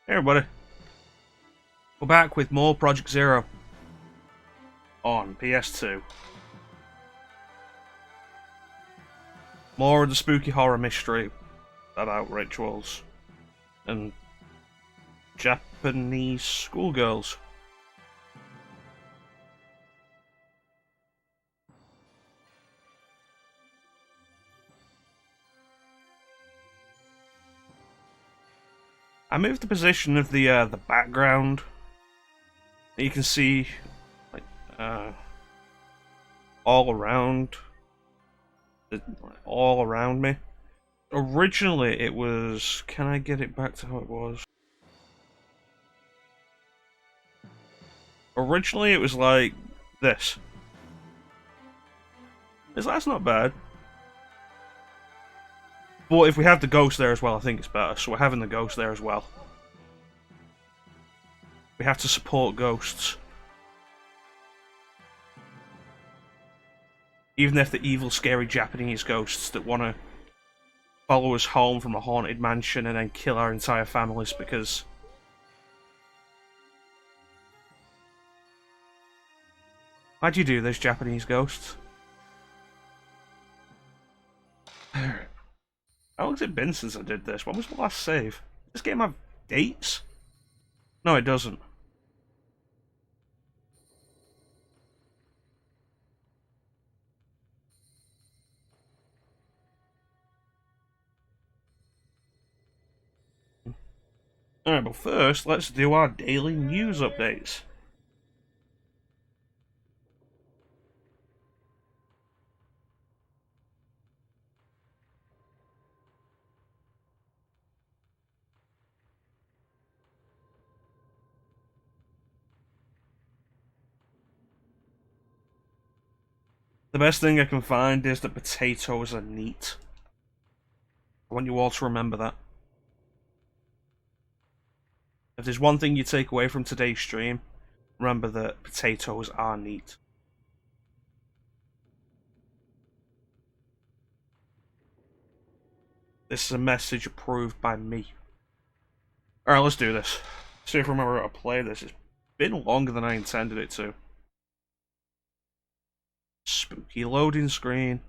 Hey everybody, we're back with more Project Zero on PS2. More of the spooky horror mystery about rituals and Japanese schoolgirls. I moved the position of the background. You can see like all around me. Originally, it was. Can I get it back to how it was? Originally, it was like this. That's not bad. But if we have the ghost there as well, I think it's better. So we're having the ghost there as well. We have to support ghosts. Even if the evil, scary Japanese ghosts that want to follow us home from a haunted mansion and then kill our entire families because... Why'd you do this, Japanese ghosts? How long's it been since I did this? When was the last save? Does this game have dates? No, it doesn't. Alright, but first, let's do our daily news updates. The best thing I can find is that potatoes are neat. I want you all to remember that. If there's one thing you take away from today's stream, remember that potatoes are neat. This is a message approved by me. Alright, let's do this. See if I remember how to play this. It's been longer than I intended it to. Spooky loading screen.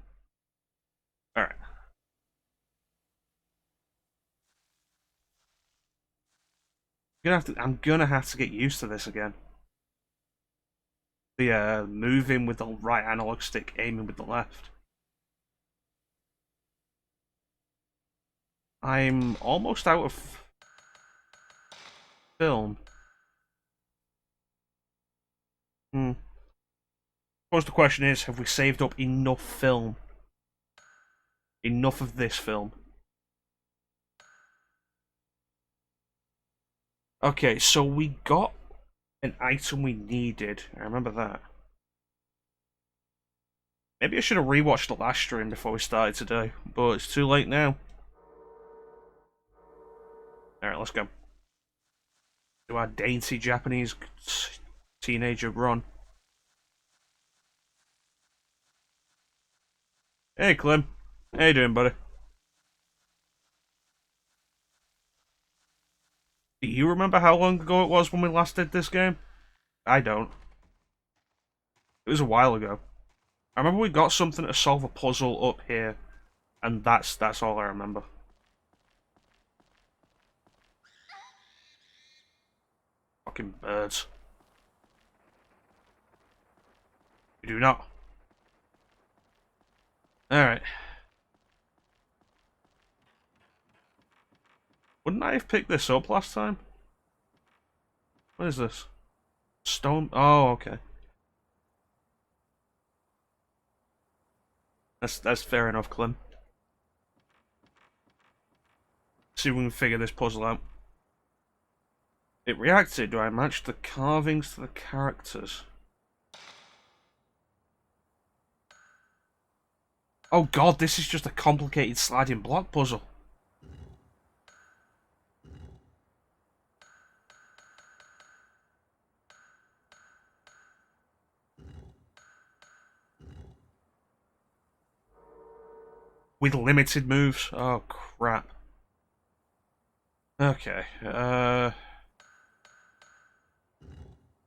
Alright. I'm gonna have to get used to this again. The moving with the right analog stick, aiming with the left. I'm almost out of film. I suppose the question is, have we saved up enough film? Enough of this film? Okay, so we got an item we needed. I remember that. Maybe I should have rewatched the last stream before we started today, but it's too late now. Alright, let's go. Do our dainty Japanese teenager run. Hey, Clem. How you doing, buddy? Do you remember how long ago it was when we last did this game? I don't. It was a while ago. I remember we got something to solve a puzzle up here, and that's all I remember. Fucking birds. You do not. Alright. Wouldn't I have picked this up last time? What is this? Stone? Oh, okay. That's fair enough, Clem. See if we can figure this puzzle out. It reacted. Do I match the carvings to the characters? Oh god, this is just a complicated sliding block puzzle. With limited moves? Oh crap. Okay,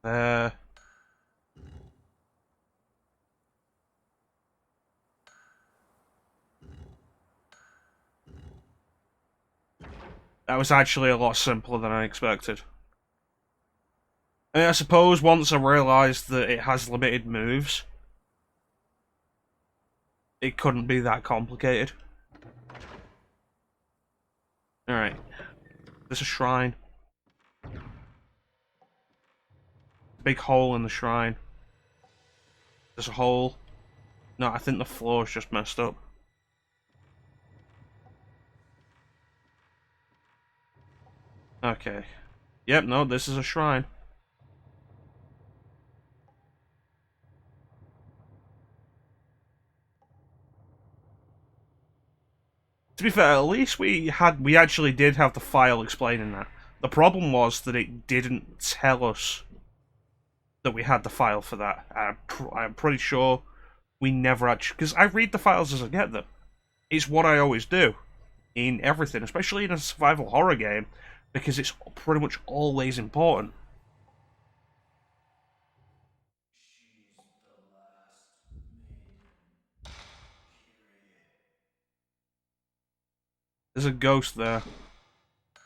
Uh... That was actually a lot simpler than I expected. I mean, I suppose once I realised that it has limited moves, it couldn't be that complicated. Alright. There's a shrine. Big hole in the shrine. There's a hole. No, I think the floor's just messed up. Okay. Yep, no, this is a shrine. To be fair, at least we actually did have the file explaining that. The problem was that it didn't tell us that we had the file for that. I'm pretty sure we never actually... Because I read the files as I get them. It's what I always do. In everything, especially in a survival horror game, because it's pretty much always important. There's a ghost there.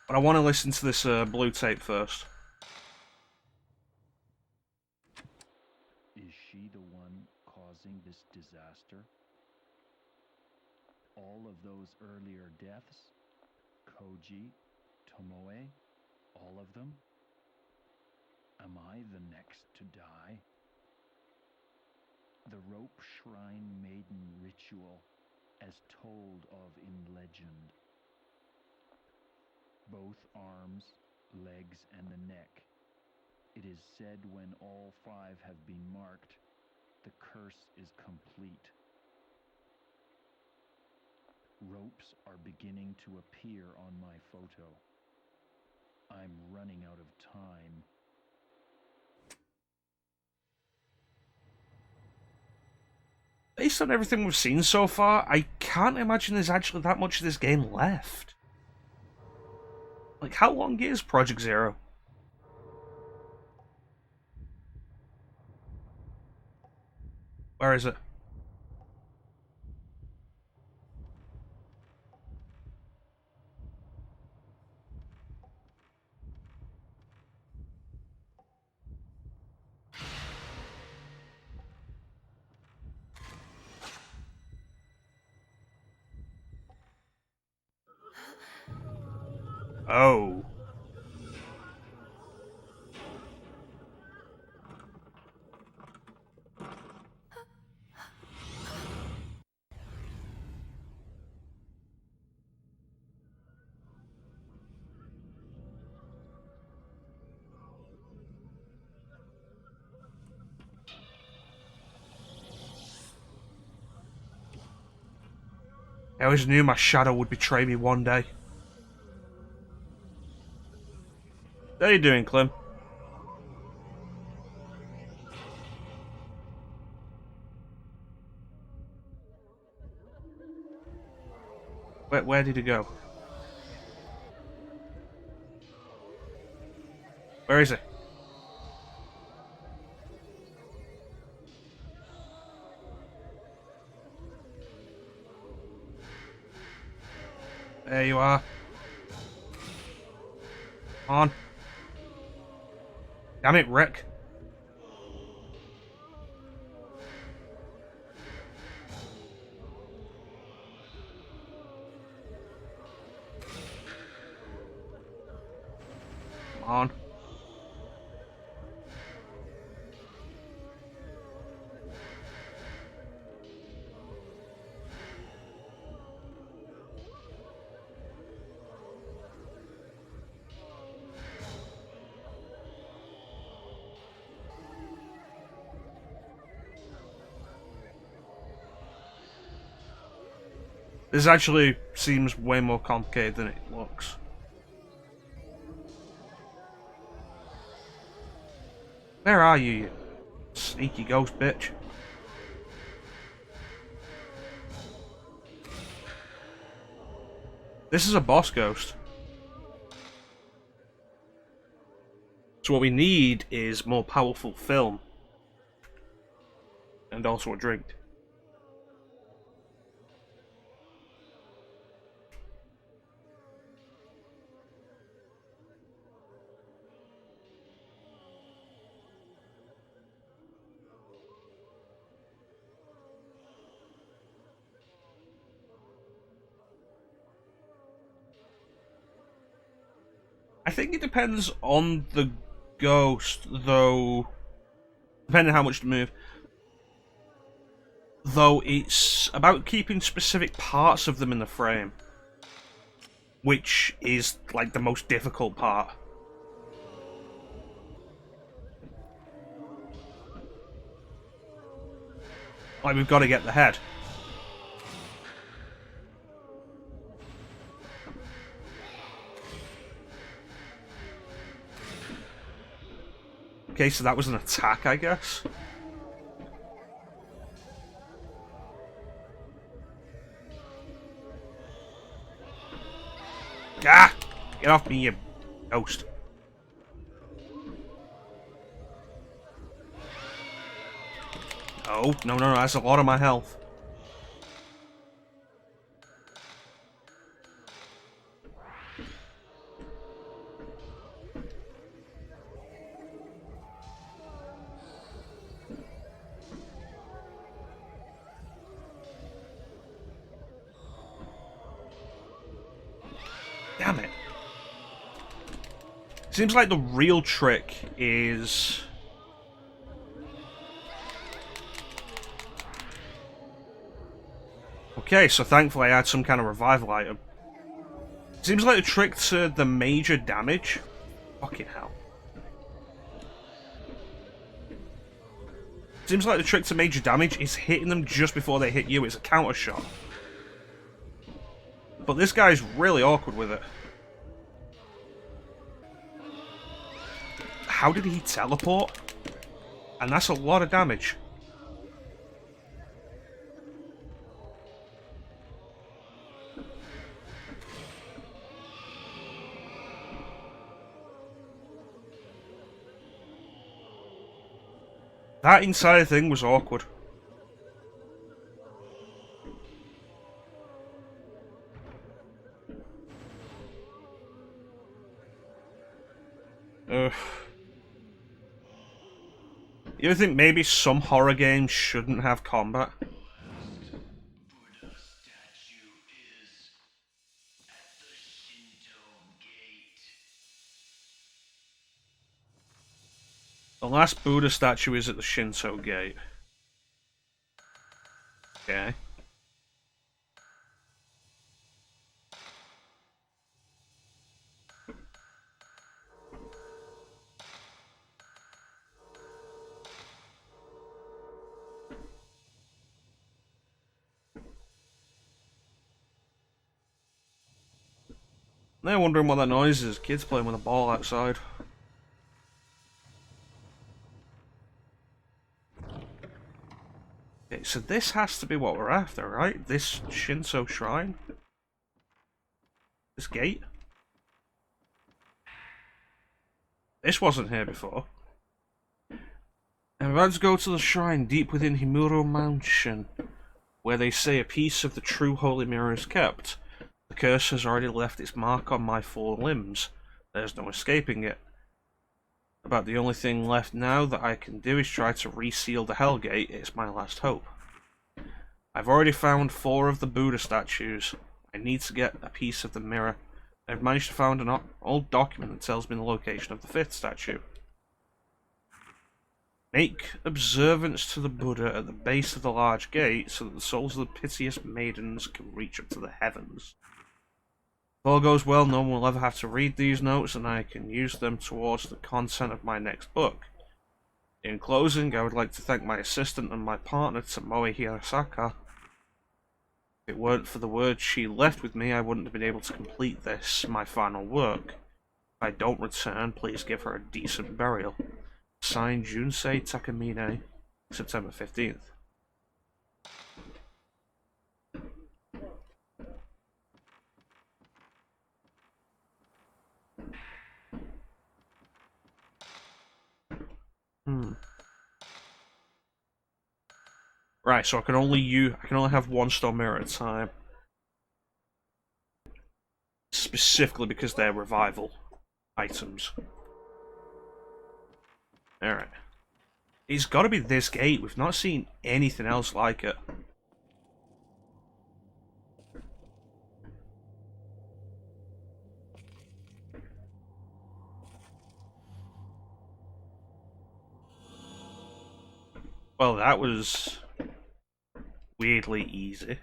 But I want to listen to this blue tape first. Is she the one causing this disaster? All of those earlier deaths? Koji, Tomoe, all of them? Am I the next to die? The rope shrine maiden ritual, as told of in legend. Both arms, legs, and the neck. It is said when all 5 have been marked, the curse is complete. Ropes are beginning to appear on my photo. I'm running out of time. Based on everything we've seen so far, I can't imagine there's actually that much of this game left. Like, how long is Project Zero? Where is it? Oh. I always knew my shadow would betray me one day. How you doing, Clem? Where did he go? Where is he? There you are. Come on. Damn it, Rick. Come on. This actually seems way more complicated than it looks. Where are you, you sneaky ghost bitch? This is a boss ghost. So what we need is more powerful film. And also a drink. I think it depends on the ghost, though. Depending on how much to move. Though it's about keeping specific parts of them in the frame. Which is, like, the most difficult part. Like, we've got to get the head. Okay, so that was an attack, I guess. Ah! Get off me, you ghost. Oh, no, that's a lot of my health. Damn it. Seems like the real trick is... Okay, so thankfully I had some kind of revival item. Seems like the trick to the major damage... Fucking hell. Seems like the trick to major damage is hitting them just before they hit you. It's a counter shot. But this guy's really awkward with it. How did he teleport? And that's a lot of damage. That entire thing was awkward. Ugh. You ever think maybe some horror games shouldn't have combat? The last Buddha statue is at the Shinto gate. Okay. They're wondering what that noise is. Kids playing with a ball outside. Okay, so this has to be what we're after, right? This Shinto shrine? This gate? This wasn't here before. I'm about to go to the shrine deep within Himuro Mansion, where they say a piece of the true holy mirror is kept. The curse has already left its mark on my 4 limbs. There's no escaping it. About the only thing left now that I can do is try to reseal the Hellgate. It's my last hope. I've already found 4 of the Buddha statues. I need to get a piece of the mirror. I've managed to find an old document that tells me the location of the 5th statue. Make observance to the Buddha at the base of the large gate so that the souls of the piteous maidens can reach up to the heavens. If all goes well, no one will ever have to read these notes, and I can use them towards the content of my next book. In closing, I would like to thank my assistant and my partner, Tomoe Hirasaka. If it weren't for the words she left with me, I wouldn't have been able to complete this, my final work. If I don't return, please give her a decent burial. Signed, Junsei Takamine, September 15th. Right, so I can only have one stone mirror at a time. Specifically because they're revival items. Alright. It's gotta be this gate. We've not seen anything else like it. Well, that was weirdly easy.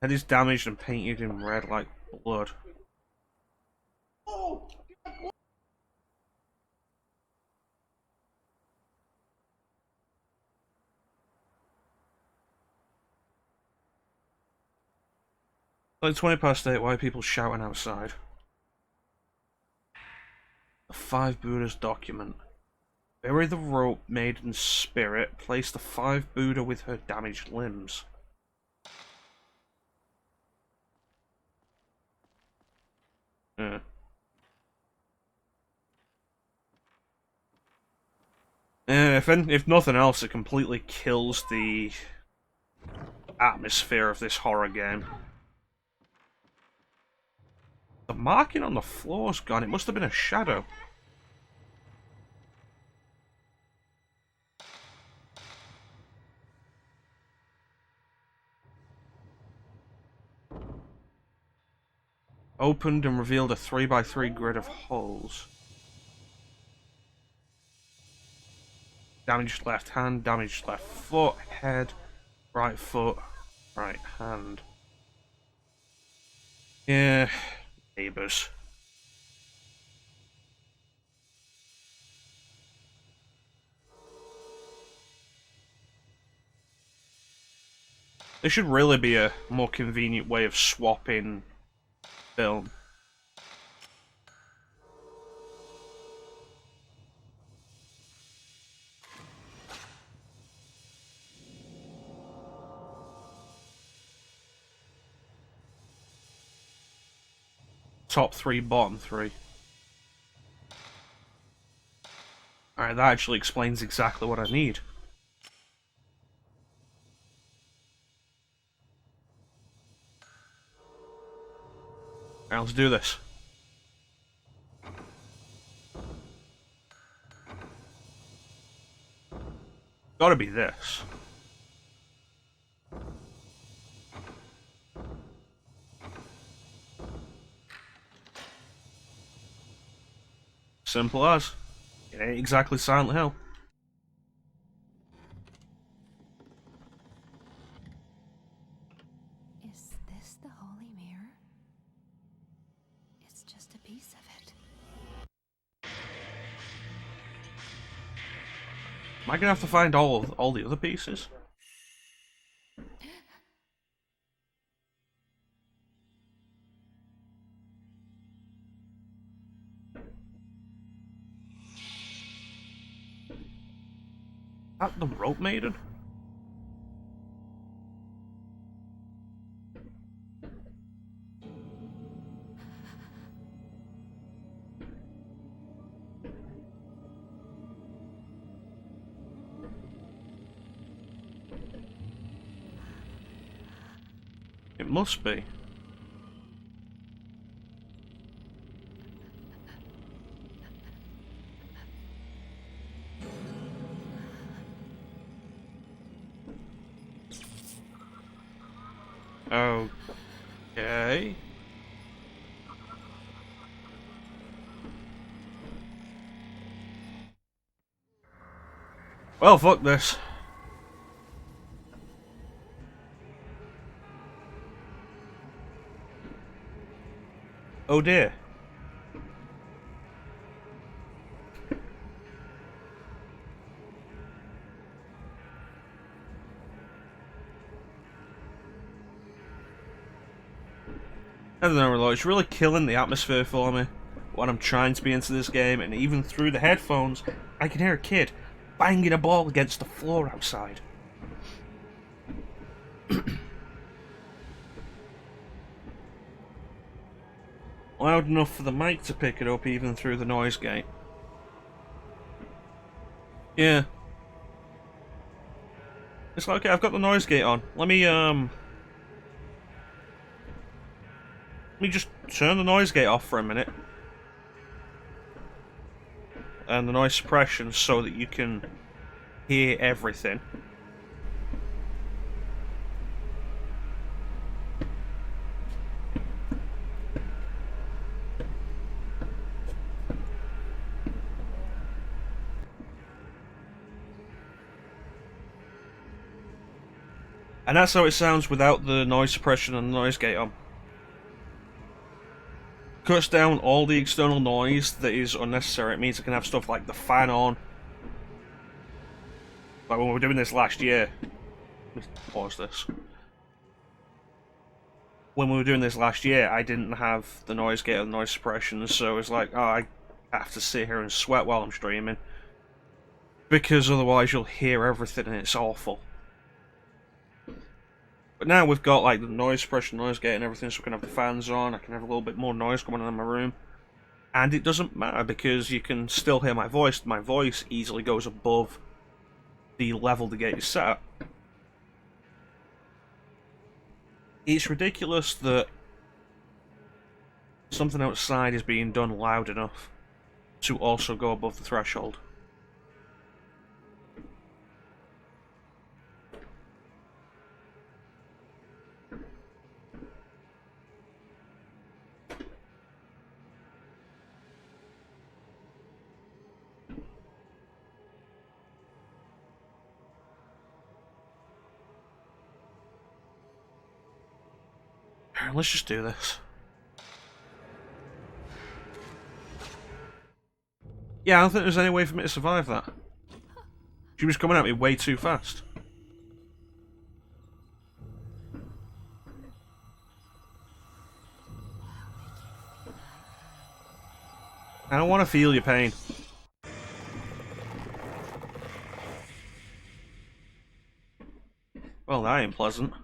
Head is damaged and painted in red like blood. Like 20 past 8, why are people shouting outside? The 5 Buddhas document. Bury the rope maiden's spirit. Place the 5 Buddha with her damaged limbs. If nothing else, it completely kills the atmosphere of this horror game. The marking on the floor's gone. It must have been a shadow. Opened and revealed a 3x3 grid of holes. Damaged left hand, damaged left foot, head, right foot, right hand. Yeah, neighbours. There should really be a more convenient way of swapping film. Top 3, bottom 3. Alright, that actually explains exactly what I need. Alright, let's do this. Gotta be this. Simple as. It ain't exactly Silent Hill. Is this the holy mirror? It's just a piece of it. Am I gonna have to find all the other pieces? That the rope maiden? It must be. Okay. Well, fuck this. Oh dear. I don't know, it's really killing the atmosphere for me when I'm trying to be into this game, and even through the headphones, I can hear a kid banging a ball against the floor outside. Loud enough for the mic to pick it up even through the noise gate. Yeah. It's like, okay, I've got the noise gate on. Let me just turn the noise gate off for a minute. And the noise suppression so that you can hear everything. And that's how it sounds without the noise suppression and the noise gate on. Cuts down all the external noise that is unnecessary. It means I can have stuff like the fan on. Like when we were doing this last year. Let me pause this. When we were doing this last year, I didn't have the noise gate or the noise suppression, so it's like, oh, I have to sit here and sweat while I'm streaming. Because otherwise you'll hear everything and it's awful. But now we've got like the noise suppression, noise gate and everything, so we can have the fans on, I can have a little bit more noise coming in my room. And it doesn't matter because you can still hear my voice. My voice easily goes above the level the gate is set at. It's ridiculous that something outside is being done loud enough to also go above the threshold. Let's just do this. Yeah, I don't think there's any way for me to survive that. She was coming at me way too fast. I don't want to feel your pain. Well, that ain't pleasant.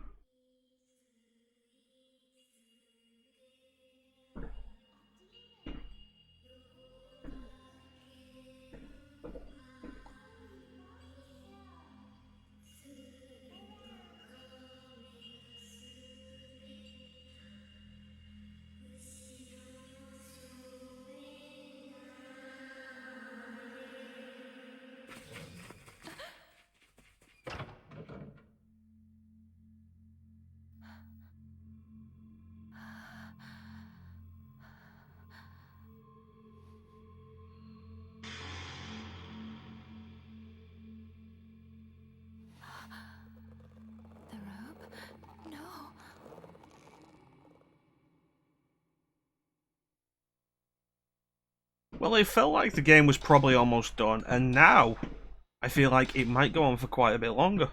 The robe? No. Well, it felt like the game was probably almost done, and now I feel like it might go on for quite a bit longer.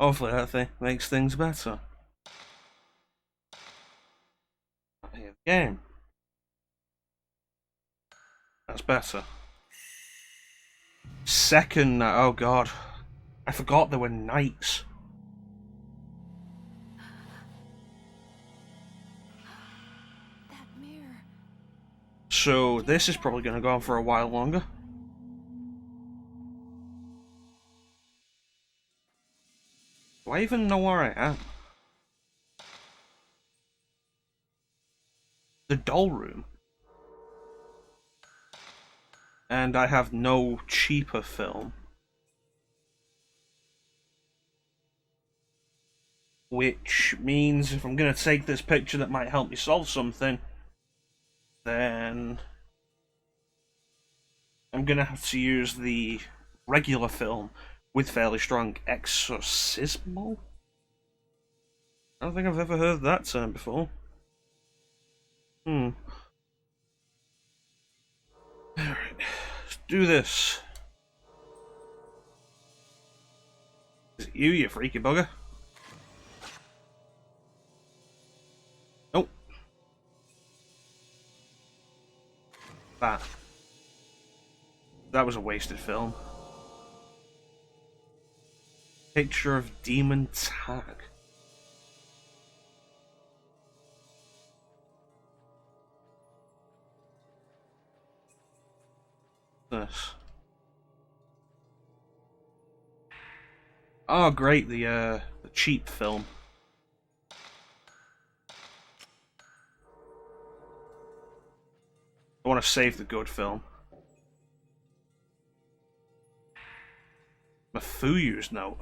Hopefully that thing makes things better. Here, game. That's better. Second night. Oh god. I forgot there were nights. That mirror. So this is probably going to go on for a while longer. Do I even know where I am? The doll room. And I have no cheaper film. Which means if I'm going to take this picture that might help me solve something, then I'm going to have to use the regular film with fairly strong exorcismal? I don't think I've ever heard that term before. Alright. Let's do this. Is it you freaky bugger? Nope. That was a wasted film. Picture of demon tag. This. Oh great, the cheap film. I want to save the good film. Mafuyu's note.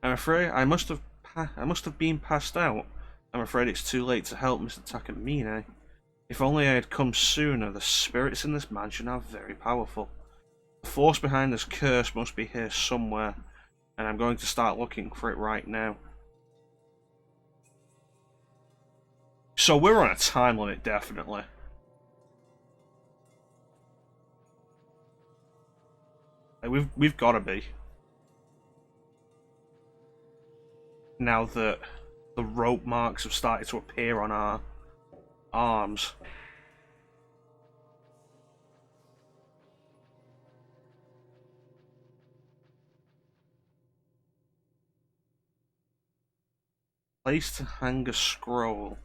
I'm afraid I must have been passed out. I'm afraid it's too late to help Mr. Takamine. If only I had come sooner. The spirits in this mansion are very powerful. The force behind this curse must be here somewhere, and I'm going to start looking for it right now. So we're on a time limit, definitely. We've got to be. Now that the rope marks have started to appear on our arms. Place to hang a scroll.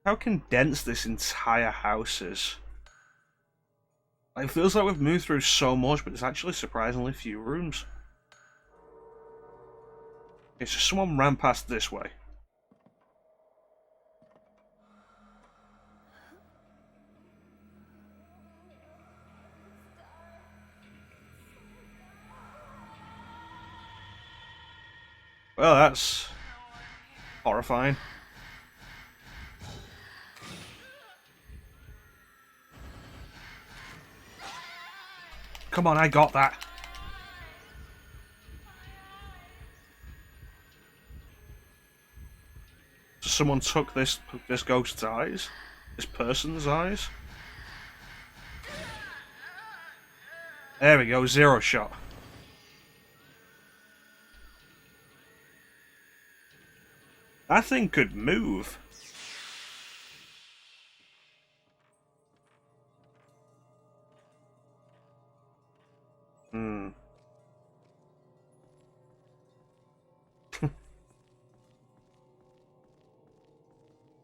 How condensed this entire house is. It feels like we've moved through so much, but there's actually surprisingly few rooms. Okay, so someone ran past this way. Well, that's horrifying. Come on, I got that. So someone took this ghost's eyes? This person's eyes? There we go, zero shot. That thing could move.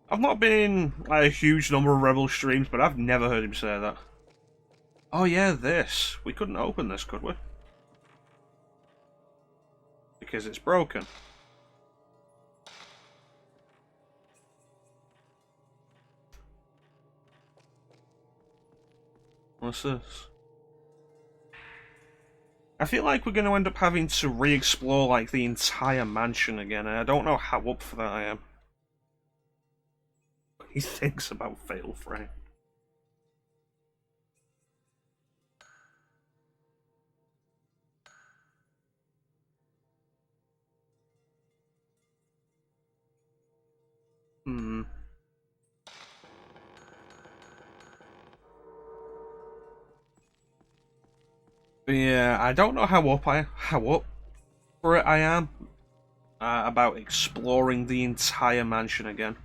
I've not been in like, a huge number of Rebel streams, but I've never heard him say that. Oh yeah, this. We couldn't open this, could we? Because it's broken. What's this? I feel like we're going to end up having to re-explore like the entire mansion again, and I don't know how up for that I am. He thinks about Fatal Frame. But yeah, I don't know how up for it I am about exploring the entire mansion again.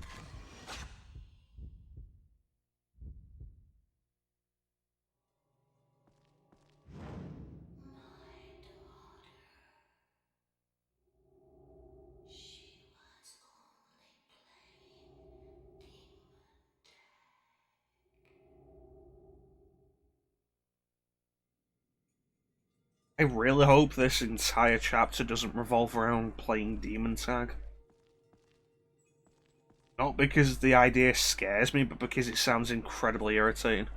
I really hope this entire chapter doesn't revolve around playing demon tag. Not because the idea scares me, but because it sounds incredibly irritating.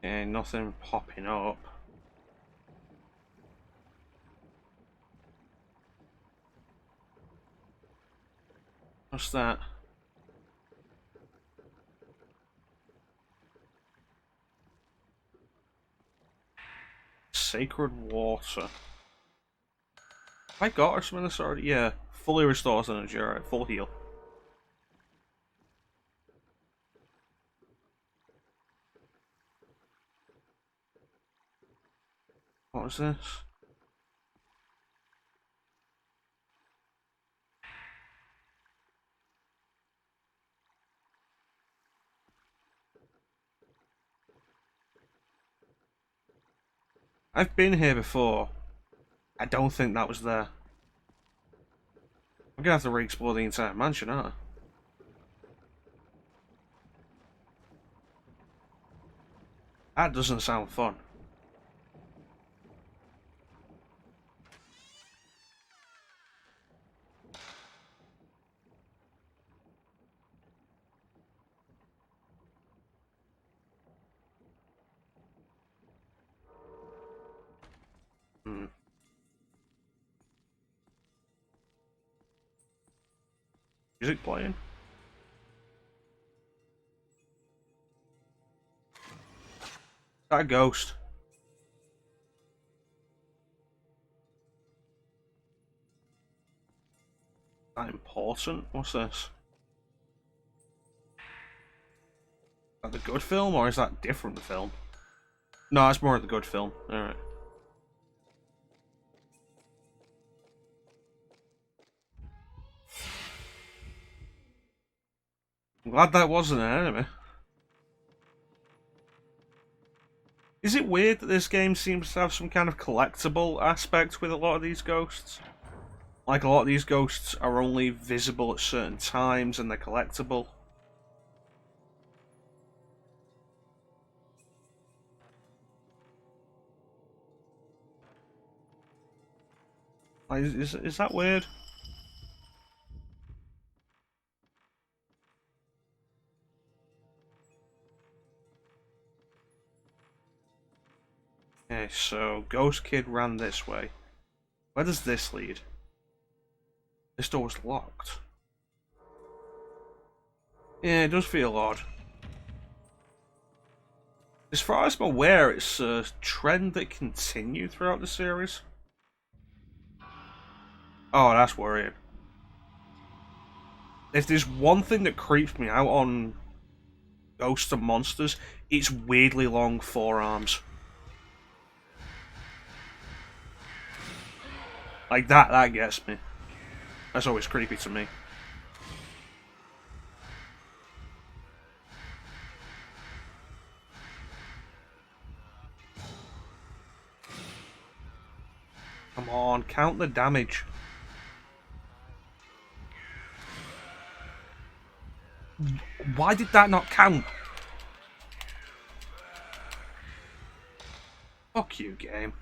And nothing popping up. What's that? Sacred water. Have I got something this already? Yeah. Fully restores energy, alright. Full heal. What was this? I've been here before. I don't think that was there. I'm gonna have to re-explore the entire mansion, aren't I? That doesn't sound fun. Hmm. Music playing? That a ghost? That important? What's this? Is that the good film, or is that different film? No, it's more of the good film. Alright. I'm glad that wasn't an enemy. Is it weird that this game seems to have some kind of collectible aspect with a lot of these ghosts? Like, a lot of these ghosts are only visible at certain times and they're collectible. Like, is that weird? Okay, so Ghost Kid ran this way. Where does this lead? This door was locked. Yeah, it does feel odd. As far as I'm aware, it's a trend that continued throughout the series. Oh, that's worrying. If there's one thing that creeps me out on Ghosts and Monsters, it's weirdly long forearms. Like that gets me. That's always creepy to me. Come on, count the damage. Why did that not count? Fuck you, game.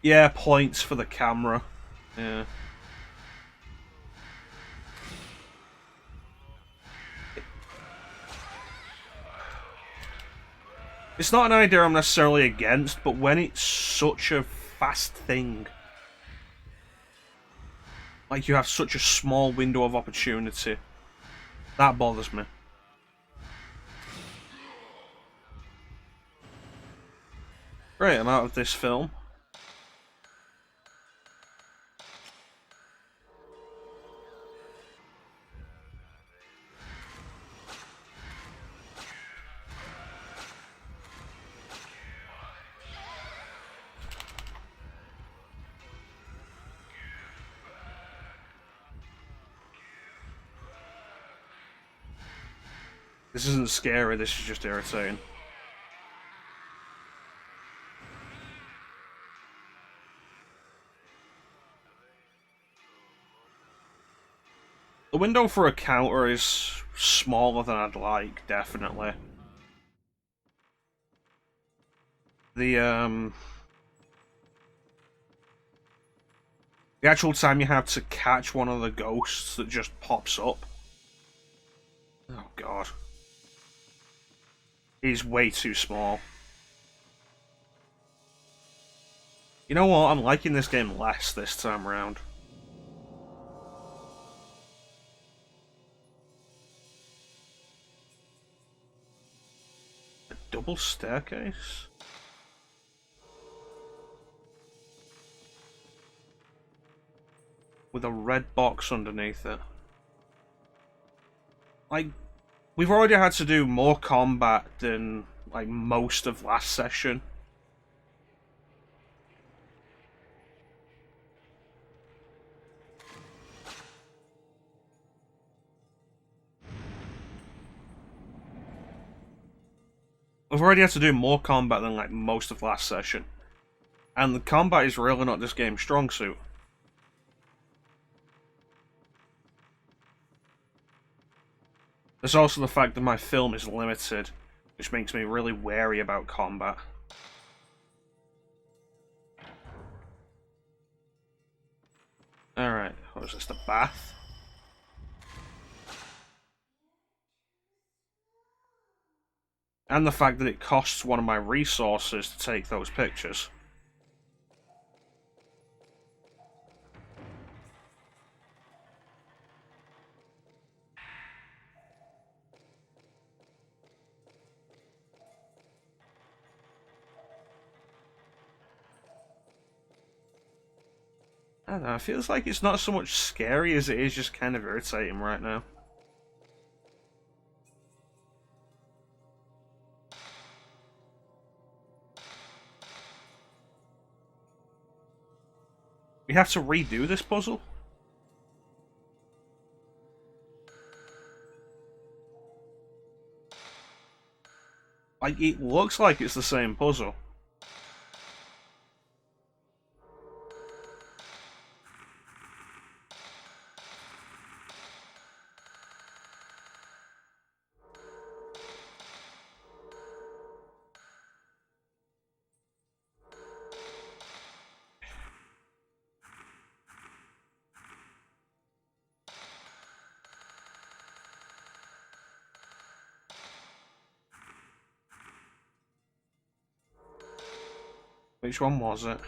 Yeah, points for the camera. Yeah. It's not an idea I'm necessarily against, but when it's such a fast thing, like you have such a small window of opportunity, that bothers me. Right, I'm out of this film. This isn't scary, this is just irritating. The window for a counter is smaller than I'd like, definitely. The actual time you have to catch one of the ghosts that just pops up. Oh god. He's way too small. You know what? I'm liking this game less this time around. A double staircase? With a red box underneath it. Like, we've already had to do more combat than, like, most of last session. We've already had to do more combat than, like, most of last session. And the combat is really not this game's strong suit. There's also the fact that my film is limited, which makes me really wary about combat. Alright, what is this, the bath? And the fact that it costs one of my resources to take those pictures. I don't know, it feels like it's not so much scary as it is just kind of irritating right now. We have to redo this puzzle? Like, it looks like it's the same puzzle. Which one was it?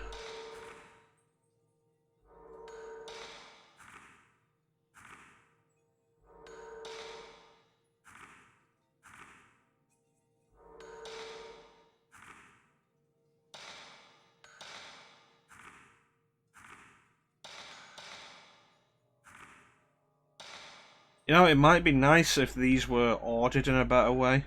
You know, it might be nice if these were ordered in a better way.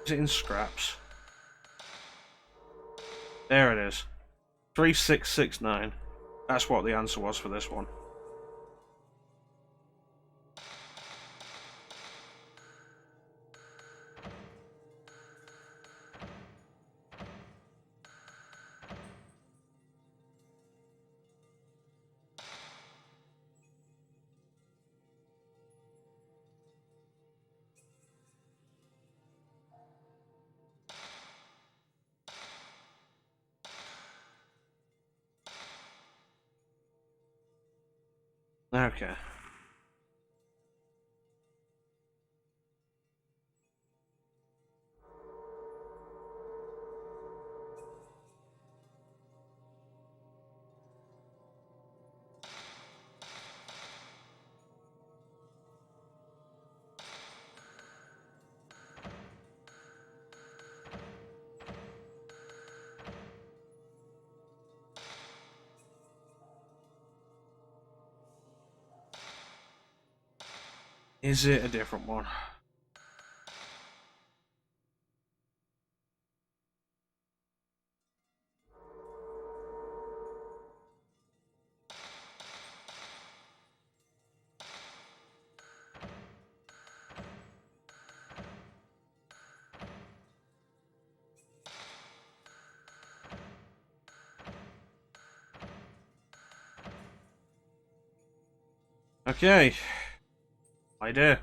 Is it in scraps? There it is. 3669. That's what the answer was for this one. Okay. Is it a different one? Okay. Idea.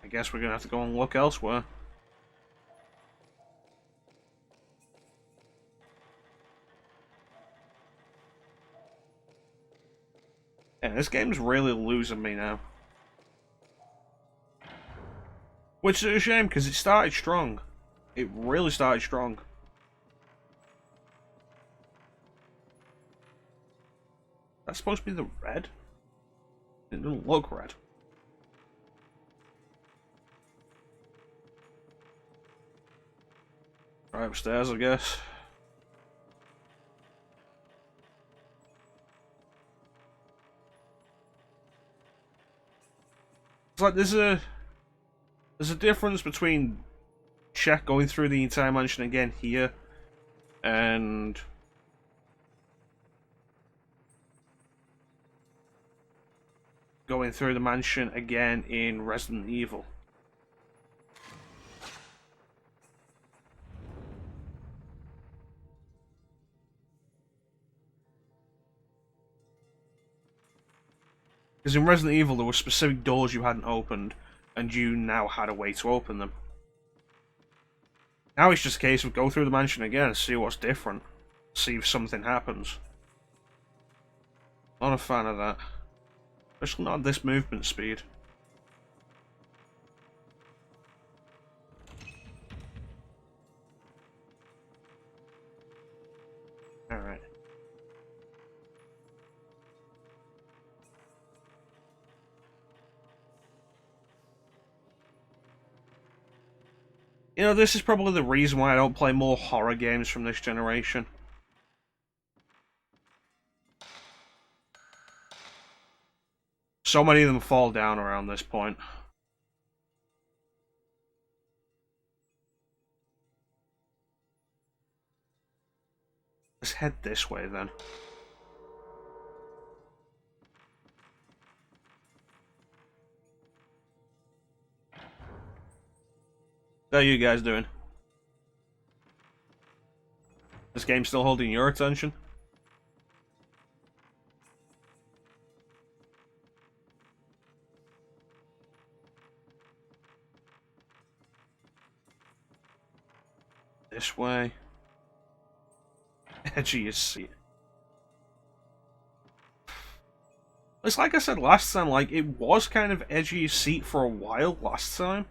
I guess we're gonna have to go and look elsewhere. Yeah, this game's really losing me now. Which is a shame, because it started strong. It really started strong. That's supposed to be the red? It doesn't look red. Right upstairs, I guess. It's like there's a difference between going through the entire mansion again here and going through the mansion again in Resident Evil. Because in Resident Evil there were specific doors you hadn't opened, and you now had a way to open them. Now it's just a case of go through the mansion again, see what's different, see if something happens. Not a fan of that. Especially not at this movement speed. Alright. You know, this is probably the reason why I don't play more horror games from this generation. So many of them fall down around this point. Let's head this way then. How are you guys doing? This game still holding your attention? This way. Edgy as seat. It's like I said last time, like, it was kind of edgy as seat for a while last time.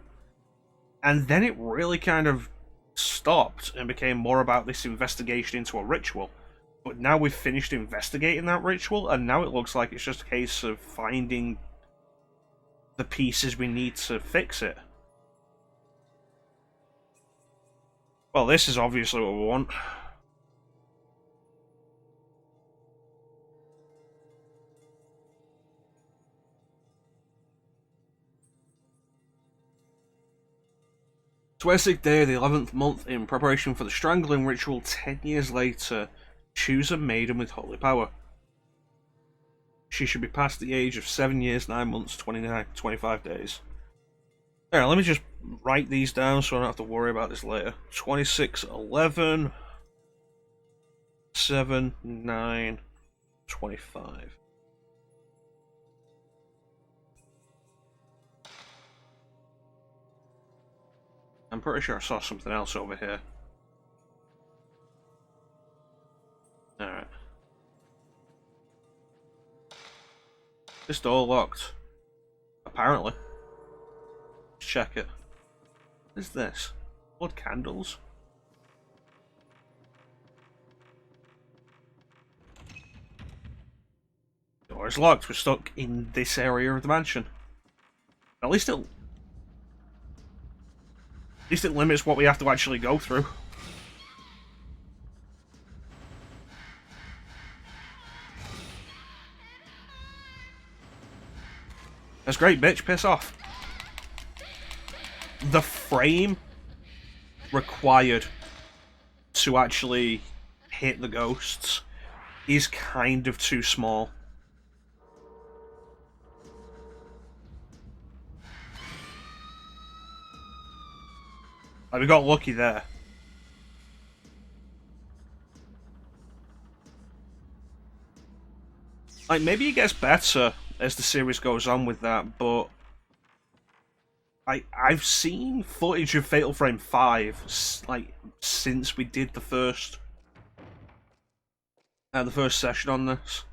And then it really kind of stopped and became more about this investigation into a ritual. But now we've finished investigating that ritual, and now it looks like it's just a case of finding the pieces we need to fix it. Well, this is obviously what we want. Twesic Day of the 11th month, in preparation for the strangling ritual 10 years later, choose a maiden with holy power. She should be past the age of 7 years, 9 months, 25 days. Alright, let me just write these down so I don't have to worry about this later. 26/11, 7, 9, 25. I'm pretty sure I saw something else over here. Alright. This door locked. Apparently. Let's check it. What is this? Blood candles? Door is locked. We're stuck in this area of the mansion. At least it limits what we have to actually go through. That's great, bitch. Piss off. The frame required to actually hit the ghosts is kind of too small. Like, we got lucky there. Like, maybe it gets better as the series goes on with that, but I've seen footage of Fatal Frame 5 like since we did the first session on this,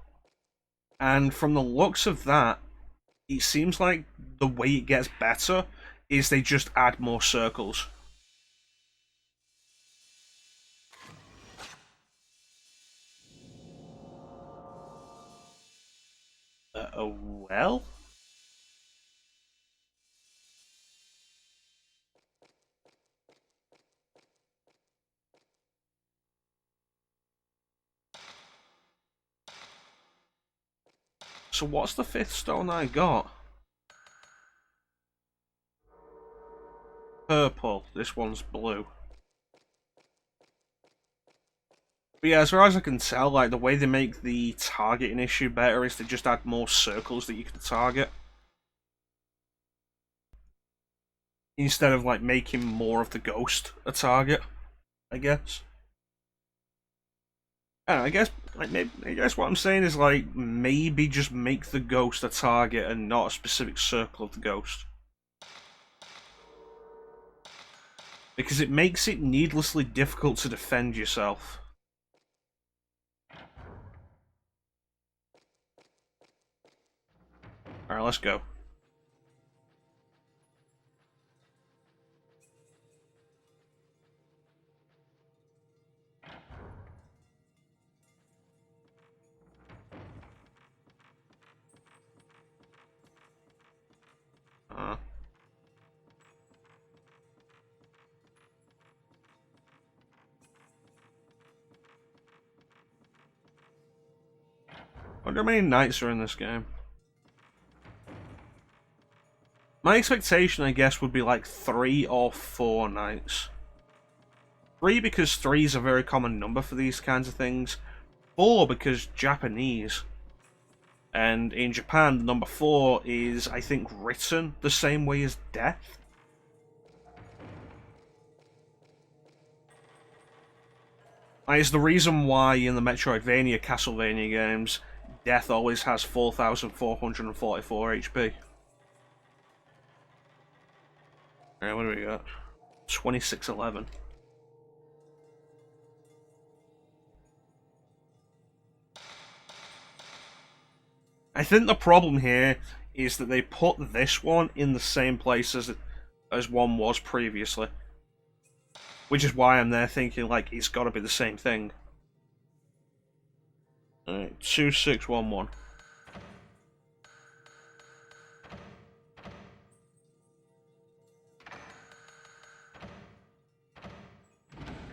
and from the looks of that, it seems like the way it gets better is they just add more circles. Well? So what's the 5th stone I got? Purple. This one's blue. But yeah, as far as I can tell, like, the way they make the targeting issue better is to just add more circles that you can target. Instead of, like, making more of the ghost a target, I guess. I guess, like, maybe, I guess what I'm saying is, like, maybe just make the ghost a target and not a specific circle of the ghost. Because it makes it needlessly difficult to defend yourself. Alright, let's go. I wonder how many knights are in this game. My expectation, I guess, would be like 3 or 4 knights. 3 because 3 is a very common number for these kinds of things. 4 because Japanese. And in Japan, the number 4 is, I think, written the same way as death. And it's the reason why in the Metroidvania Castlevania games, death always has 4,444 HP. Alright, what do we got? 2611. I think the problem here is that they put this one in the same place as one was previously. Which is why I'm there thinking, like, it's gotta be the same thing. Alright, 2611.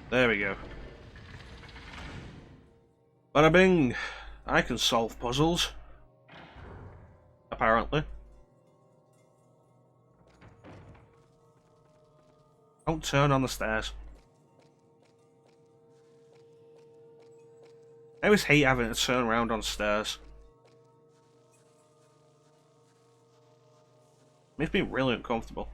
There we go. Bada bing! I can solve puzzles. Apparently. Don't turn on the stairs. I always hate having to turn around on stairs. Makes me really uncomfortable.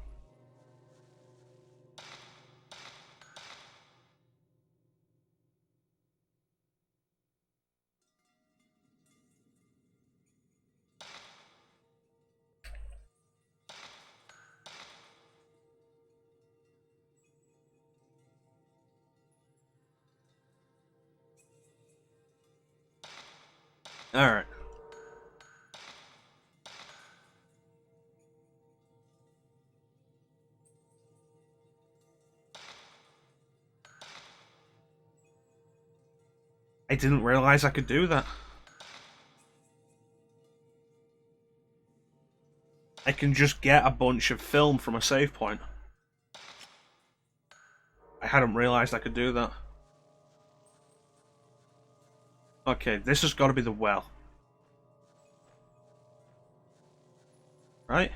Alright. I didn't realise I could do that. I can just get a bunch of film from a save point. I hadn't realised I could do that. Okay, this has got to be the well. Right?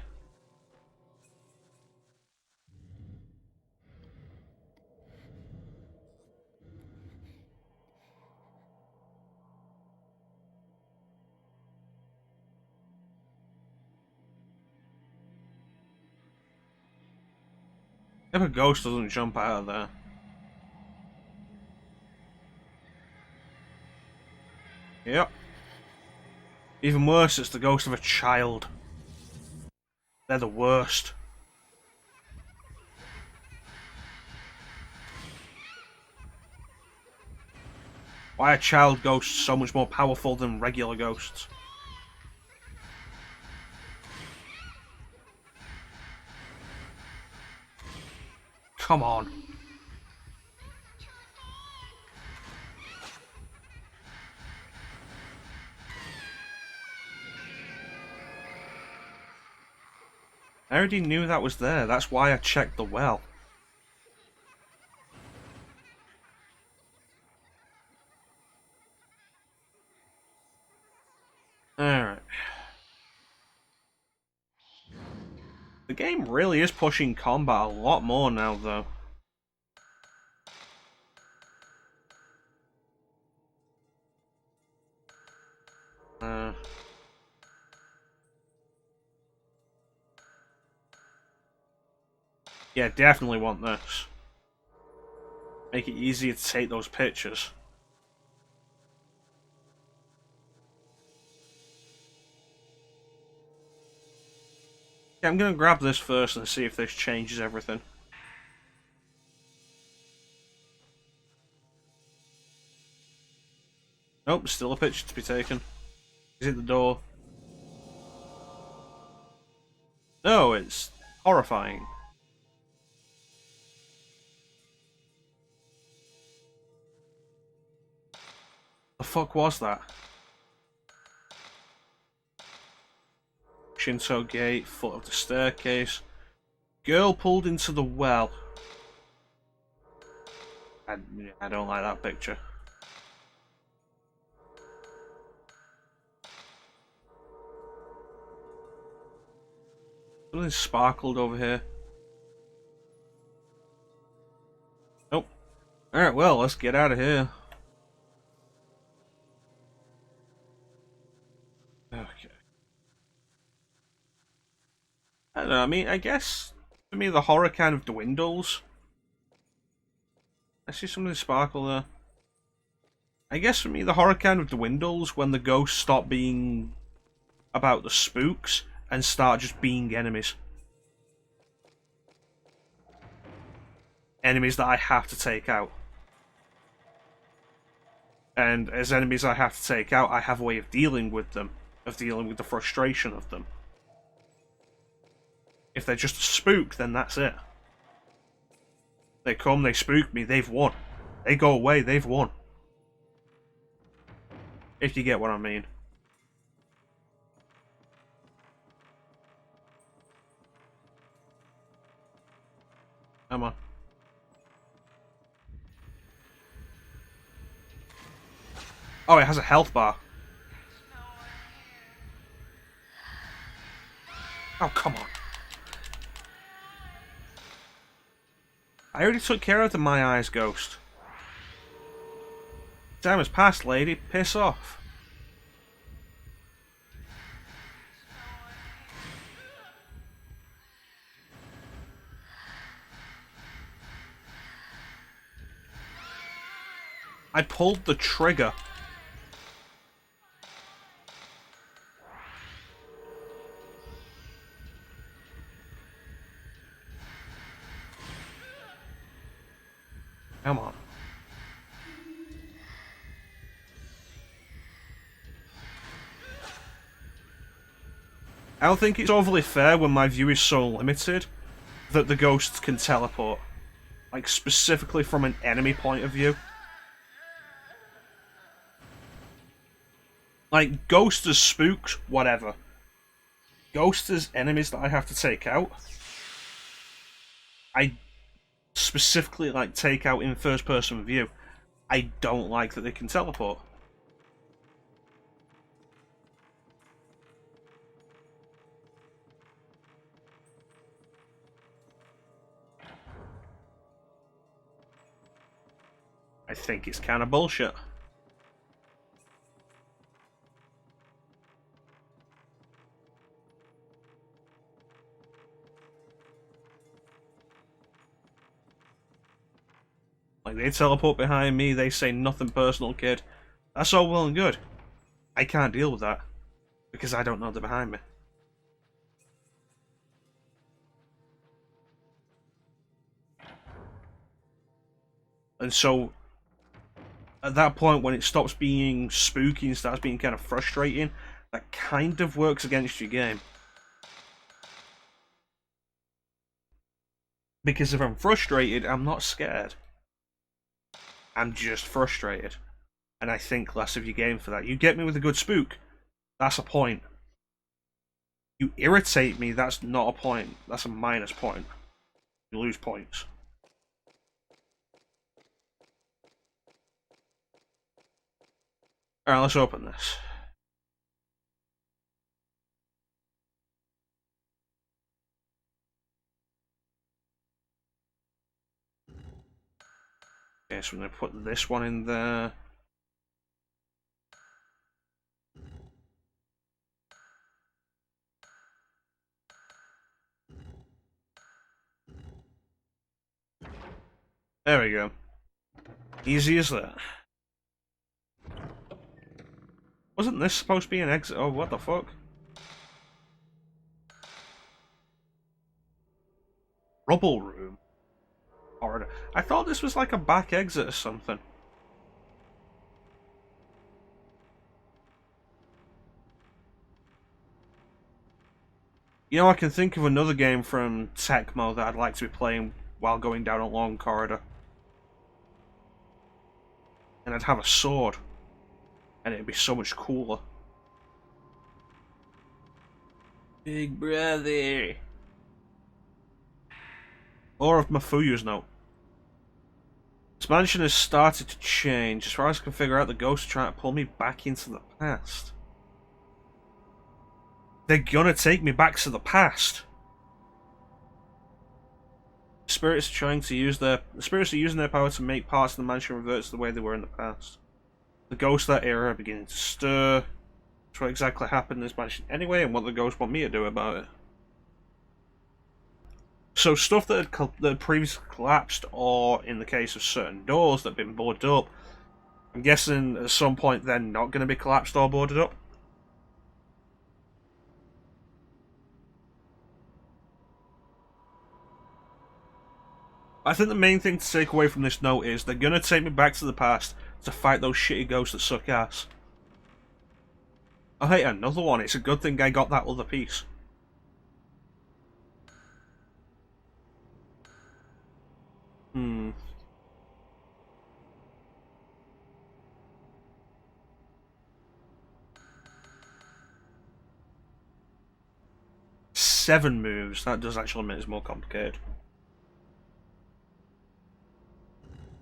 If a ghost doesn't jump out of there. Yep. Even worse, it's the ghost of a child. They're the worst. Why are child ghosts so much more powerful than regular ghosts? Come on. I already knew that was there. That's why I checked the well. Alright. The game really is pushing combat a lot more now, though. Yeah, definitely want this. Make it easier to take those pictures. Yeah, I'm gonna grab this first and see if this changes everything. Nope, still a picture to be taken. Is it the door? No, it's horrifying. The fuck was that? Shinto gate, foot of the staircase. Girl pulled into the well. I don't like that picture. Something sparkled over here. Nope. Alright, well, let's get out of here. Okay. I don't know, I mean, I guess, to me, the horror kind of dwindles. I see something sparkle there. I guess for me, the horror kind of dwindles when the ghosts stop being about the spooks and start just being enemies. Enemies that I have to take out. And as enemies I have to take out, I have a way of dealing with them. Of dealing with the frustration of them. If they're just a spook, then that's it. They come, they spook me, they've won. They go away, they've won. If you get what I mean. Come on. Oh, it has a health bar. Oh, come on. I already took care of the My Eyes ghost. Time has passed, lady. Piss off. I pulled the trigger. Come on. I don't think it's overly fair when my view is so limited that the ghosts can teleport. Like, specifically from an enemy point of view. Like, ghosts as spooks, whatever. Ghosts as enemies that I have to take out, I specifically like take out in first person view. I don't like that they can teleport. I think it's kind of bullshit. Like, they teleport behind me, they say nothing personal, kid. That's all well and good. I can't deal with that, because I don't know they're behind me. And so, at that point, when it stops being spooky and starts being kind of frustrating, that kind of works against your game. Because if I'm frustrated, I'm not scared. I'm just frustrated. And I think less of your game for that. You get me with a good spook, that's a point. You irritate me, that's not a point. That's a minus point. You lose points. Alright, let's open this. Okay, so I'm going to put this one in there. There we go. Easy as that. Wasn't this supposed to be an exit? Oh, what the fuck? Rubble room? Corridor. I thought this was like a back exit or something. You know, I can think of another game from Tecmo that I'd like to be playing while going down a long corridor. And I'd have a sword. And it'd be so much cooler. Big brother. Or of Mafuyu's note. This mansion has started to change. As far as I can figure out, the ghosts are trying to pull me back into the past. They're gonna take me back to the past. The spirits are using their power to make parts of the mansion revert to the way they were in the past. The ghosts of that era are beginning to stir. That's what exactly happened in this mansion anyway, and what the ghosts want me to do about it. So stuff that had previously collapsed, or in the case of certain doors that have been boarded up, I'm guessing at some point they're not going to be collapsed or boarded up. I think the main thing to take away from this note is they're going to take me back to the past to fight those shitty ghosts that suck ass. Oh hey, another one. It's a good thing I got that other piece. Hmm. Seven moves. That does actually make it more complicated.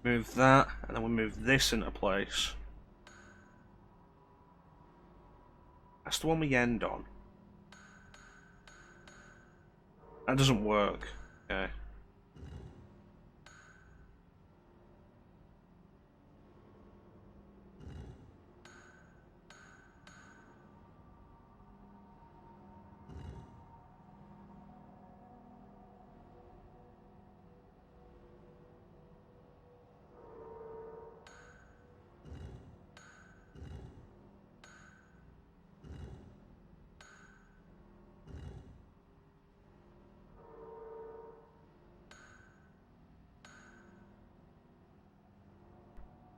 Move that, and then we move this into place. That's the one we end on. That doesn't work. Okay.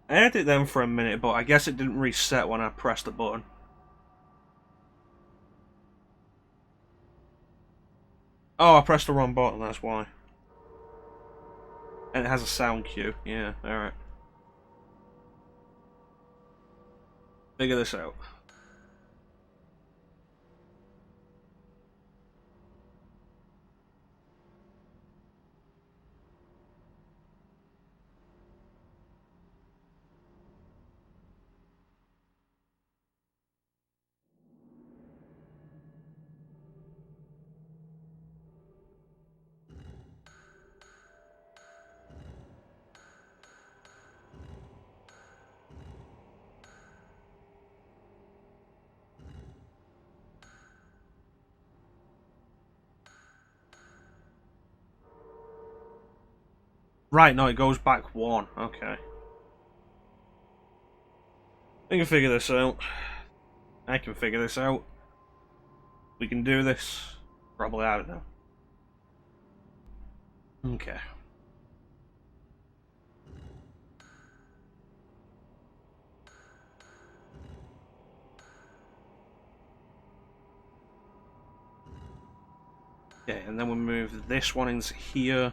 I had it then for a minute, but I guess it didn't reset when I pressed the button. Oh, I pressed the wrong button, that's why. And it has a sound cue. Yeah, alright. Figure this out. Right, no, it goes back one. Okay. I can figure this out. I can figure this out. We can do this. Probably, I don't know. Okay. Okay, and then we move this one into here.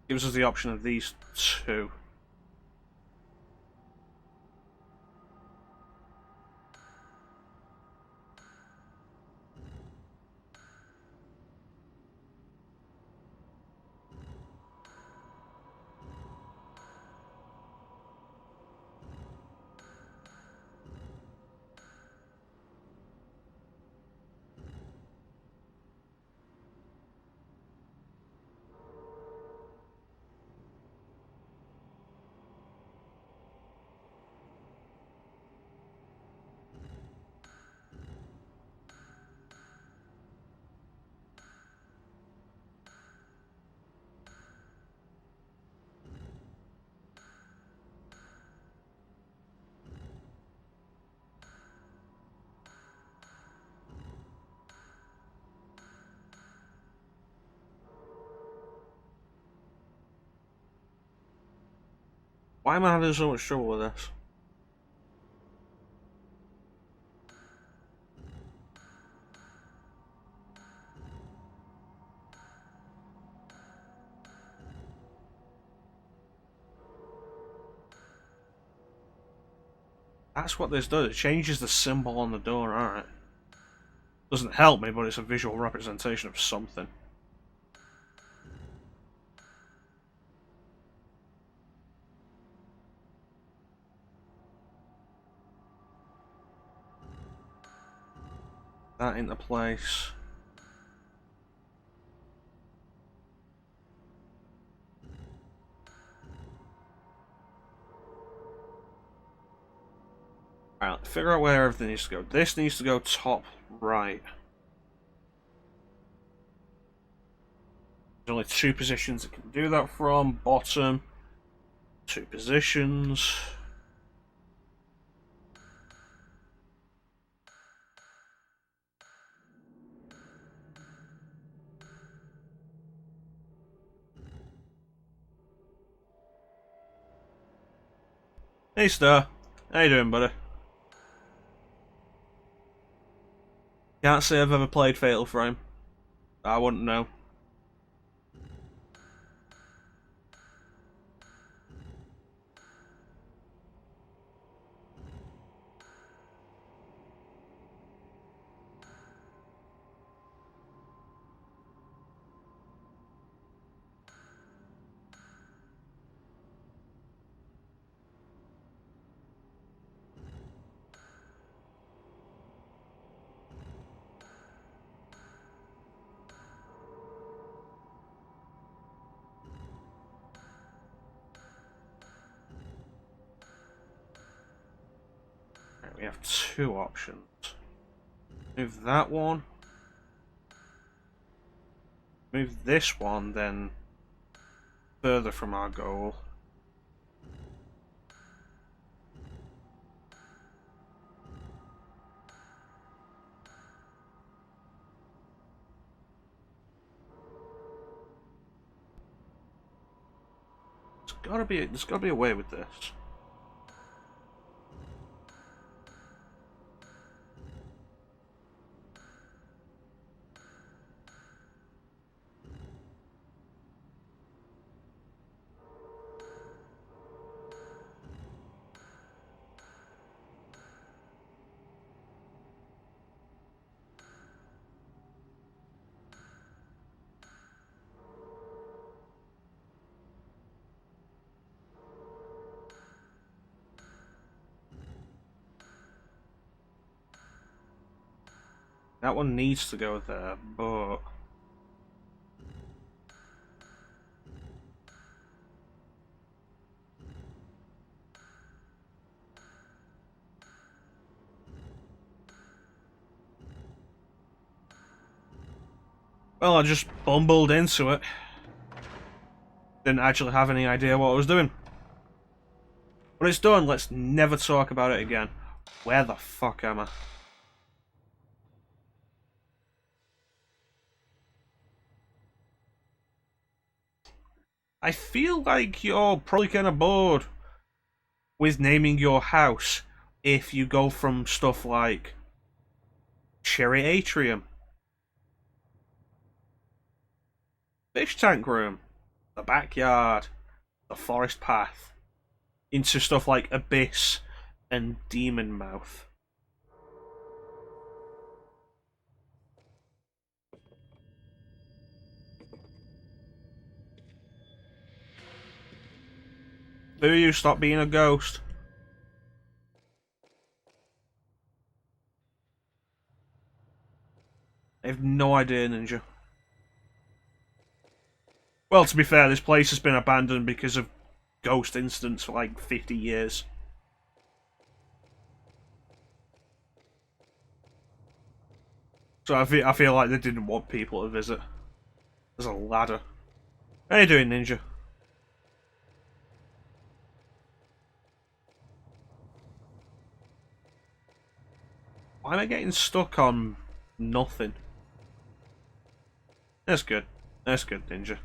Gives us the option of these two. Why am I having so much trouble with this? That's what this does. It changes the symbol on the door, alright. Doesn't help me, but it's a visual representation of something. That into place. Alright, figure out where everything needs to go. This needs to go top right. There's only two positions it can do that from. Bottom. Two positions. Hey Star, how you doing, buddy? Can't say I've ever played Fatal Frame. I wouldn't know. Right, we have two options. Move that one. Move this one, then further from our goal. There's gotta be a way with this. That one needs to go there, but Well, I just bumbled into it. Didn't actually have any idea what I was doing. When it's done, let's never talk about it again. Where the fuck am I? I feel like you're probably kind of bored with naming your house if you go from stuff like Cherry Atrium, Fish Tank Room, the Backyard, the Forest Path, into stuff like Abyss and Demon Mouth. Do you stop being a ghost? I have no idea, Ninja. Well, to be fair, this place has been abandoned because of ghost incidents for like 50 years. So I feel like they didn't want people to visit. There's a ladder. How you doing, Ninja? Why am I getting stuck on nothing? That's good. That's good, Ninja.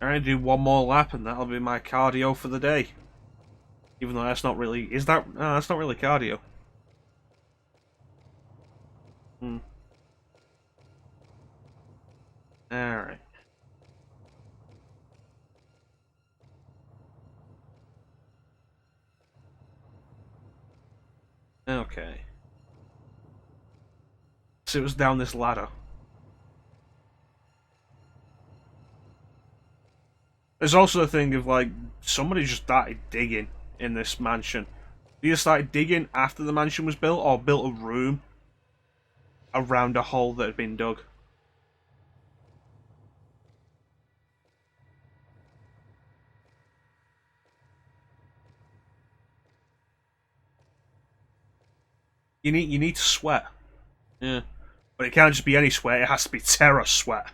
I'm gonna do one more lap and that'll be my cardio for the day. Even though that's not really... Is that... No, that's not really cardio. Alright. Okay. So it was down this ladder. There's also the thing of, like, somebody just started digging in this mansion. They either started digging after the mansion was built, or built a room around a hole that had been dug. You need to sweat. Yeah. But it can't just be any sweat, it has to be terror sweat.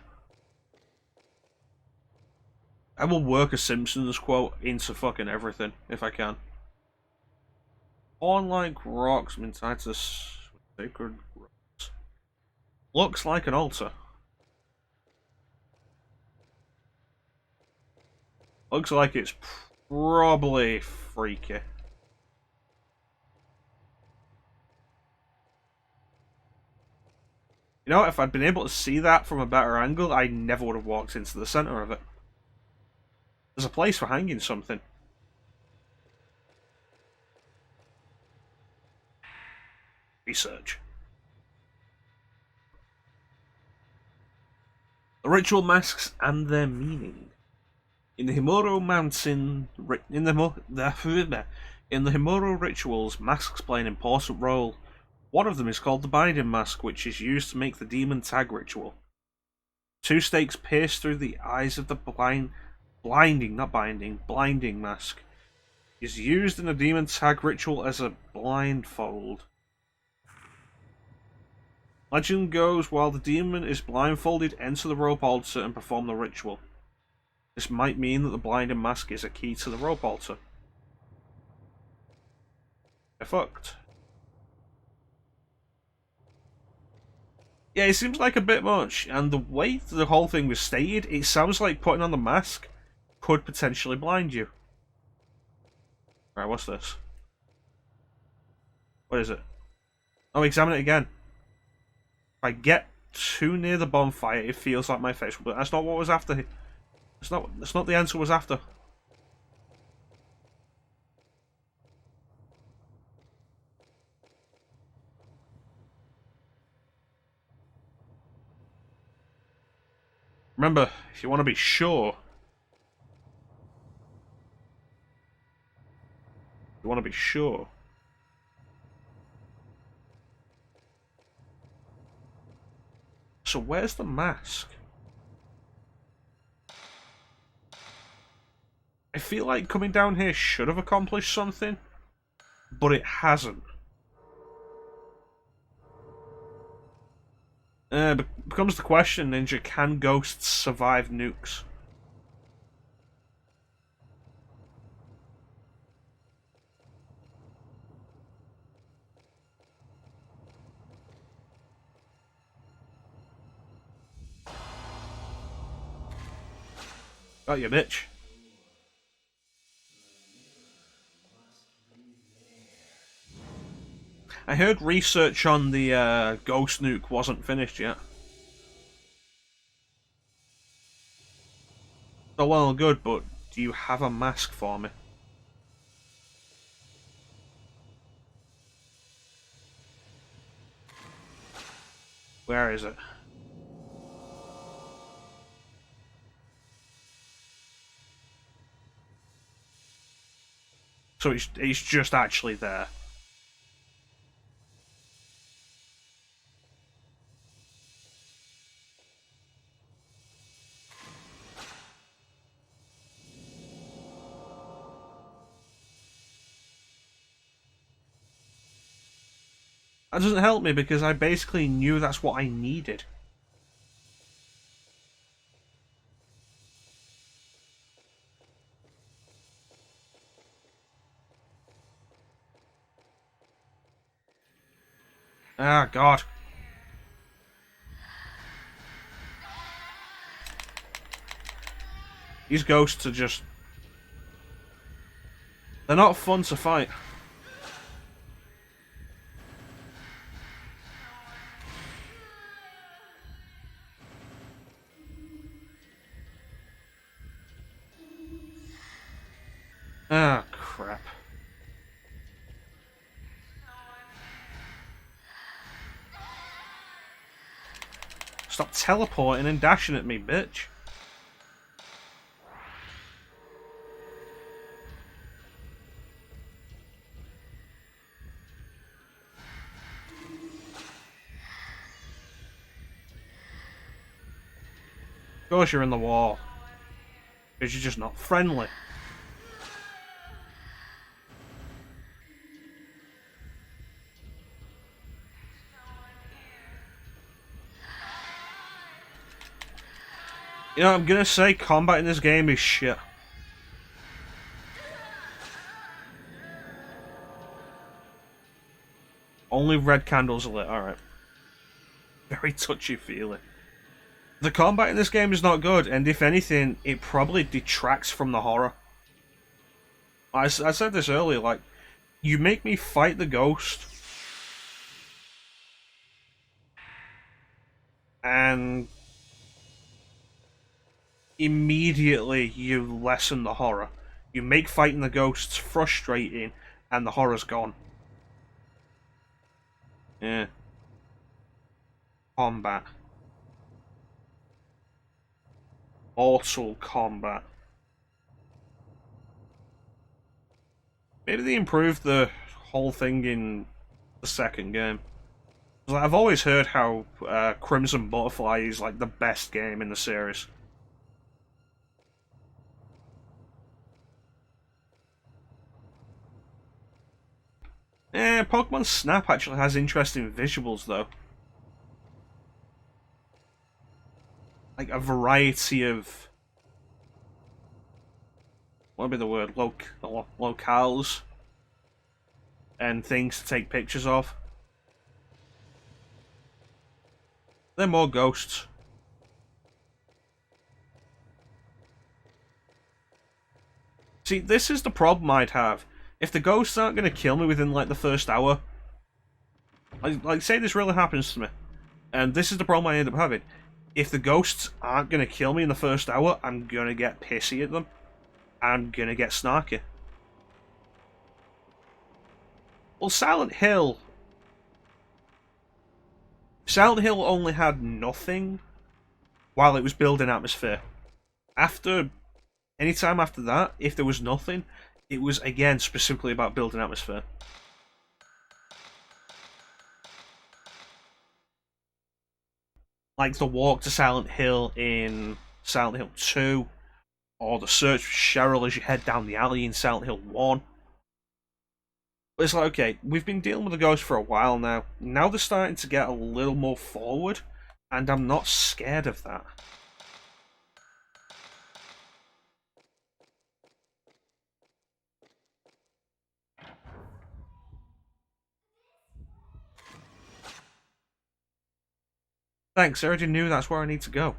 I will work a Simpsons quote into fucking everything, if I can. Horn-like rocks inside the sacred rocks. Looks like an altar. Looks like it's probably freaky. You know, if I'd been able to see that from a better angle, I never would have walked into the centre of it. There's a place for hanging something. Research. The ritual masks and their meaning. In the Himuro Mansion, in the Himuro rituals, masks play an important role. One of them is called the Binding Mask, which is used to make the demon tag ritual. Two stakes pierce through the eyes of the blinding mask. Is used in the demon tag ritual as a blindfold. Legend goes, while the demon is blindfolded, enter the rope altar and perform the ritual. This might mean that the blinding mask is a key to the rope altar. They're fucked. Yeah, it seems like a bit much, and the way the whole thing was stated, it sounds like putting on the mask could potentially blind you. Right, what's this? What is it? Oh, examine it again. If I get too near the bonfire, it feels like my face will... That's not what was after. That's not the answer was after. Remember, if you want to be sure... You want to be sure... So where's the mask? I feel like coming down here should have accomplished something, but it hasn't. Becomes the question, Ninja, can ghosts survive nukes? Got you, bitch. I heard research on the ghost nuke wasn't finished yet. So well and good, but do you have a mask for me? Where is it? So it's just actually there. That doesn't help me because I basically knew that's what I needed. Ah, God. These ghosts are just... they're not fun to fight. Ah, crap. Stop teleporting and dashing at me, bitch. Of course you're in the wall. Because you're just not friendly. You know, I'm gonna say combat in this game is shit. Only red candles are lit, alright. Very touchy-feely. The combat in this game is not good, and if anything, it probably detracts from the horror. I said this earlier, like, you make me fight the ghost, and immediately you lessen the horror. You make fighting the ghosts frustrating, and the horror's gone. Yeah. Combat. Mortal combat. Maybe they improved the whole thing in the second game. Like, I've always heard how Crimson Butterfly is like the best game in the series. Pokemon Snap actually has interesting visuals though. Like a variety of... what would be the word? Locales. And things to take pictures of. They're more ghosts. See, this is the problem I'd have. If the ghosts aren't going to kill me within like the first hour, like say this really happens to me, and this is the problem I end up having. If the ghosts aren't going to kill me in the first hour, I'm going to get pissy at them. I'm going to get snarky. Well, Silent Hill only had nothing while it was building atmosphere. Any time after that, if there was nothing, it was again specifically about building atmosphere. Like the walk to Silent Hill in Silent Hill 2, or the search for Cheryl as you head down the alley in Silent Hill 1. But it's like, okay, we've been dealing with the ghosts for a while now. Now they're starting to get a little more forward. And I'm not scared of that. Thanks, I already knew that's where I need to go.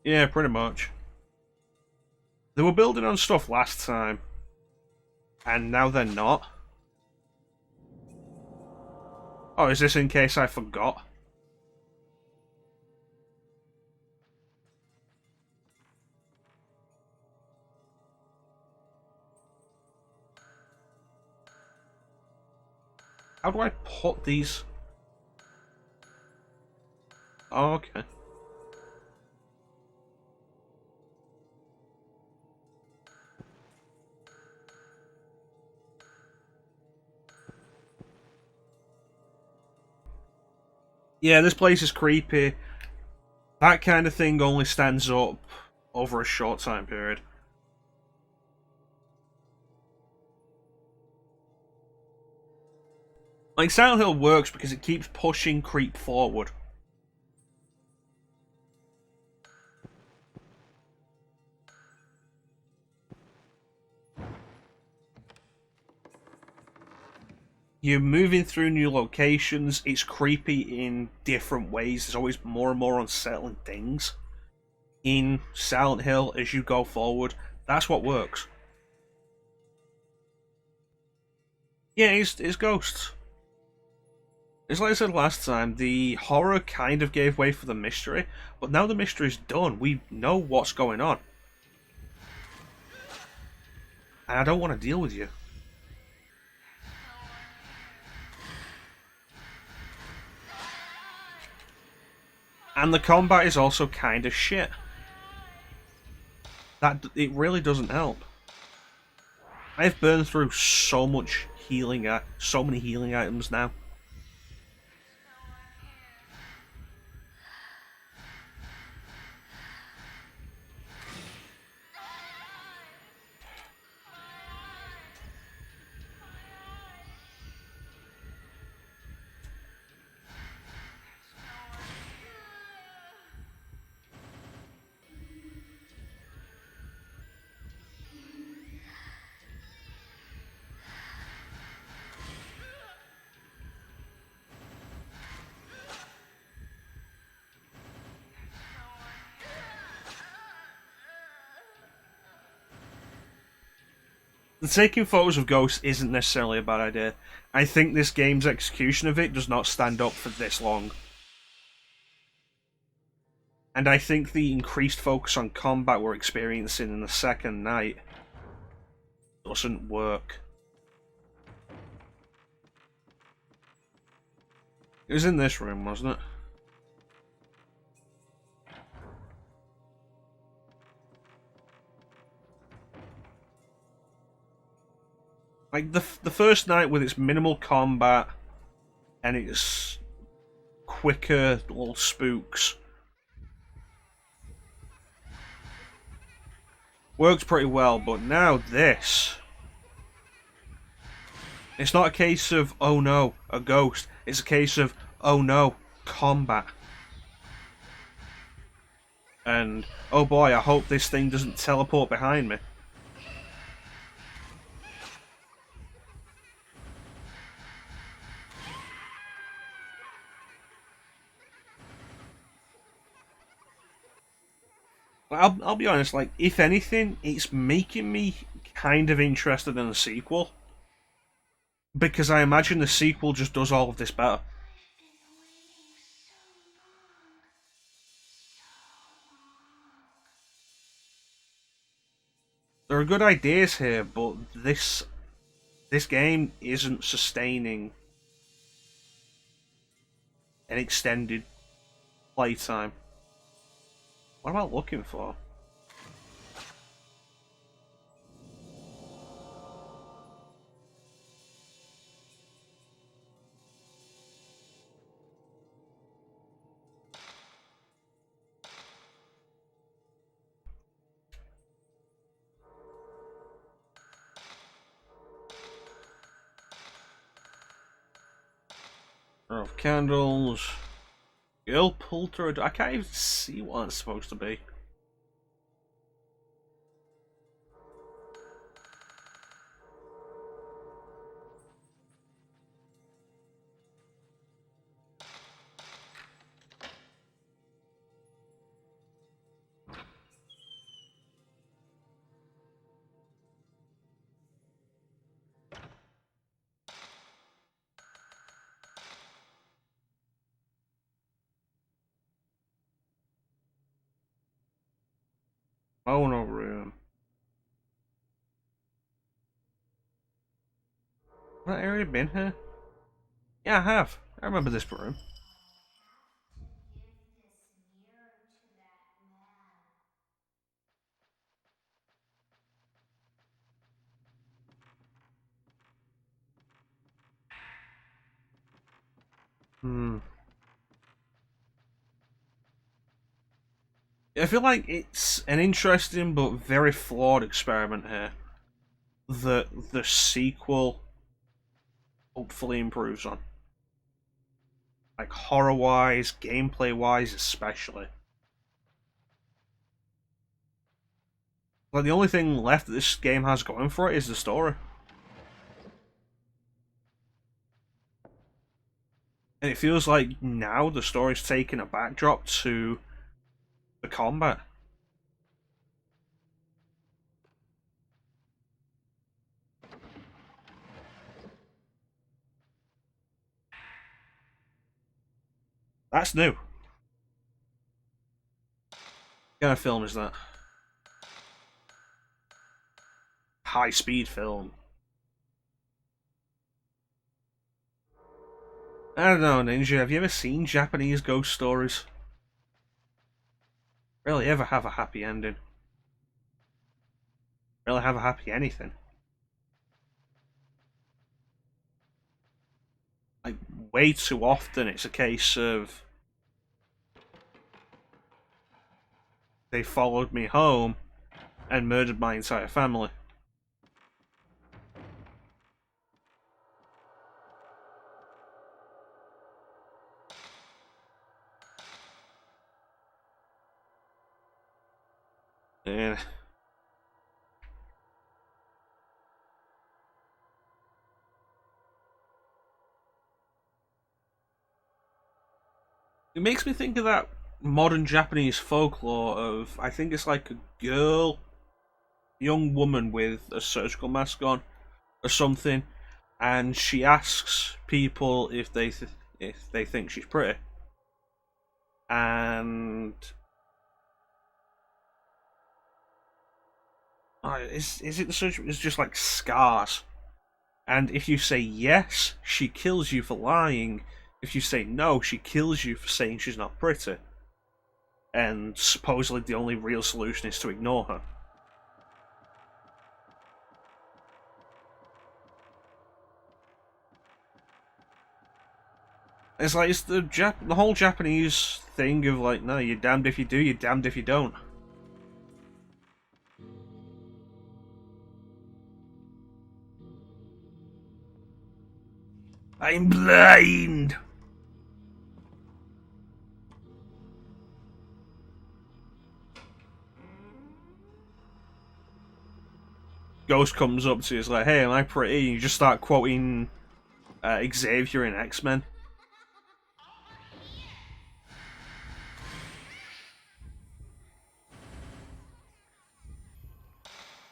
Yeah, pretty much. They were building on stuff last time, and now they're not. Oh, is this in case I forgot? How do I put these? Oh, okay. Yeah, this place is creepy. That kind of thing only stands up over a short time period. Like, Silent Hill works because it keeps pushing creep forward. You're moving through new locations, it's creepy in different ways, there's always more and more unsettling things in Silent Hill as you go forward. That's what works. Yeah, it's ghosts. It's like I said last time, the horror kind of gave way for the mystery, but now the mystery's done, we know what's going on. And I don't want to deal with you. And the combat is also kind of shit. That it really doesn't help. I've burned through so much healing, so many healing items now. The taking photos of ghosts isn't necessarily a bad idea. I think this game's execution of it does not stand up for this long. And I think the increased focus on combat we're experiencing in the second night doesn't work. It was in this room, wasn't it? Like, the first night with its minimal combat and its quicker little spooks works pretty well, but now this... It's not a case of, oh no, a ghost. It's a case of, oh no, combat. And, oh boy, I hope this thing doesn't teleport behind me. I'll be honest, like, if anything, it's making me kind of interested in the sequel. Because I imagine the sequel just does all of this better. There are good ideas here, but this game isn't sustaining an extended playtime. What am I looking for? Of candles. Girl pulled her. I can't even see what it's supposed to be. Oh no, room. Have I already been here? Yeah, I have. I remember this room. Hmm. I feel like it's an interesting but very flawed experiment here that the sequel hopefully improves on. Like horror-wise, gameplay-wise especially. Like the only thing left that this game has going for it is the story. And it feels like now the story's taking a backdrop to the combat. That's new. What kind of film is that? High-speed film. I don't know, Ninja, have you ever seen Japanese ghost stories? Really ever have a happy ending? Really have a happy anything? Like, way too often it's a case of they followed me home and murdered my entire family. Yeah. It makes me think of that modern Japanese folklore of, I think it's like a girl, young woman with a surgical mask on or something, and she asks people if they think she's pretty, and is it the surgery? It's just like scars, and if you say yes, she kills you for lying. If you say no, she kills you for saying she's not pretty. And supposedly the only real solution is to ignore her. It's like it's the whole Japanese thing of like, no, you're damned if you do, you're damned if you don't. I'm blind. Ghost comes up to you, it's like, hey, am I pretty? And you just start quoting Xavier in X-Men.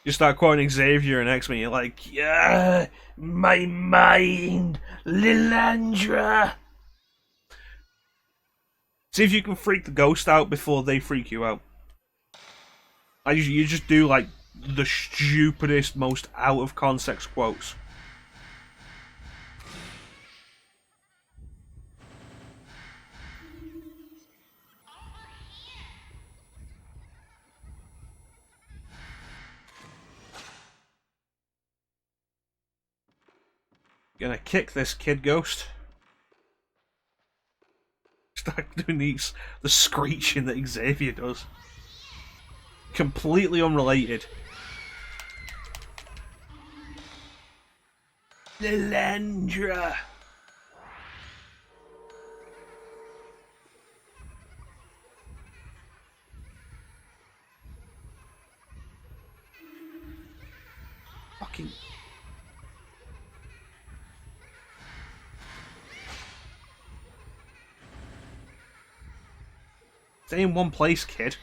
You start quoting Xavier in X-Men, you're like, yeah, my mind, Lilandra. See if you can freak the ghost out before they freak you out. You just do like the stupidest, most out of context quotes. Gonna kick this kid ghost. Start doing the screeching that Xavier does. Completely unrelated. Lilandra. fucking... Stay in one place, kid.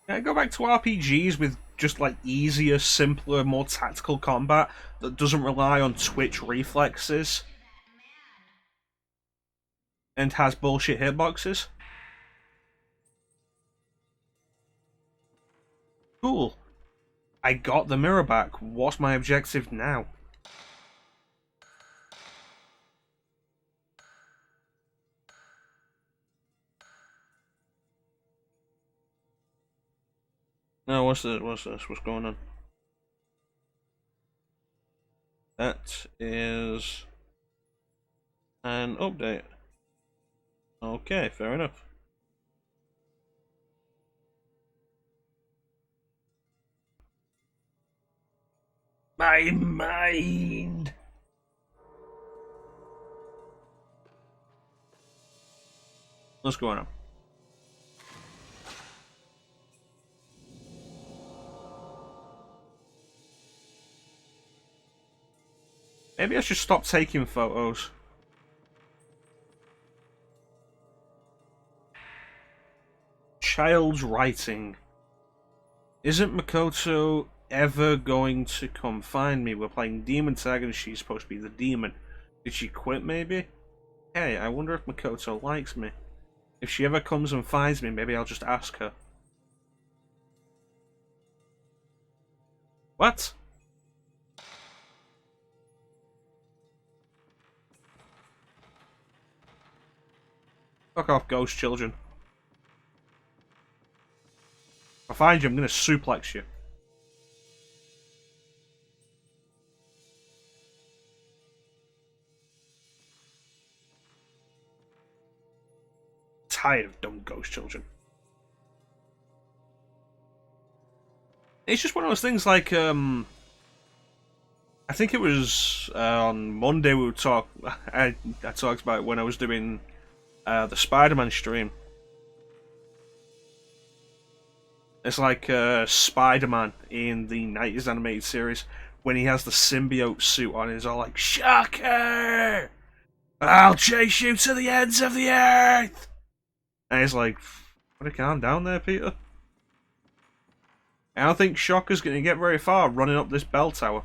Can I go back to RPGs with just like easier, simpler, more tactical combat that doesn't rely on twitch reflexes and has bullshit hitboxes? Cool. I got the mirror back. What's my objective now? No, what's this? What's this? What's going on? That is an update. Okay, fair enough. My mind! What's going on? Maybe I should stop taking photos. Child's writing. Isn't Makoto ever going to come find me? We're playing demon tag and she's supposed to be the demon. Did she quit maybe? Hey, I wonder if Makoto likes me. If she ever comes and finds me, maybe I'll just ask her. What? Fuck off, ghost children. If I find you, I'm gonna suplex you. Tired of dumb ghost children. It's just one of those things like, I think it was on Monday we were I talked about it when I was doing the Spider-Man stream. It's like Spider-Man in the 90s animated series when he has the symbiote suit on and he's all like, Shocker! I'll chase you to the ends of the earth! And he's like, better calm down there, Peter. I don't think Shocker's going to get very far running up this bell tower.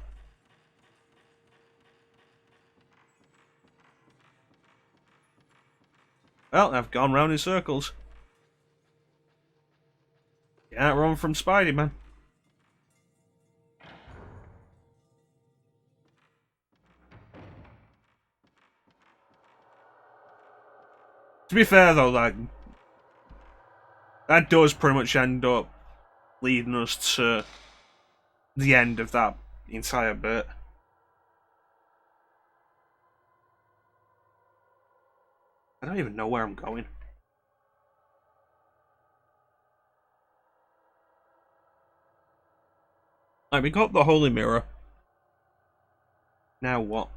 Well, I've gone round in circles. Can't run from Spidey, man. To be fair, though, that does pretty much end up leading us to the end of that entire bit. I don't even know where I'm going. Like, we got the Holy Mirror. Now what?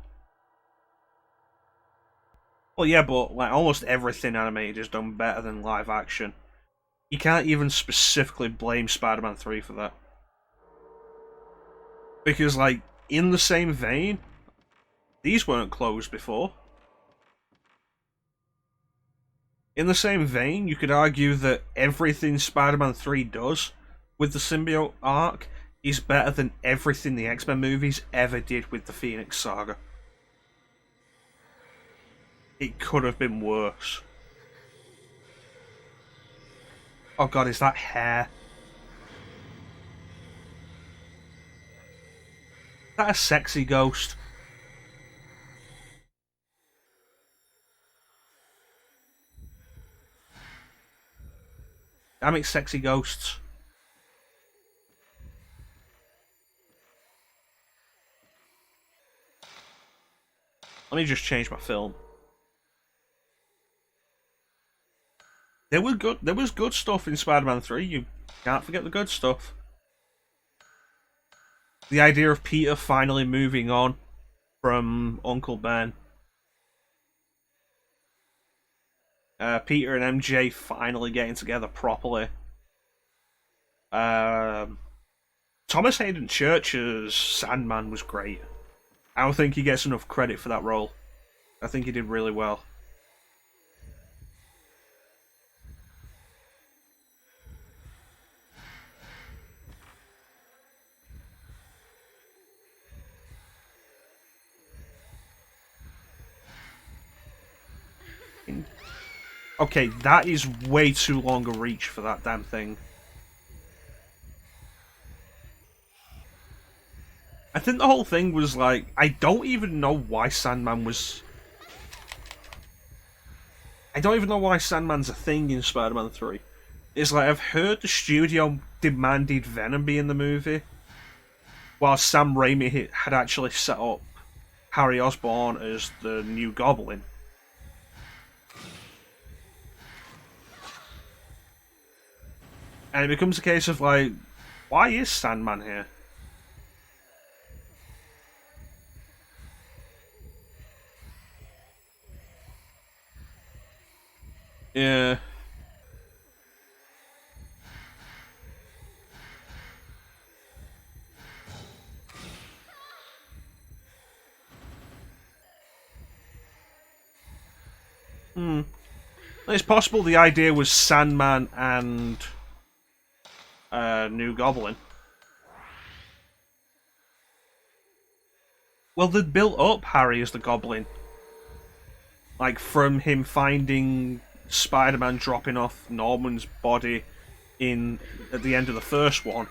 Well, yeah, but like almost everything animated is done better than live action. You can't even specifically blame Spider-Man 3 for that. Because, like, in the same vein, these weren't closed before. In the same vein, you could argue that everything Spider-Man 3 does with the symbiote arc is better than everything the X-Men movies ever did with the Phoenix Saga. It could have been worse. Oh god, is that hair? Is that a sexy ghost? Damn it, sexy ghosts. Let me just change my film. There was good stuff in Spider-Man 3. You can't forget the good stuff. The idea of Peter finally moving on from Uncle Ben. Peter and MJ finally getting together properly. Thomas Hayden Church's Sandman was great. I don't think he gets enough credit for that role. I think he did really well. Okay, that is way too long a reach for that damn thing. I think the whole thing was like, I don't even know why Sandman was... I don't even know why Sandman's a thing in Spider-Man 3. It's like, I've heard the studio demanded Venom be in the movie, while Sam Raimi had actually set up Harry Osborn as the new Goblin. And it becomes a case of like, why is Sandman here? Yeah. It's possible the idea was Sandman and New Goblin. Well, they'd built up Harry as the Goblin. Like, from him finding Spider-Man dropping off Norman's body at the end of the first one,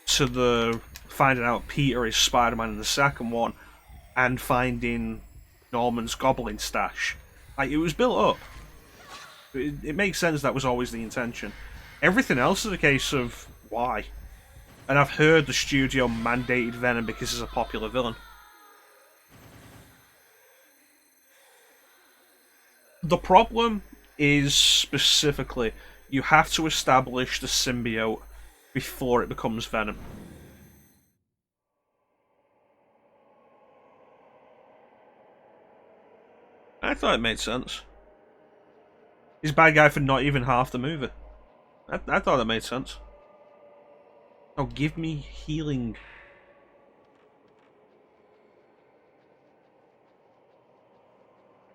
to the finding out Peter is Spider-Man in the second one, and finding Norman's Goblin stash. Like, it was built up. It makes sense that was always the intention. Everything else is a case of why. And I've heard the studio mandated Venom because he's a popular villain. The problem is specifically, you have to establish the symbiote before it becomes Venom. I thought it made sense. He's a bad guy for not even half the movie. I thought that made sense. Oh, give me healing.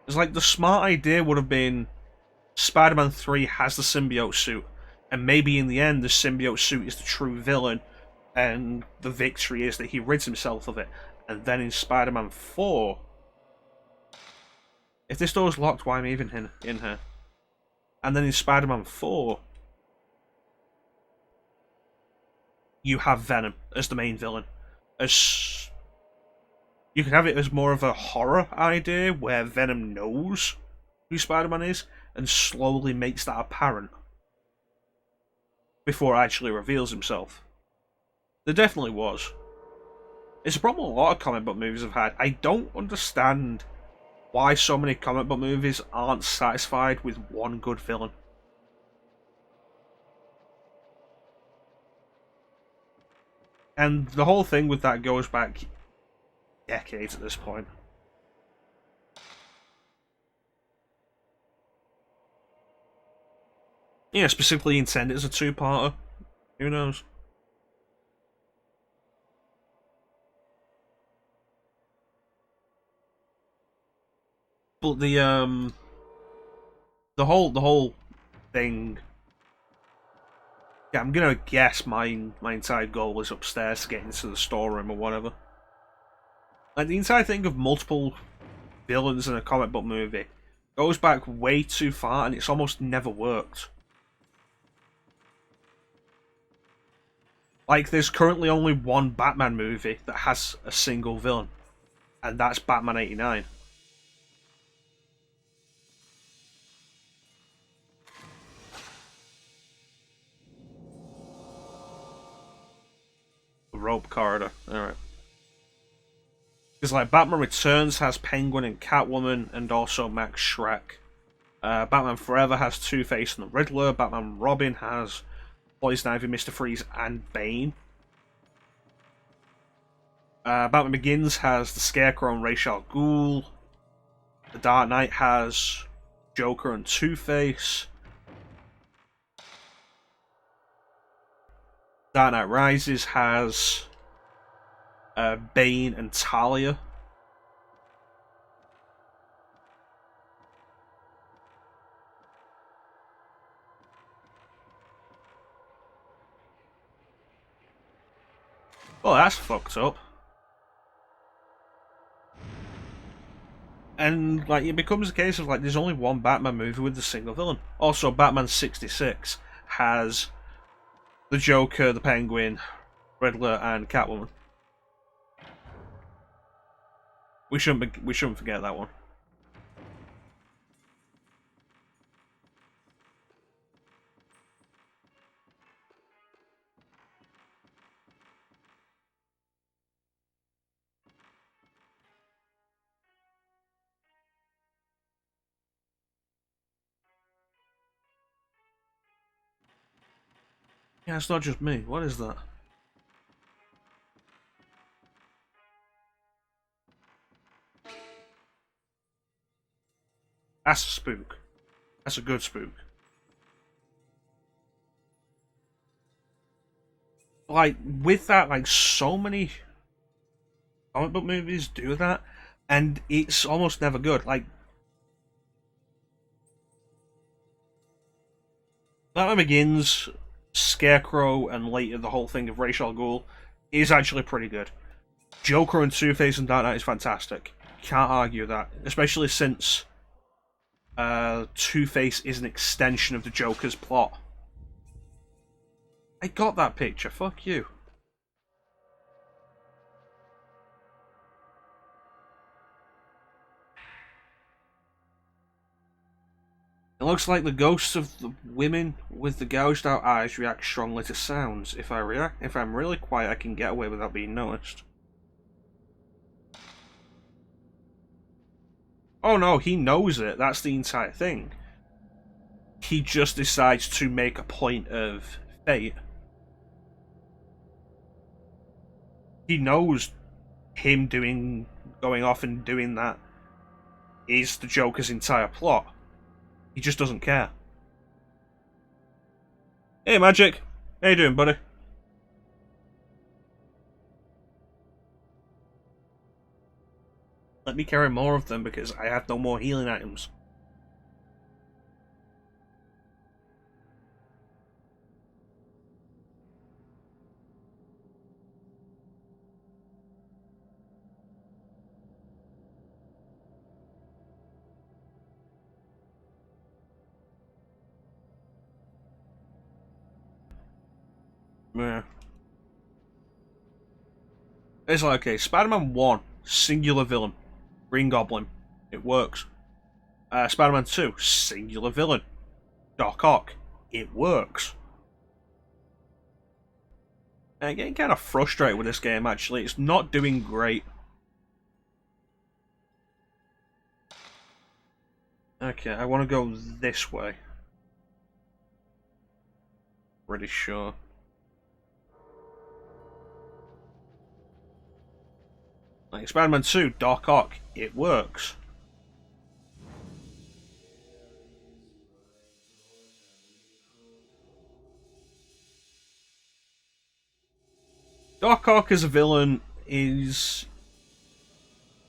It's like the smart idea would have been Spider-Man 3 has the symbiote suit, and maybe in the end the symbiote suit is the true villain, and the victory is that he rids himself of it. And then in Spider-Man 4, if this door's locked, why am I even in here? And then in Spider-Man 4, you have Venom as the main villain. As you can have it as more of a horror idea where Venom knows who Spider-Man is and slowly makes that apparent before it actually reveals himself. There definitely was. It's a problem a lot of comic book movies have had. I don't understand why so many comic book movies aren't satisfied with one good villain. And the whole thing with that goes back decades at this point. Yeah, specifically intended as a two-parter. Who knows? But the whole thing. Yeah, I'm gonna guess my entire goal is upstairs to get into the storeroom or whatever. Like, the entire thing of multiple villains in a comic book movie goes back way too far, and it's almost never worked. Like, there's currently only one Batman movie that has a single villain, and that's Batman 89. The rope corridor, alright. Because, like, Batman Returns has Penguin and Catwoman, and also Max Schreck. Batman Forever has Two-Face and the Riddler. Batman Robin has Poison Ivy, Mr. Freeze, and Bane. Batman Begins has the Scarecrow and Ra's al Ghul. The Dark Knight has Joker and Two-Face. Dark Knight Rises has Bane and Talia. Well, that's fucked up. And like it becomes a case of like there's only one Batman movie with a single villain. Also, Batman 66 has the Joker, the Penguin, Riddler, and Catwoman. We shouldn't forget that one. Yeah, it's not just me. What is that? That's a spook. That's a good spook. Like, with that, like, so many comic book movies do that, and it's almost never good. Like, Batman Begins, Scarecrow, and later the whole thing of Ra's al Ghul is actually pretty good. Joker and Two-Face and Dark Knight is fantastic. Can't argue that, especially since Two-Face is an extension of the Joker's plot. I got that picture, fuck you. It looks like the ghosts of the women with the gouged out eyes react strongly to sounds. If I'm really quiet, I can get away without being noticed. Oh no, he knows it. That's the entire thing. He just decides to make a point of fate. He knows him going off and doing that is the Joker's entire plot. He just doesn't care. Hey, Magic. How you doing, buddy? Let me carry more of them because I have no more healing items. Yeah. It's like, okay, Spider-Man 1, singular villain. Green Goblin. It works. Spider-Man 2, singular villain. Doc Ock. It works. I'm getting kind of frustrated with this game, actually. It's not doing great. Okay, I want to go this way. Pretty sure. Like Spider-Man 2, Doc Ock, it works. Doc Ock as a villain is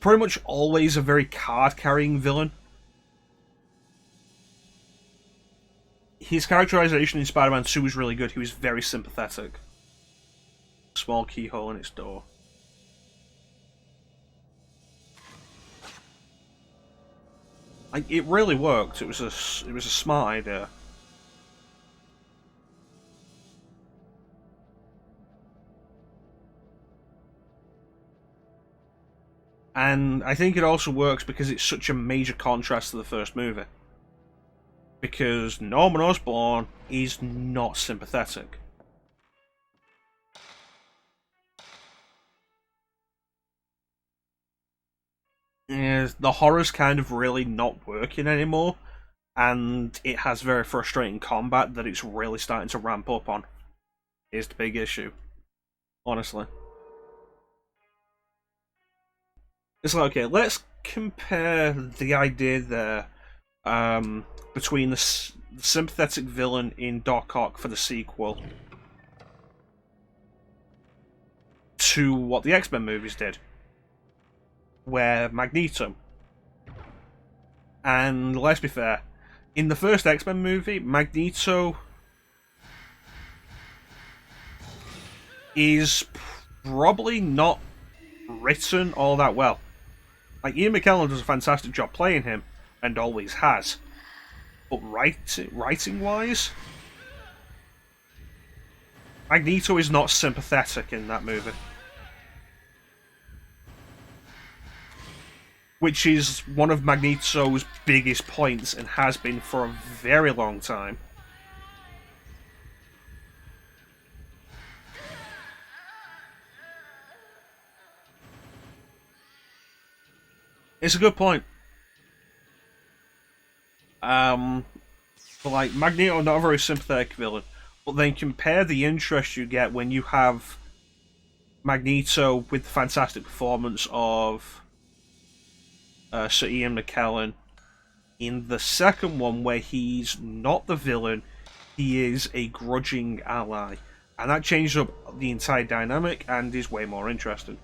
pretty much always a very card-carrying villain. His characterization in Spider-Man 2 was really good. He was very sympathetic. Small keyhole in its door. Like, it really worked. It was a smart idea. And I think it also works because it's such a major contrast to the first movie. Because Norman Osborn is not sympathetic. The horror's kind of really not working anymore, and it has very frustrating combat that it's really starting to ramp up on. Is the big issue, honestly. It's like, okay, let's compare the idea there between the sympathetic villain in Doc Ock for the sequel to what the X-Men movies did, where Magneto. And let's be fair, in the first X-Men movie, Magneto is probably not written all that well. Like, Ian McKellen does a fantastic job playing him, and always has. But writing-wise, Magneto is not sympathetic in that movie. Which is one of Magneto's biggest points, and has been for a very long time. It's a good point. But like, Magneto, not a very sympathetic villain. But then compare the interest you get when you have Magneto with the fantastic performance of Sir Ian McKellen in the second one, where he's not the villain, he is a grudging ally. And that changes up the entire dynamic and is way more interesting.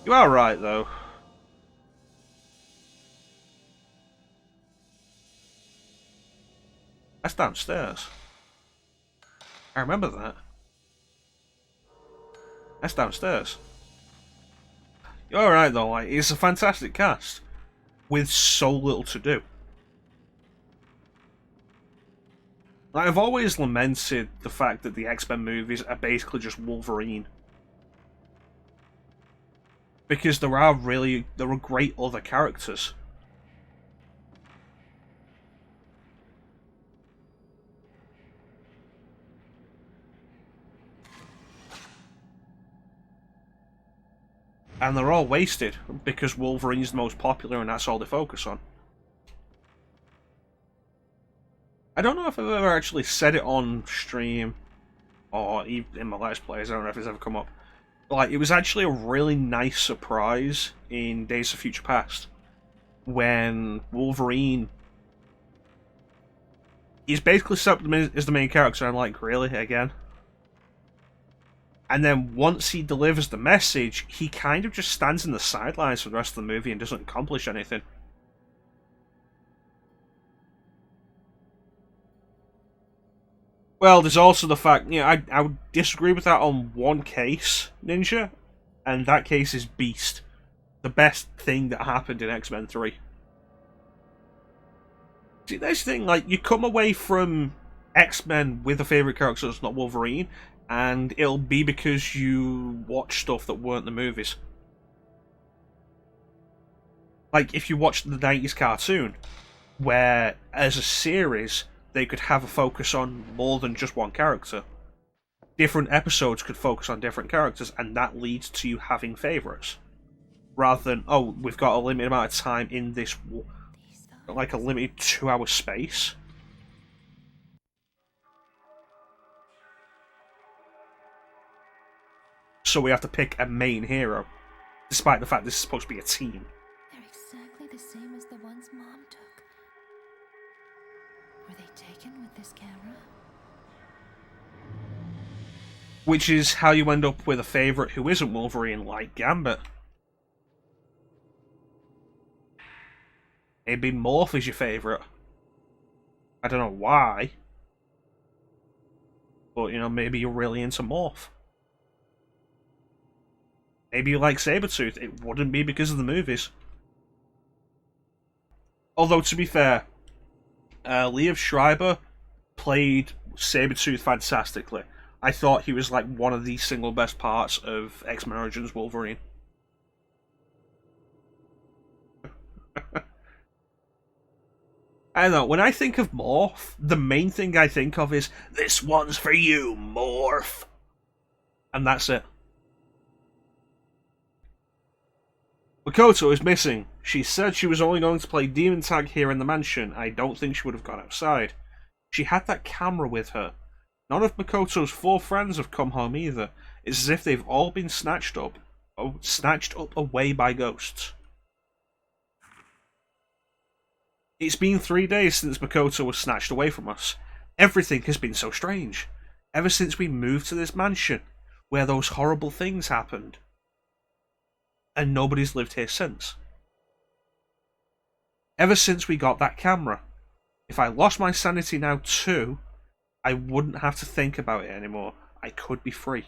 You are right, though. That's downstairs. I remember that. That's downstairs. You're alright, though. Like, it's a fantastic cast with so little to do. Like, I've always lamented the fact that the X-Men movies are basically just Wolverine. Because there are great other characters. And they're all wasted because Wolverine's the most popular and that's all they focus on. I don't know if I've ever actually said it on stream or even in my Let's Plays. I don't know if it's ever come up. But, like, it was actually a really nice surprise in Days of Future Past when Wolverine is basically set up as the main character. I'm like, really? Again? And then once he delivers the message, he kind of just stands in the sidelines for the rest of the movie and doesn't accomplish anything. Well, there's also the fact, I would disagree with that on one case, Ninja, and that case is Beast. The best thing that happened in X-Men 3. See, that's the thing, like, you come away from X-Men with a favourite character that's not Wolverine, and it'll be because you watch stuff that weren't the movies. Like, if you watched the 90s cartoon, where, as a series, they could have a focus on more than just one character. Different episodes could focus on different characters, and that leads to you having favourites. Rather than, oh, we've got a limited amount of time in this, like, a limited 2-hour space. So we have to pick a main hero, despite the fact this is supposed to be a team. They're exactly the same as the ones Mom took. Were they taken with this camera? Which is how you end up with a favourite who isn't Wolverine, like Gambit. Maybe Morph is your favourite. I don't know why. But, maybe you're really into Morph. Maybe you like Sabretooth. It wouldn't be because of the movies. Although, to be fair, Liev Schreiber played Sabretooth fantastically. I thought he was like one of the single best parts of X-Men Origins Wolverine. I don't know, when I think of Morph, the main thing I think of is, "This one's for you, Morph." And that's it. Makoto is missing. She said she was only going to play demon tag here in the mansion. I don't think she would have gone outside. She had that camera with her. None of Makoto's 4 friends have come home either. It's as if they've all been snatched up away by ghosts. It's been 3 days since Makoto was snatched away from us. Everything has been so strange. Ever since we moved to this mansion, where those horrible things happened. And nobody's lived here since. Ever since we got that camera. If I lost my sanity now too, I wouldn't have to think about it anymore. I could be free.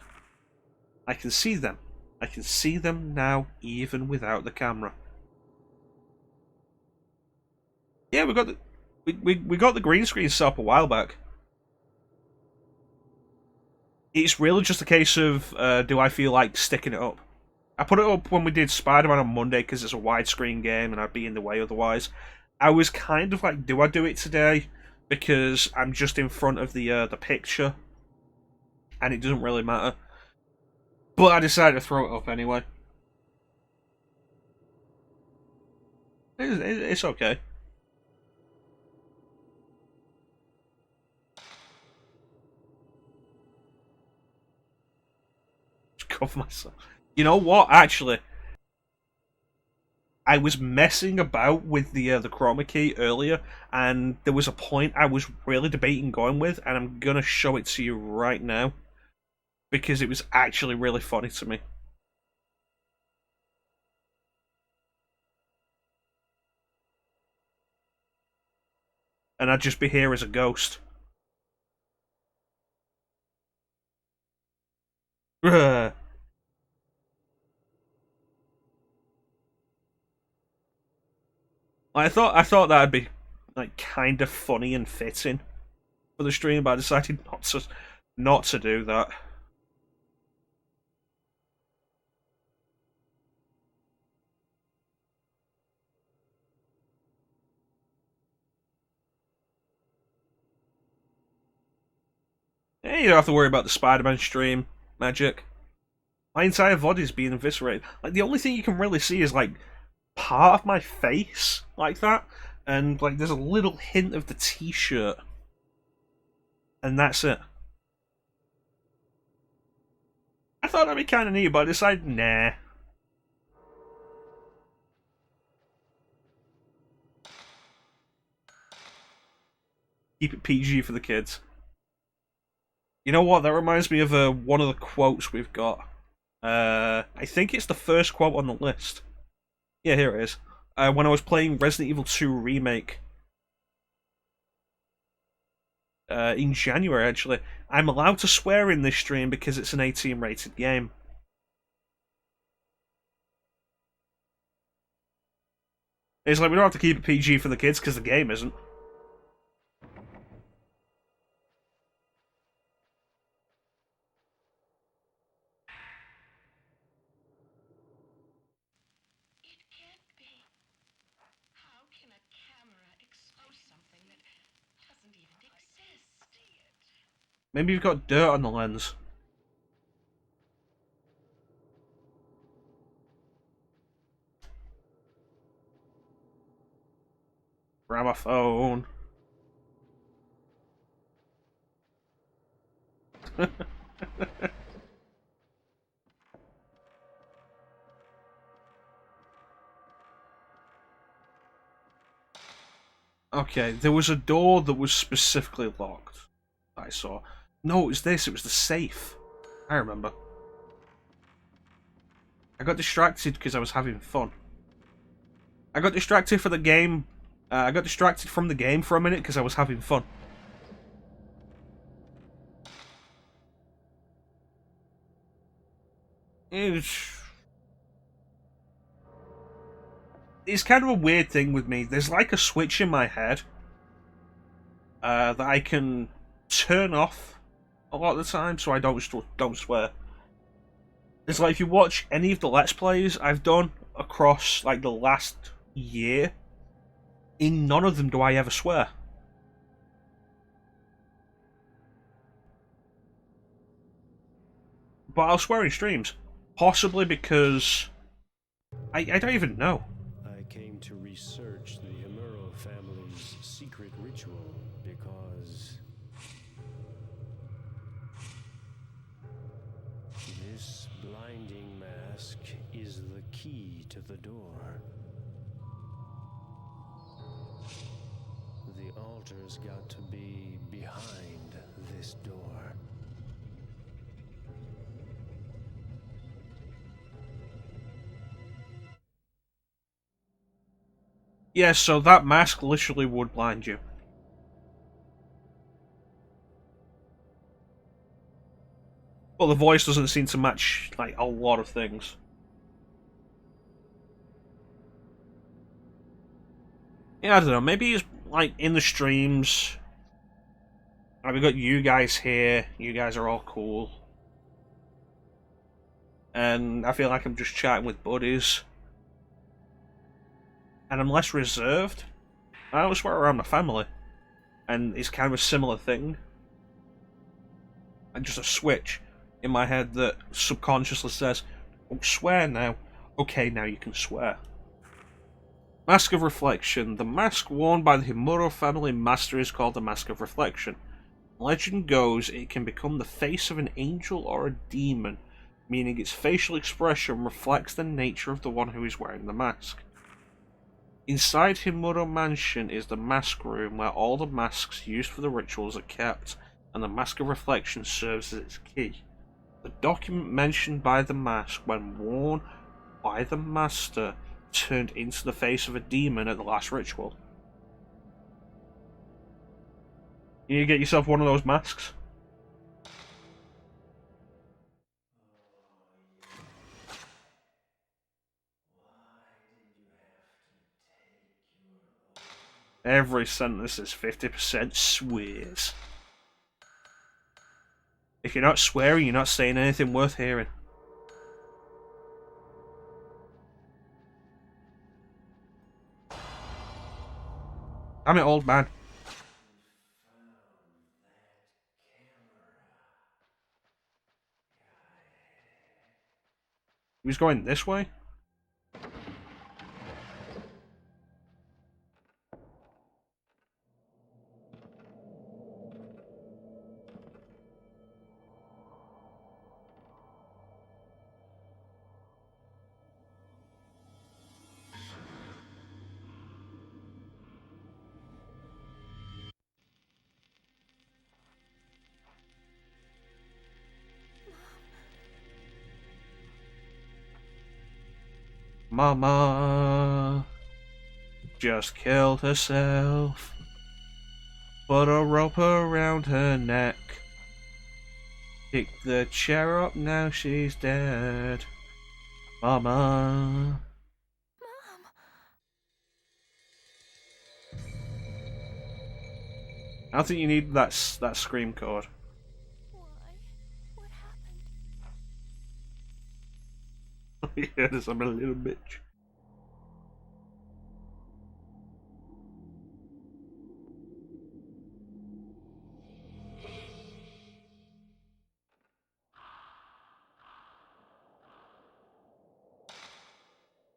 I can see them. I can see them now even without the camera. Yeah, we got the we got the green screen set up a while back. It's really just a case of do I feel like sticking it up? I put it up when we did Spider-Man on Monday because it's a widescreen game and I'd be in the way otherwise. I was kind of like, do I do it today? Because I'm just in front of the picture, and it doesn't really matter. But I decided to throw it up anyway. It's okay. Just cover myself. You know what? Actually, I was messing about with the chroma key earlier, and there was a point I was really debating going with, and I'm gonna show it to you right now because it was actually really funny to me. And I'd just be here as a ghost. Ugh. I thought that'd be like kind of funny and fitting for the stream, but I decided not to do that. Hey, you don't have to worry about the Spider-Man stream magic. My entire body's being eviscerated. Like the only thing you can really see is like part of my face, like that, and like there's a little hint of the T-shirt, and that's it. I thought that'd be kind of neat, but I decided nah. Keep it PG for the kids. You know what? That reminds me of one of the quotes we've got. I think it's the first quote on the list. Yeah, here it is. When I was playing Resident Evil 2 Remake in January, actually, I'm allowed to swear in this stream because it's an 18-rated game. It's like we don't have to keep it PG for the kids because the game isn't. Maybe you've got dirt on the lens. Gramophone. Okay, there was a door that was specifically locked. I saw. No, it was this. It was the safe. I remember. I got distracted because I was having fun. I got distracted for the game. I got distracted from the game for a minute because I was having fun. It's kind of a weird thing with me. There's like a switch in my head that I can turn off a lot of the time, so I don't swear. It's like if you watch any of the Let's Plays I've done across like the last year, in none of them do I ever swear. But I'll swear in streams. Possibly because I don't even know. I came to research the Himuro family's secret ritual because the door. The altar's got to be behind this door. Yeah, so that mask literally would blind you. But the voice doesn't seem to match, like, a lot of things. Yeah, I don't know, maybe he's, like, in the streams. Like, we got you guys here, you guys are all cool. And I feel like I'm just chatting with buddies. And I'm less reserved. I always swear around my family. And it's kind of a similar thing. And just a switch in my head that subconsciously says, "Oh, swear now." Okay, now you can swear. Mask of Reflection. The mask worn by the Himuro family master is called the Mask of Reflection. Legend goes it can become the face of an angel or a demon, meaning its facial expression reflects the nature of the one who is wearing the mask. Inside Himuro Mansion is the mask room where all the masks used for the rituals are kept, and the Mask of Reflection serves as its key. The document mentioned by the mask, when worn by the master, turned into the face of a demon at the last ritual. You need to get yourself one of those masks. Every sentence is 50% swears. If you're not swearing, you're not saying anything worth hearing. Damn it, old man. He was going this way? Mama just killed herself. Put a rope around her neck. Pick the chair up, now she's dead. Mama. Mom! I don't think you need that scream code. Why? What happened? Yes, I'm a little bitch.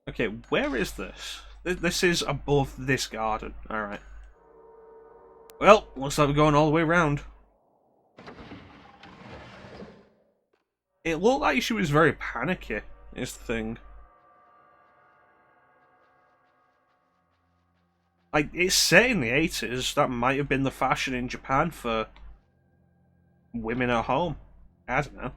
Okay, where is this? This is above this garden. Alright. Well, looks like we're going all the way around. It looked like she was very panicky, is the thing. Like, it's set in the 80s. That might have been the fashion in Japan for women at home. I don't know.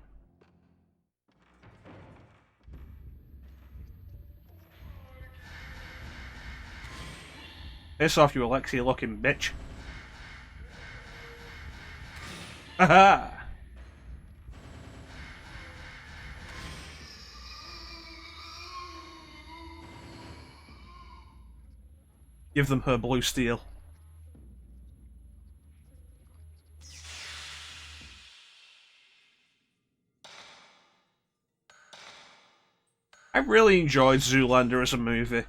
Piss off, you Alexia looking bitch. Haha! Give them her blue steel. I really enjoyed Zoolander as a movie.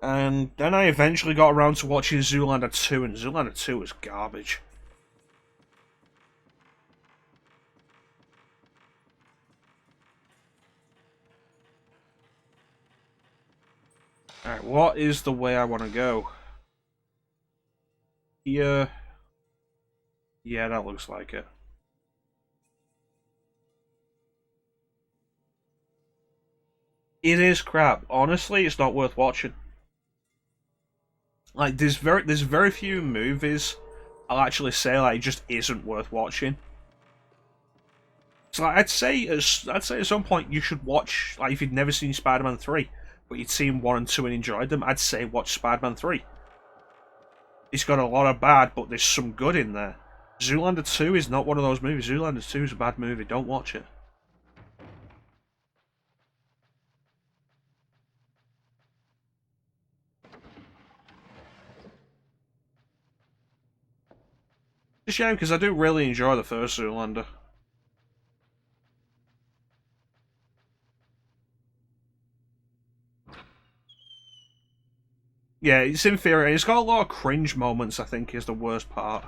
And then I eventually got around to watching Zoolander 2, and Zoolander 2 was garbage. Alright, what is the way I want to go? Here. Yeah, that looks like it. It is crap. Honestly, it's not worth watching. Like, there's very few movies I'll actually say like it just isn't worth watching. So like, I'd say at some point you should watch, like, if you'd never seen Spider-Man 3, but you'd seen 1 and 2 and enjoyed them, I'd say watch Spider-Man 3. It's got a lot of bad, but there's some good in there. Zoolander 2 is not one of those movies. Zoolander 2 is a bad movie. Don't watch it. It's a shame, because I do really enjoy the first Zoolander. Yeah, it's inferior. It's got a lot of cringe moments, I think, is the worst part.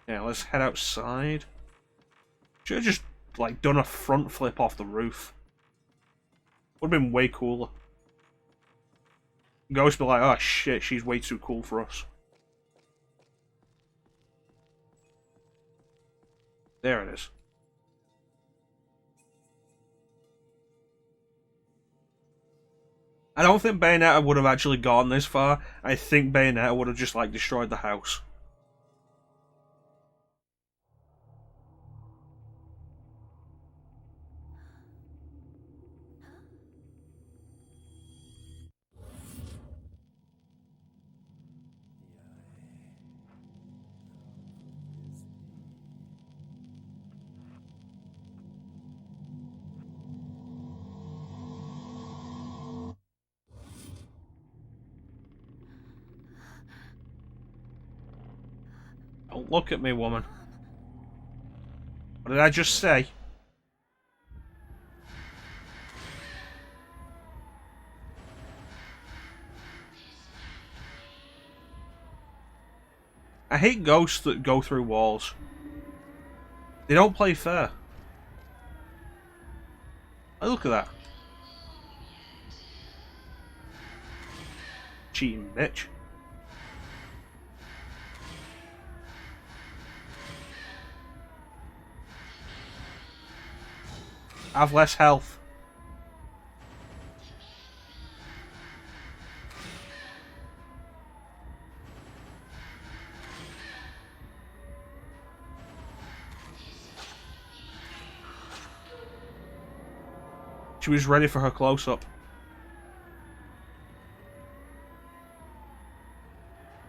Yeah, let's head outside. Should have just, like, done a front flip off the roof. Would have been way cooler. Ghost be like, oh shit, she's way too cool for us. There it is. I don't think Bayonetta would have actually gone this far. I think Bayonetta would have just, like, destroyed the house. Don't look at me, woman. What did I just say? I hate ghosts that go through walls. They don't play fair. Oh, look at that. Cheating bitch. Have less health. She was ready for her close-up.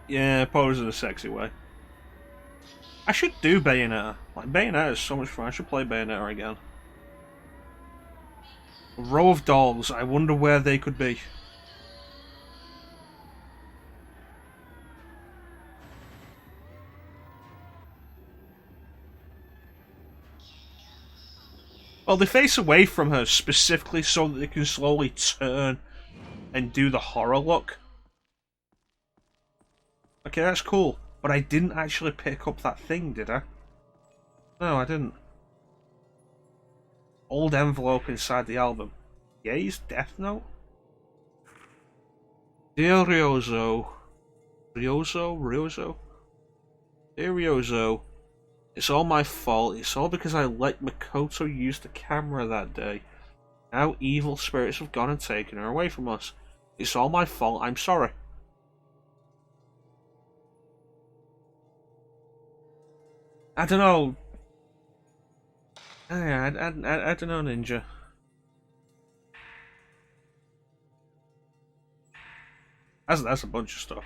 Yeah, pose in a sexy way. I should do Bayonetta. Like, Bayonetta is so much fun. I should play Bayonetta again. A row of dolls. I wonder where they could be. Well, they face away from her specifically so that they can slowly turn and do the horror look. Okay, that's cool. But I didn't actually pick up that thing, did I? No, I didn't. Old envelope inside the album. Ye's Death Note? Dear Ryozo. Ryozo? Dear Ryozo. It's all my fault. It's all because I let Makoto use the camera that day. Now evil spirits have gone and taken her away from us. It's all my fault. I'm sorry. I don't know. I don't know, Ninja. That's a bunch of stuff.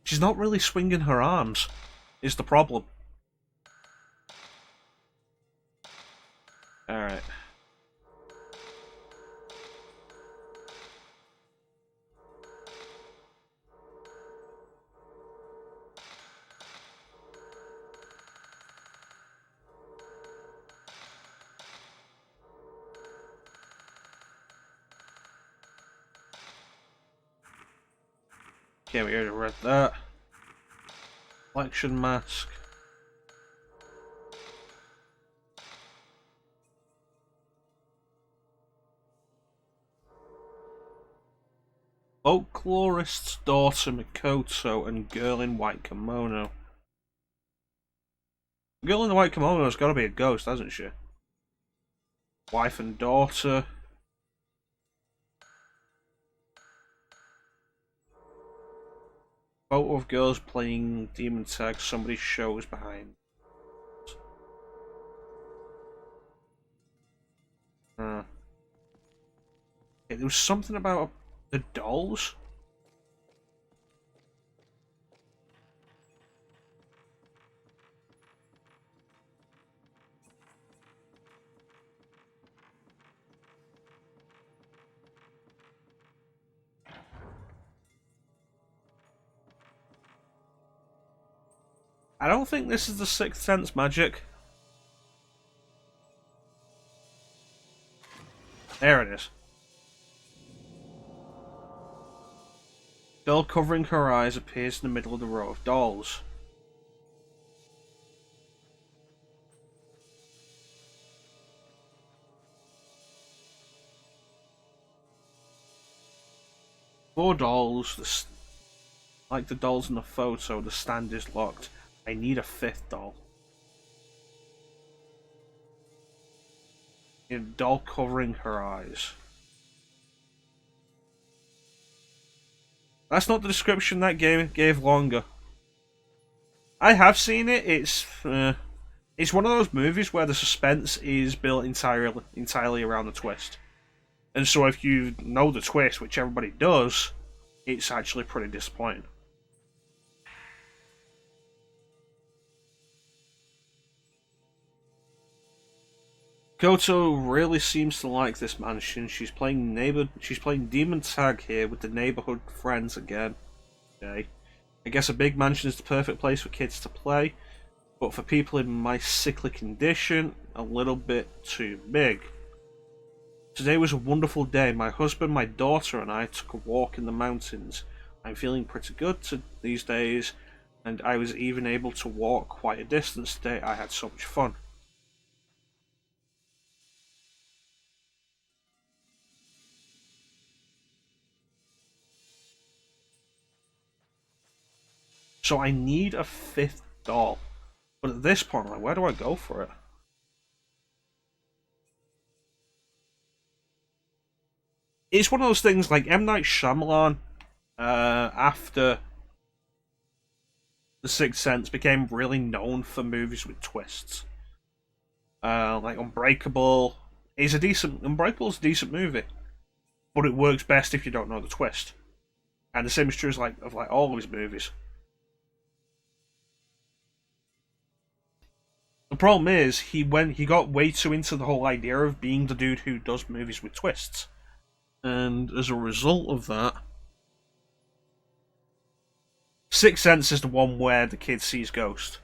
She's not really swinging her arms, is the problem. Alright. Okay, we already read that. Collection mask. Folklorist's daughter Mikoto and girl in white kimono. The girl in the white kimono has got to be a ghost, hasn't she? Wife and daughter. Photo of girls playing demon tag. Somebody shows behind. Okay, there was something about the dolls. I don't think this is the Sixth Sense magic. There it is. Girl covering her eyes appears in the middle of the row of dolls. Four dolls. Like the dolls in the photo, the stand is locked. I need a fifth doll. A doll covering her eyes. That's not the description that game gave longer. I have seen it. It's one of those movies where the suspense is built entirely around the twist. And so if you know the twist, which everybody does, it's actually pretty disappointing. Koto really seems to like this mansion. She's playing demon tag here with the neighborhood friends again. Okay. I guess a big mansion is the perfect place for kids to play, but for people in my sickly condition, a little bit too big. Today was a wonderful day. My husband, my daughter, and I took a walk in the mountains. I'm feeling pretty good these days, and I was even able to walk quite a distance today. I had so much fun. So I need a fifth doll. But at this point, like, where do I go for it? It's one of those things like M. Night Shyamalan, after The Sixth Sense, became really known for movies with twists. Like Unbreakable is a decent movie, but it works best if you don't know the twist. And the same is true as of all of his movies. The problem is he got way too into the whole idea of being the dude who does movies with twists. And as a result of that, Sixth Sense is the one where the kid sees ghost.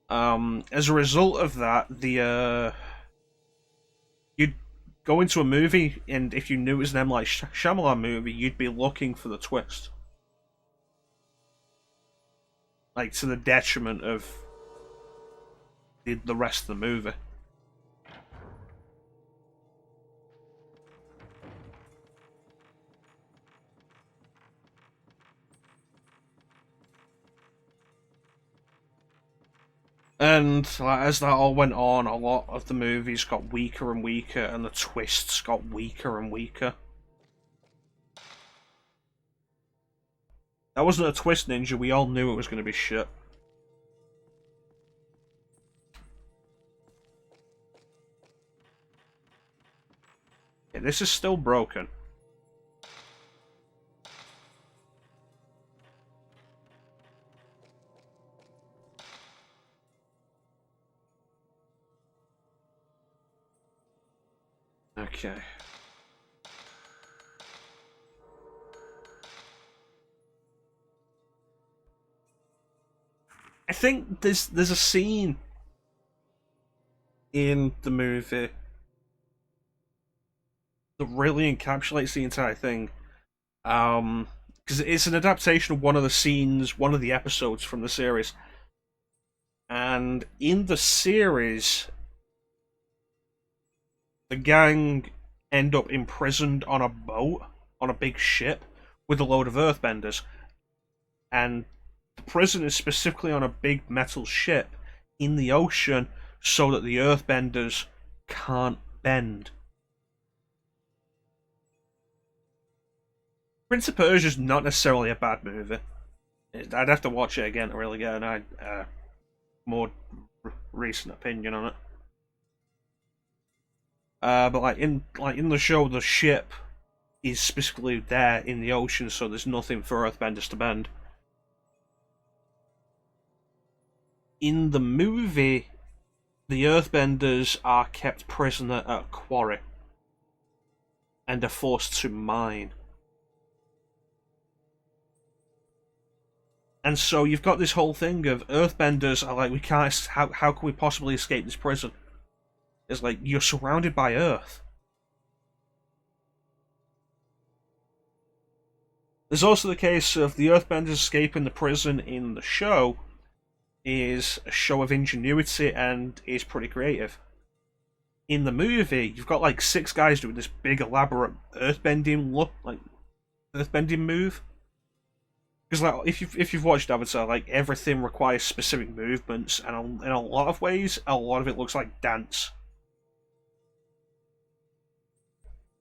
As a result of that, you'd go into a movie, and if you knew it was an M. Night Shyamalan movie, you'd be looking for the twist. Like, to the detriment of the rest of the movie. And as that all went on, a lot of the movies got weaker and weaker, and the twists got weaker and weaker. That wasn't a twist, Ninja. We all knew it was going to be shit. Yeah, this is still broken. Okay. I think there's a scene in the movie that really encapsulates the entire thing. Because it's an adaptation of one of the episodes from the series. And in the series, the gang end up imprisoned on a boat on a big ship with a load of earthbenders, and the prison is specifically on a big metal ship in the ocean so that the earthbenders can't bend. Prince of Persia is not necessarily a bad movie. I'd have to watch it again to really get an more recent opinion on it. But in the show, the ship is specifically there in the ocean, so there's nothing for earthbenders to bend. In the movie, the earthbenders are kept prisoner at a quarry and are forced to mine. And so you've got this whole thing of earthbenders are like, we can't, how can we possibly escape this prison? It's like, you're surrounded by earth. There's also the case of the earthbenders escaping the prison in the show is a show of ingenuity and is pretty creative. In the movie, you've got like 6 guys doing this big elaborate earthbending move. Because like if you've watched Avatar, like everything requires specific movements, and in a lot of ways, a lot of it looks like dance.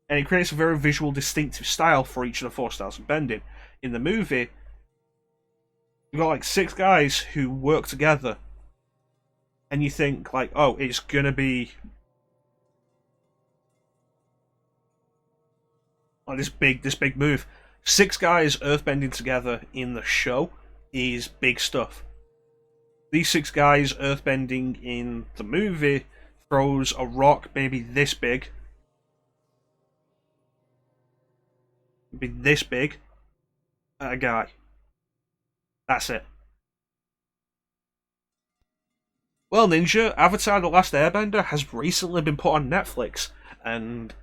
And it creates a very visual, distinctive style for each of the 4 styles of bending. In the movie, you've got like 6 guys who work together, and you think like, oh, it's gonna be like this big move. 6 guys earthbending together in the show is big stuff. These 6 guys earthbending in the movie throws a rock maybe this big, at a guy. That's it. Well, Ninja, Avatar: The Last Airbender has recently been put on Netflix, and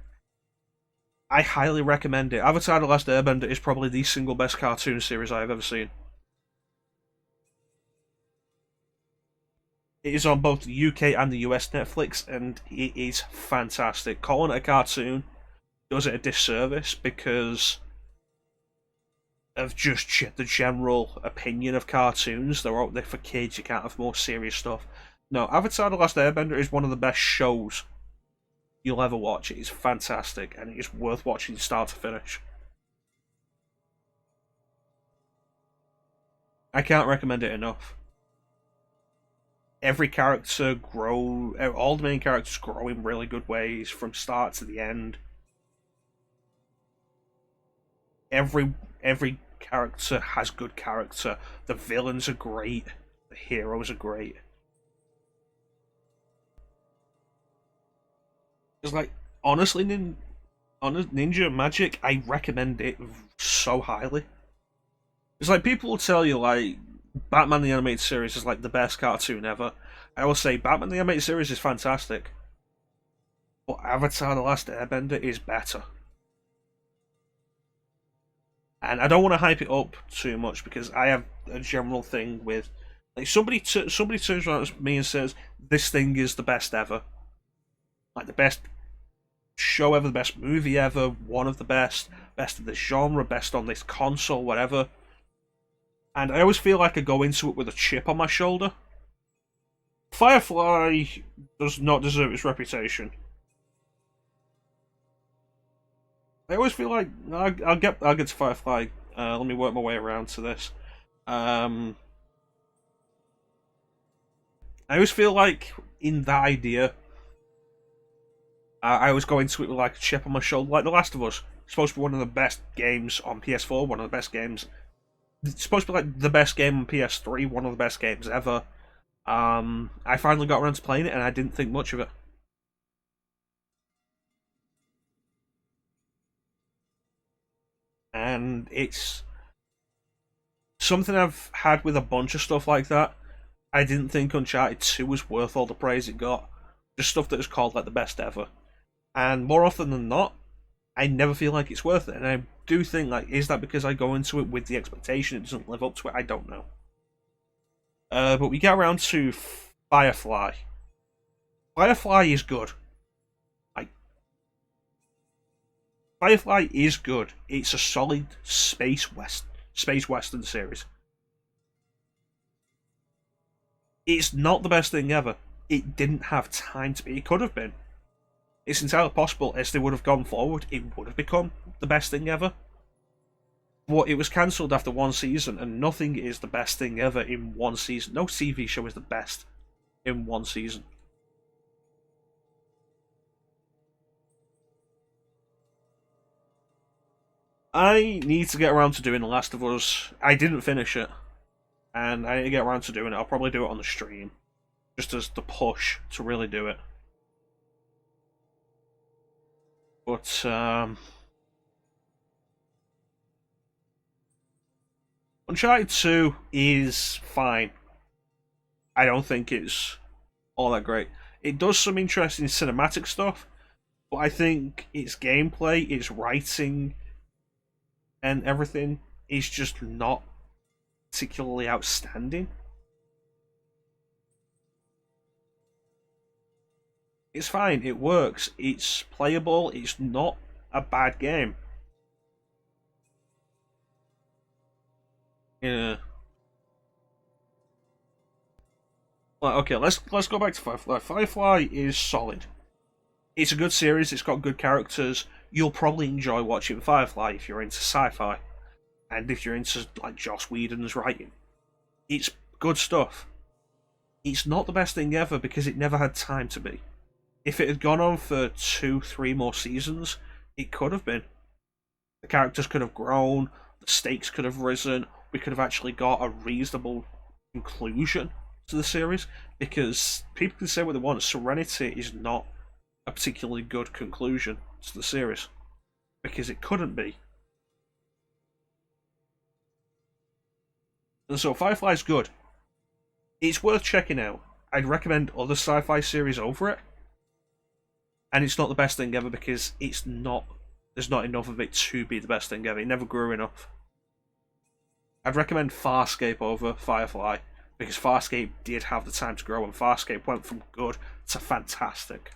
I highly recommend it. Avatar: The Last Airbender is probably the single best cartoon series I have ever seen. It is on both the UK and the US Netflix, and it is fantastic. Calling it a cartoon does it a disservice because of just the general opinion of cartoons. They're out there for kids, you can't have more serious stuff. No, Avatar: The Last Airbender is one of the best shows you'll ever watch. It is fantastic, and it is worth watching start to finish. I can't recommend it enough. Every character all the main characters grow in really good ways from start to the end. Every character has good character. The villains are great. The heroes are great. It's like, honestly, Ninja Magic, I recommend it so highly. It's like, people will tell you, like, Batman the Animated Series is like the best cartoon ever. I will say, Batman the Animated Series is fantastic. But Avatar: The Last Airbender is better. And I don't want to hype it up too much because I have a general thing with, like, somebody turns around to me and says, this thing is the best ever. Like, the best show ever, the best movie ever, one of the best of this genre, best on this console, whatever. And I always feel like I go into it with a chip on my shoulder. Firefly does not deserve its reputation. I always feel like I'll get to Firefly. Let me work my way around to this. I always feel like in that idea, I always go into it with like a chip on my shoulder, like The Last of Us. It's supposed to be one of the best games on PS4, one of the best games. It's supposed to be like the best game on PS3, one of the best games ever. I finally got around to playing it, and I didn't think much of it. And it's something I've had with a bunch of stuff like that. I didn't think Uncharted 2 was worth all the praise it got. Just stuff that was called like the best ever. And more often than not, I never feel like it's worth it. And I do think, like, is that because I go into it with the expectation it doesn't live up to it? I don't know. But we get around to Firefly. Firefly is good. Firefly is good. It's a solid space western series. It's not the best thing ever. It didn't have time to be. It could have been. It's entirely possible as they would have gone forward, it would have become the best thing ever. But it was cancelled after one season, and nothing is the best thing ever in one season. No TV show is the best in one season. I need to get around to doing The Last of Us. I didn't finish it, and I need to get around to doing it. I'll probably do it on the stream, just as the push to really do it. But Uncharted 2 is fine. I don't think it's all that great. It does some interesting cinematic stuff, but I think its gameplay, its writing, and everything is just not particularly outstanding. It's fine, it works, it's playable, it's not a bad game. Yeah. Well, okay, let's go back to Firefly. Firefly is solid. It's a good series, it's got good characters. You'll probably enjoy watching Firefly if you're into sci-fi. And if you're into like Joss Whedon's writing. It's good stuff. It's not the best thing ever because it never had time to be. If it had gone on for 2-3 more seasons, it could have been. The characters could have grown, the stakes could have risen, we could have actually got a reasonable conclusion to the series, because people can say what they want, Serenity is not a particularly good conclusion to the series, because it couldn't be. And so Firefly's good. It's worth checking out. I'd recommend other sci-fi series over it. And it's not the best thing ever because there's not enough of it to be the best thing ever. It never grew enough. I'd recommend Farscape over Firefly because Farscape did have the time to grow and Farscape went from good to fantastic.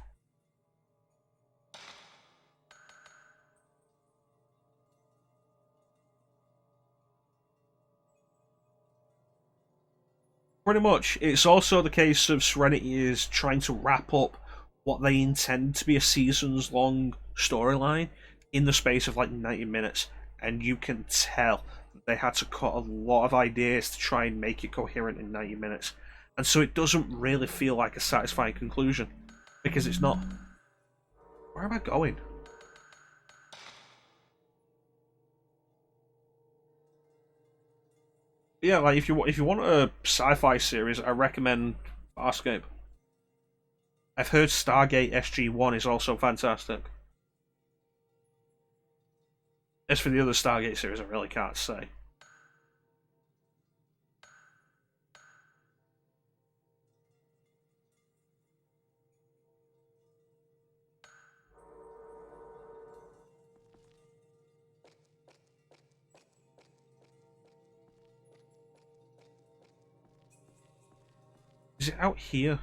Pretty much. It's also the case of Serenity is trying to wrap up what they intend to be a seasons long storyline in the space of like 90 minutes, and you can tell that they had to cut a lot of ideas to try and make it coherent in 90 minutes. And so it doesn't really feel like a satisfying conclusion because it's not. Where am I going? Yeah, like if you want a sci-fi series, I recommend Farscape. I've heard Stargate SG-1 is also fantastic. As for the other Stargate series, I really can't say. Is it out here?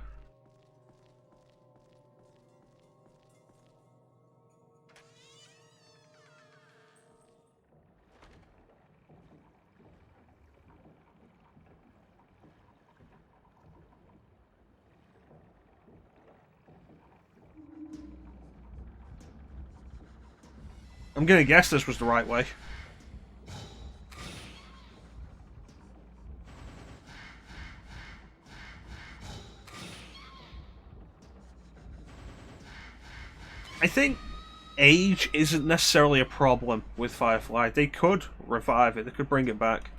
I'm gonna guess this was the right way. I think age isn't necessarily a problem with Firefly. They could revive it, they could bring it back.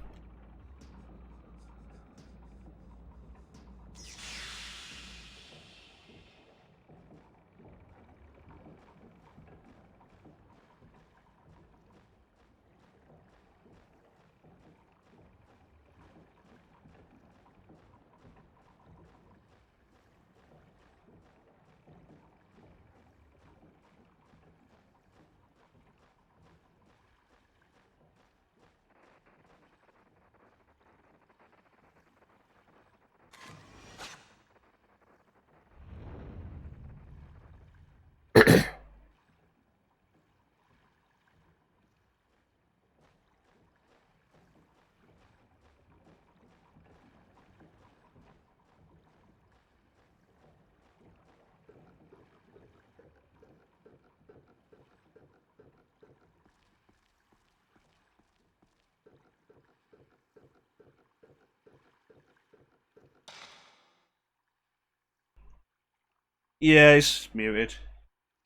Yeah, it's muted.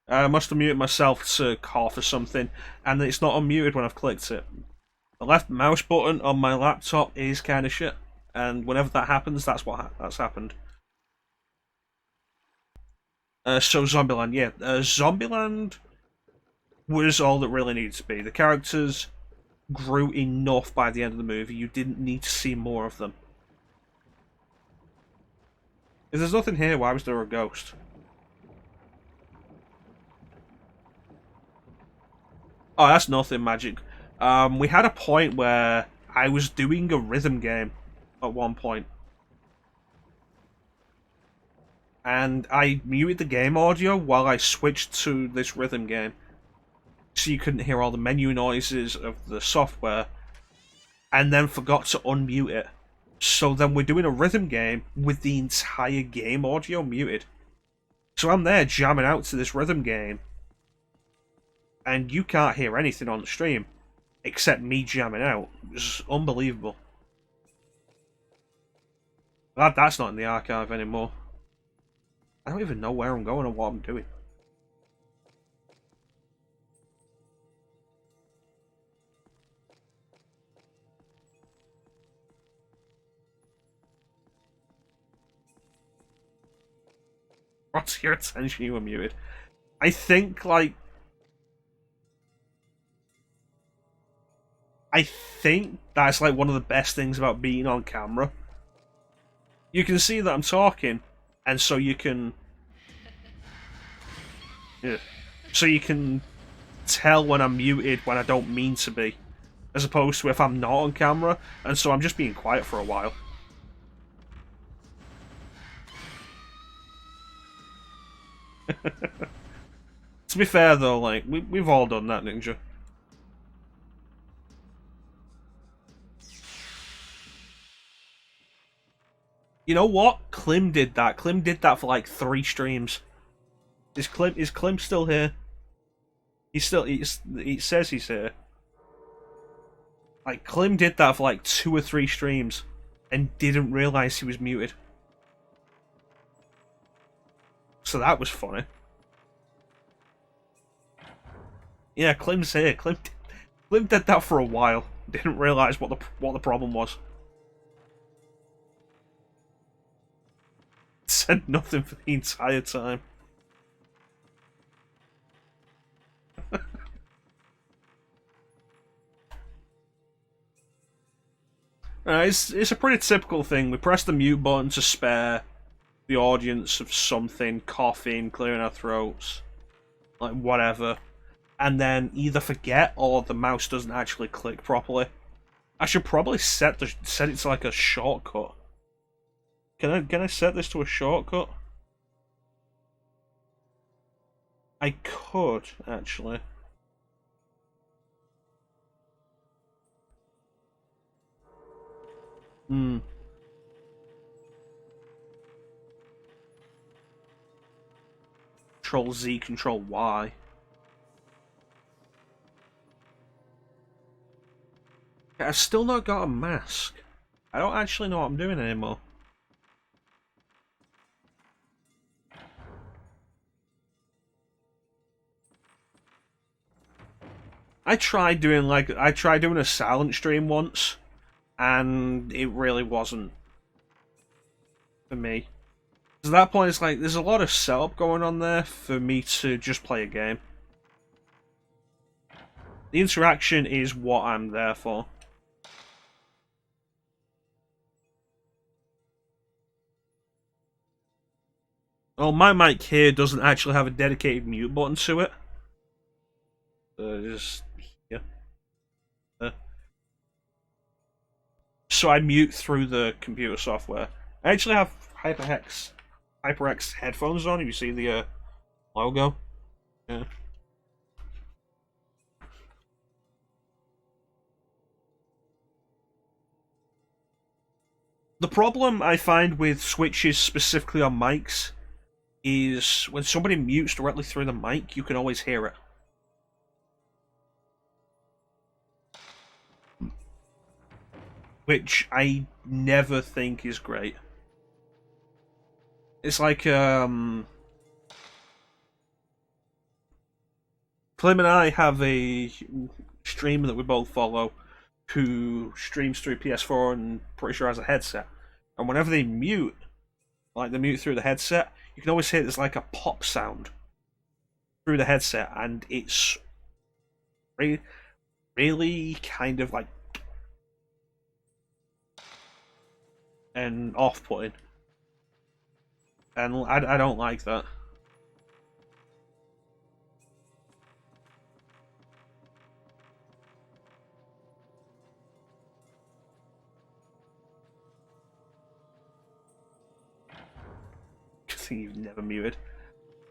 I must have muted myself to cough or something, and it's not unmuted when I've clicked it. The left mouse button on my laptop is kind of shit, and whenever that happens, that's happened. So Zombieland, yeah, Zombieland was all that really needed to be. The characters grew enough by the end of the movie. You didn't need to see more of them. If there's nothing here, why was there a ghost? Oh, that's nothing, magic. We had a point where I was doing a rhythm game at one point, and I muted the game audio while I switched to this rhythm game, so you couldn't hear all the menu noises of the software, and then forgot to unmute it. So then we're doing a rhythm game with the entire game audio muted. So I'm there jamming out to this rhythm game, and you can't hear anything on the stream except me jamming out. It's unbelievable. That's not in the archive anymore. I don't even know where I'm going or what I'm doing. What's your attention? You were muted. I think, like... I think that's, like, one of the best things about being on camera. You can see that I'm talking, and so you can... Yeah. So you can tell when I'm muted when I don't mean to be. As opposed to if I'm not on camera, and so I'm just being quiet for a while. To be fair though, like, we've all done that, Ninja. You know what? Klim did that. Klim did that for like 3 streams. Is Klim still here? He says he's here. Like, Klim did that for like 2 or 3 streams and didn't realise he was muted. So that was funny. Yeah, Klim's here. Klim did that for a while. Didn't realise what the problem was. Said nothing for the entire time. It's a pretty typical thing. We press the mute button to spare the audience of something, coughing, clearing our throats, like whatever, and then either forget or the mouse doesn't actually click properly. I should probably set it to like a shortcut. Can I set this to a shortcut? I could actually. Control Z, Control Y. I've still not got a mask. I don't actually know what I'm doing anymore. I tried doing a silent stream once, and it really wasn't for me. At that point, it's like there's a lot of setup going on there for me to just play a game. The interaction is what I'm there for. Well, my mic here doesn't actually have a dedicated mute button to it. Yeah. So I mute through the computer software. I actually have HyperX headphones on. If you see the logo, yeah. The problem I find with switches specifically on mics is when somebody mutes directly through the mic, you can always hear it. Which I never think is great. It's like, Clem and I have a streamer that we both follow who streams through PS4 and pretty sure has a headset. And whenever they mute, like they mute through the headset, you can always hear there's like a pop sound through the headset, and it's really kind of like and off-putting, and I don't like that. You've never muted.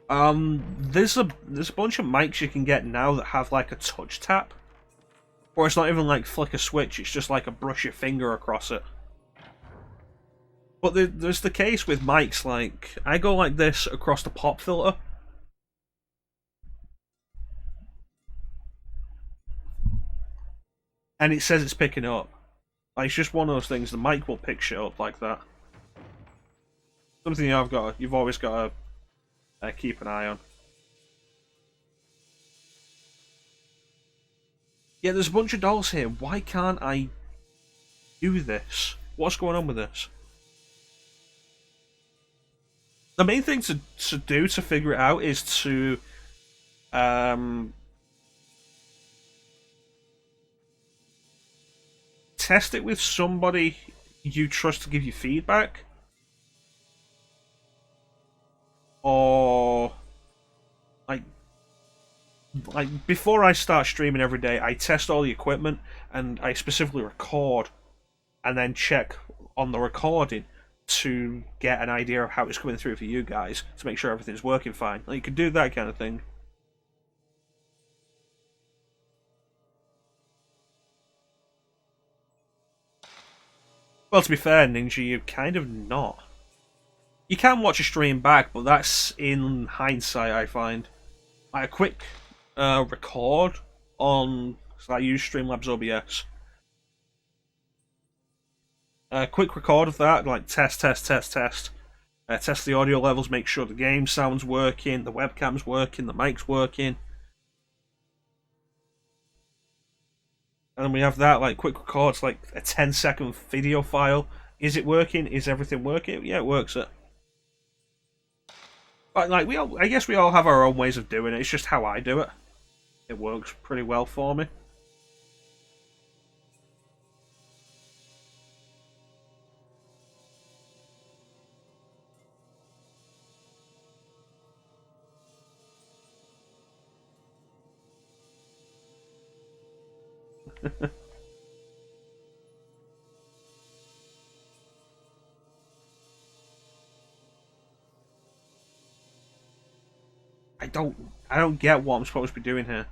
There's a bunch of mics you can get now that have like a touch tap, or it's not even like flick a switch. It's just like a brush your finger across it. But there's the case with mics, like I go like this across the pop filter, and it says it's picking up. Like, it's just one of those things. The mic will pick shit up like that. Something you've always got to keep an eye on. Yeah, there's a bunch of dolls here. Why can't I do this? What's going on with this? The main thing to do to figure it out is to test it with somebody you trust to give you feedback. Or like before I start streaming every day, I test all the equipment and I specifically record and then check on the recording to get an idea of how it's coming through for you guys to make sure everything's working fine. Like, you could do that kind of thing. Well, to be fair, Ninja, you're kind of not. You can watch a stream back, but that's in hindsight, I find. Like a quick record on, so I use Streamlabs OBS. A quick record of that, like test. Test the audio levels, make sure the game sound's working, the webcam's working, the mic's working. And then we have that, like, quick records, like a 10-second video file. Is it working? Is everything working? Yeah, it works. But like I guess we all have our own ways of doing it. It's just how I do it. It works pretty well for me. I don't get what I'm supposed to be doing here.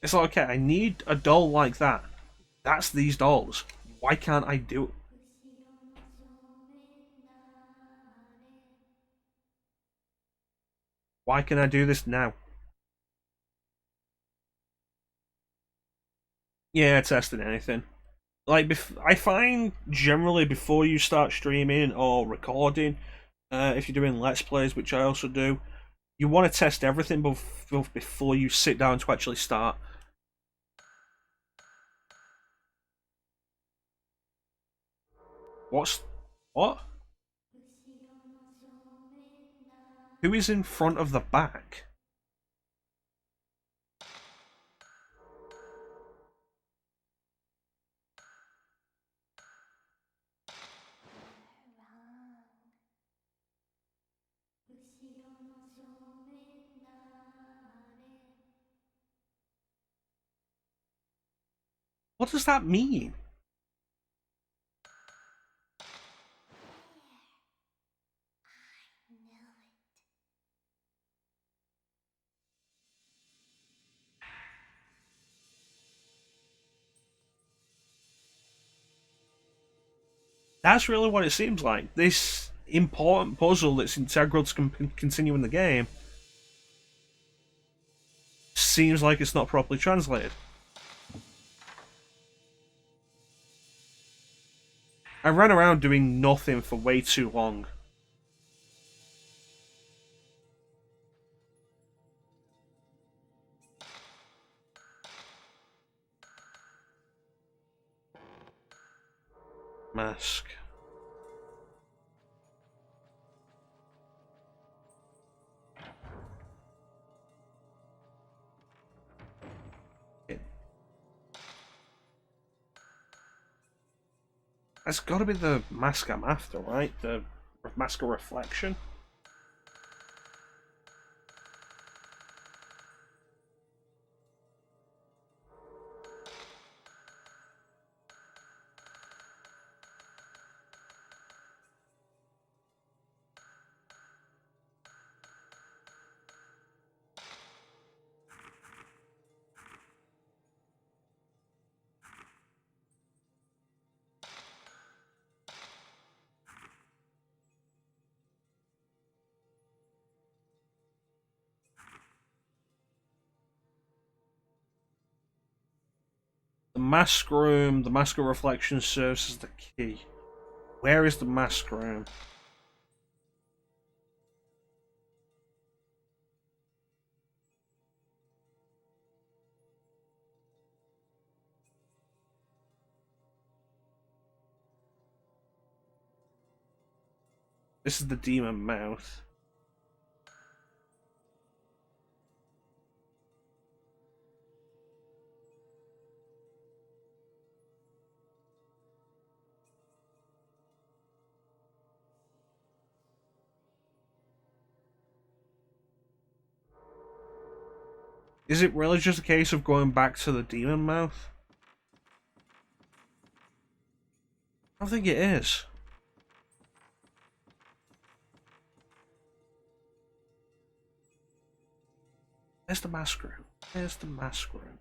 It's like, okay, I need a doll like that. That's these dolls. Why can't I do it? Why can I do this now? Yeah, testing anything. Like, I find generally before you start streaming or recording, if you're doing Let's Plays, which I also do, you want to test everything before you sit down to actually start. What? Who is in front of the back? What does that mean? That's really what it seems like. This important puzzle that's integral to continuing the game seems like it's not properly translated. I ran around doing nothing for way too long. Mask. That's got to be the mask I'm after, right? The mask of reflection. The mask room, the mask of reflection serves as the key. Where is the mask room? This is the demon mouth. Is it really just a case of going back to the demon mouth? I don't think it is. There's the mask room. There's the mask room.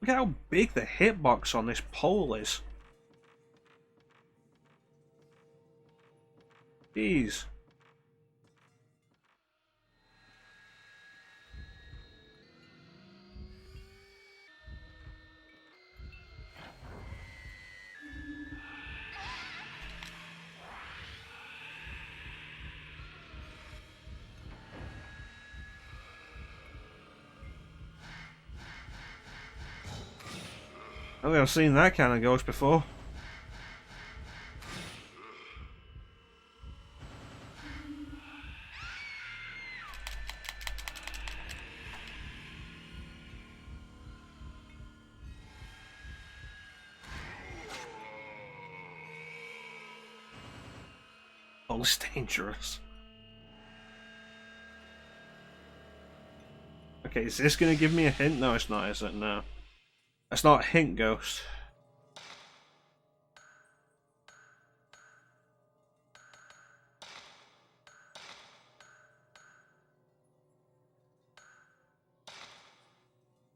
Look at how big the hitbox on this pole is. Jeez. I think I've seen that kind of ghost before. Oh, it's dangerous. Okay, is this going to give me a hint? No, it's not, is it? No. That's not a hint ghost.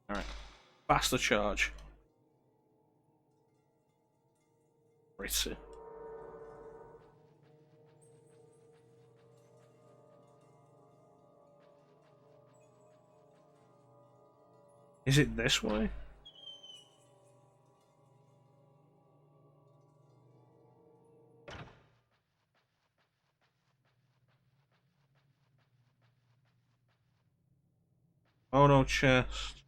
Alright. Faster charge. Pretty. Is it this way? Oh no, chest.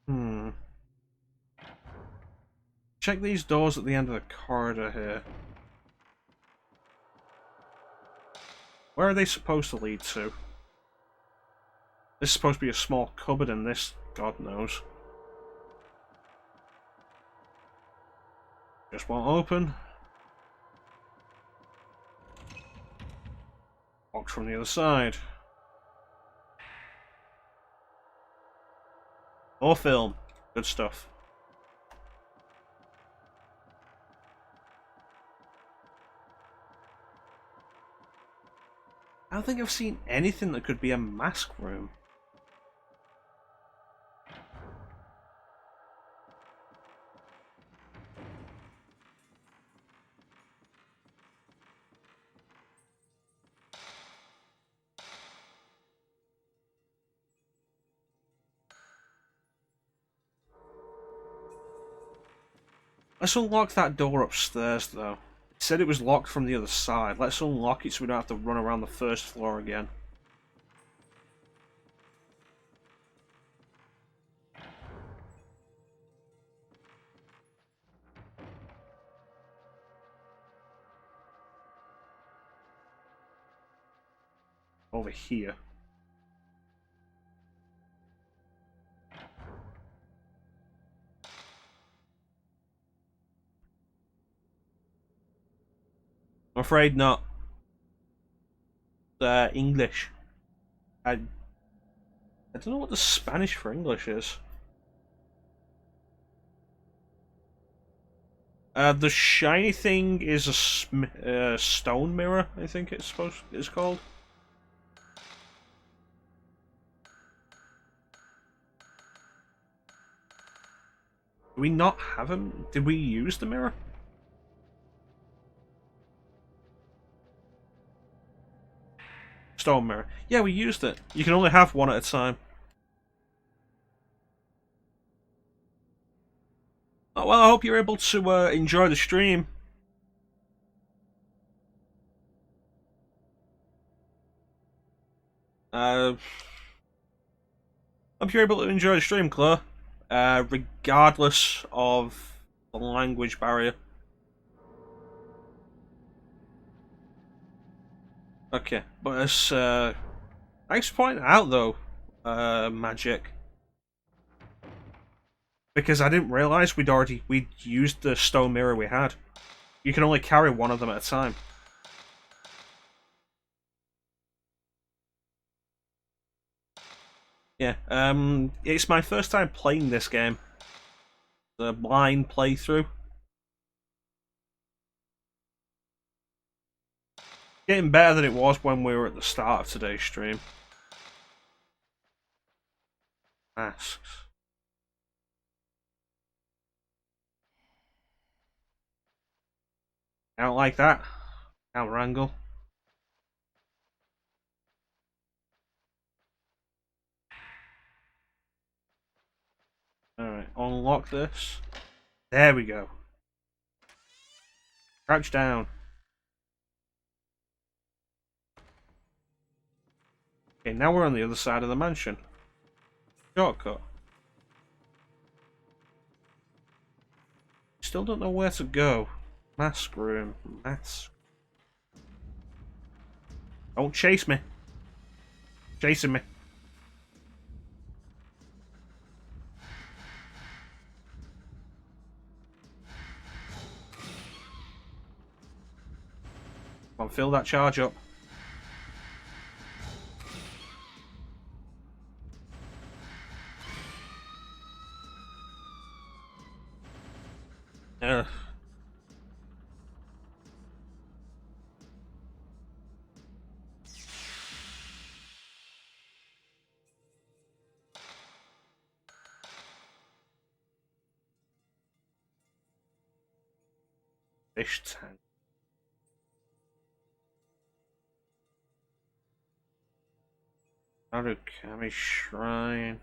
Hmm. Check these doors at the end of the corridor here. Where are they supposed to lead to? This is supposed to be a small cupboard in this, God knows. Just won't open. Box from the other side. More film. Good stuff. I don't think I've seen anything that could be a mask room. Let's unlock that door upstairs, though. It said it was locked from the other side. Let's unlock it so we don't have to run around the first floor again. Over here. I'm afraid not. English. I don't know what the Spanish for English is. The shiny thing is a stone mirror, I think it's called. Do we not have him? Did we use the mirror? Stone mirror. Yeah, we used it. You can only have one at a time. Oh, well, I hope you're able to enjoy the stream. Hope you're able to enjoy the stream, Claire. Regardless of the language barrier. Okay, but as thanks for pointing out though, Magic. Because I didn't realise we'd used the stone mirror we had. You can only carry one of them at a time. Yeah, it's my first time playing this game. The blind playthrough. Getting better than it was when we were at the start of today's stream. Masks. I don't like that. Camera angle. Alright, unlock this. There we go. Crouch down. Okay, now we're on the other side of the mansion. Shortcut. Still don't know where to go. Mask room. Mask. Don't chase me. Chasing me. Come on, fill that charge up. Ugh. Fish tank. Narukami Shrine.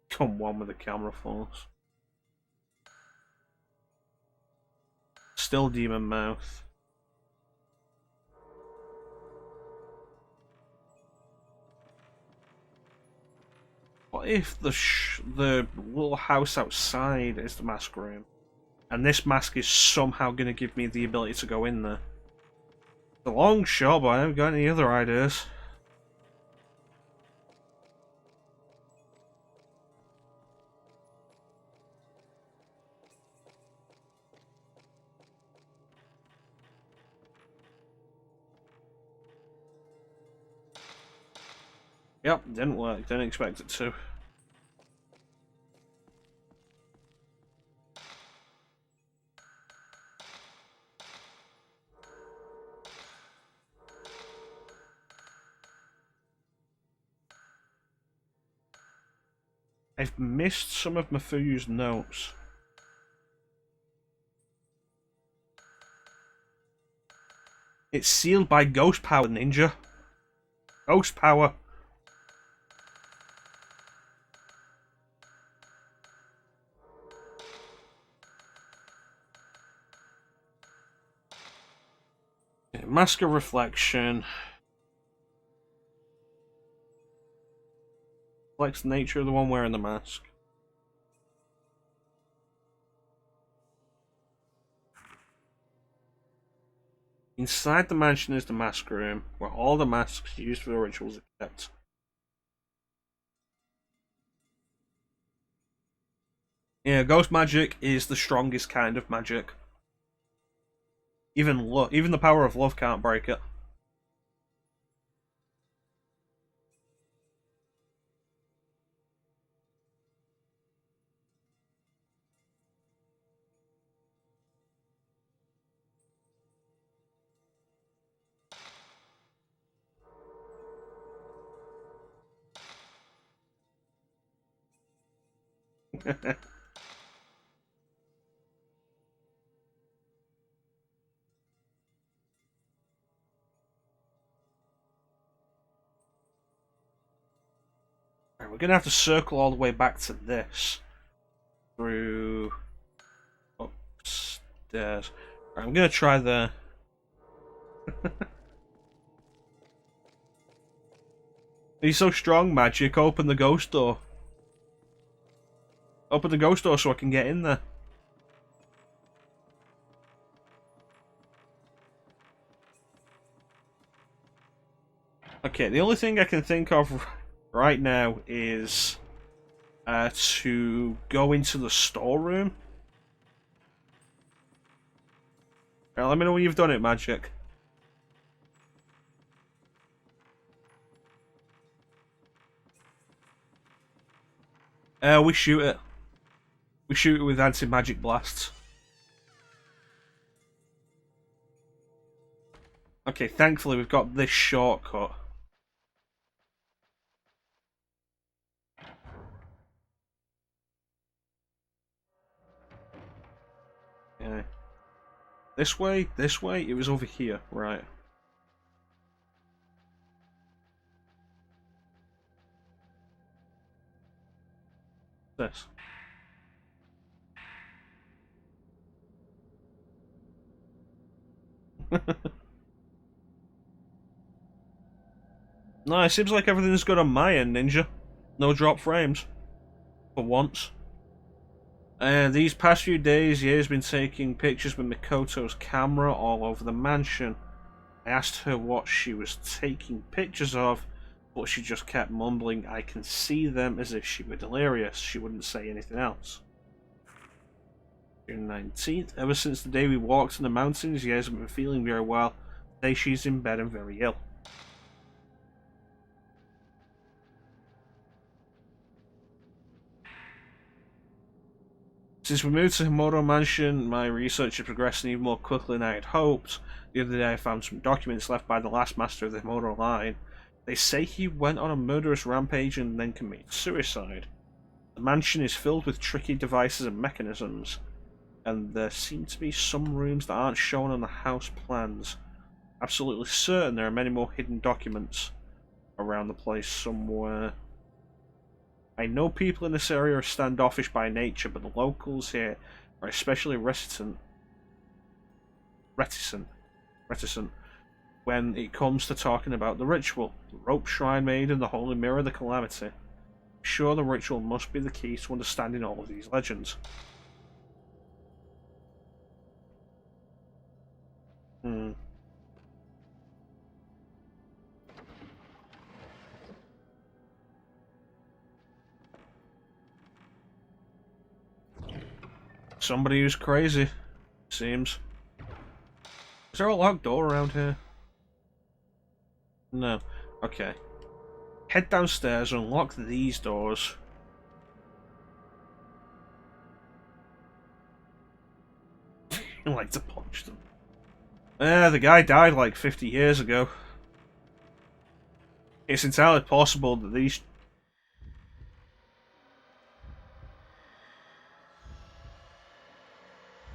Come on with the camera phones. Still Demon Mouth. What if the little house outside is the mask room, and this mask is somehow going to give me the ability to go in there? It's a long shot, but I haven't got any other ideas. Yep, didn't work. Didn't expect it to. I've missed some of Mafuyu's notes. It's sealed by ghost power, ninja. Ghost power. Okay, mask of reflection. Reflects the nature of the one wearing the mask. Inside the mansion is the mask room, where all the masks used for the rituals are kept. Yeah, ghost magic is the strongest kind of magic. Even the power of love can't break it. Right, we're gonna have to circle all the way back to this through upstairs. Right, I'm gonna try the. He's so strong, magic. Open the ghost door. Open the ghost door so I can get in there. Okay, the only thing I can think of right now is to go into the storeroom. Right, let me know when you've done it, magic. We shoot it. We shoot it with anti-magic blasts. Okay, thankfully we've got this shortcut. Yeah. This way, it was over here, right. This. No, it seems like everything's good on my end, Ninja. No drop frames. For once. These past few days, Ye's been taking pictures with Mikoto's camera all over the mansion. I asked her what she was taking pictures of, but she just kept mumbling, "I can see them," as if she were delirious. She wouldn't say anything else. June 19th. Ever since the day we walked in the mountains, Ye hasn't been feeling very well. Today she's in bed and very ill. Since we moved to Himuro Mansion, my research is progressing even more quickly than I had hoped. The other day I found some documents left by the last master of the Himuro line. They say he went on a murderous rampage and then committed suicide. The mansion is filled with tricky devices and mechanisms, and there seem to be some rooms that aren't shown on the house plans. Absolutely certain there are many more hidden documents around the place somewhere. I know people in this area are standoffish by nature, but the locals here are especially reticent when it comes to talking about the ritual. The rope shrine made in the holy mirror of the calamity. I'm sure the ritual must be the key to understanding all of these legends. Somebody who's crazy, seems. Is there a locked door around here? No. Okay. Head downstairs, unlock these doors. I like to punch them. The guy died like 50 years ago. It's entirely possible that these...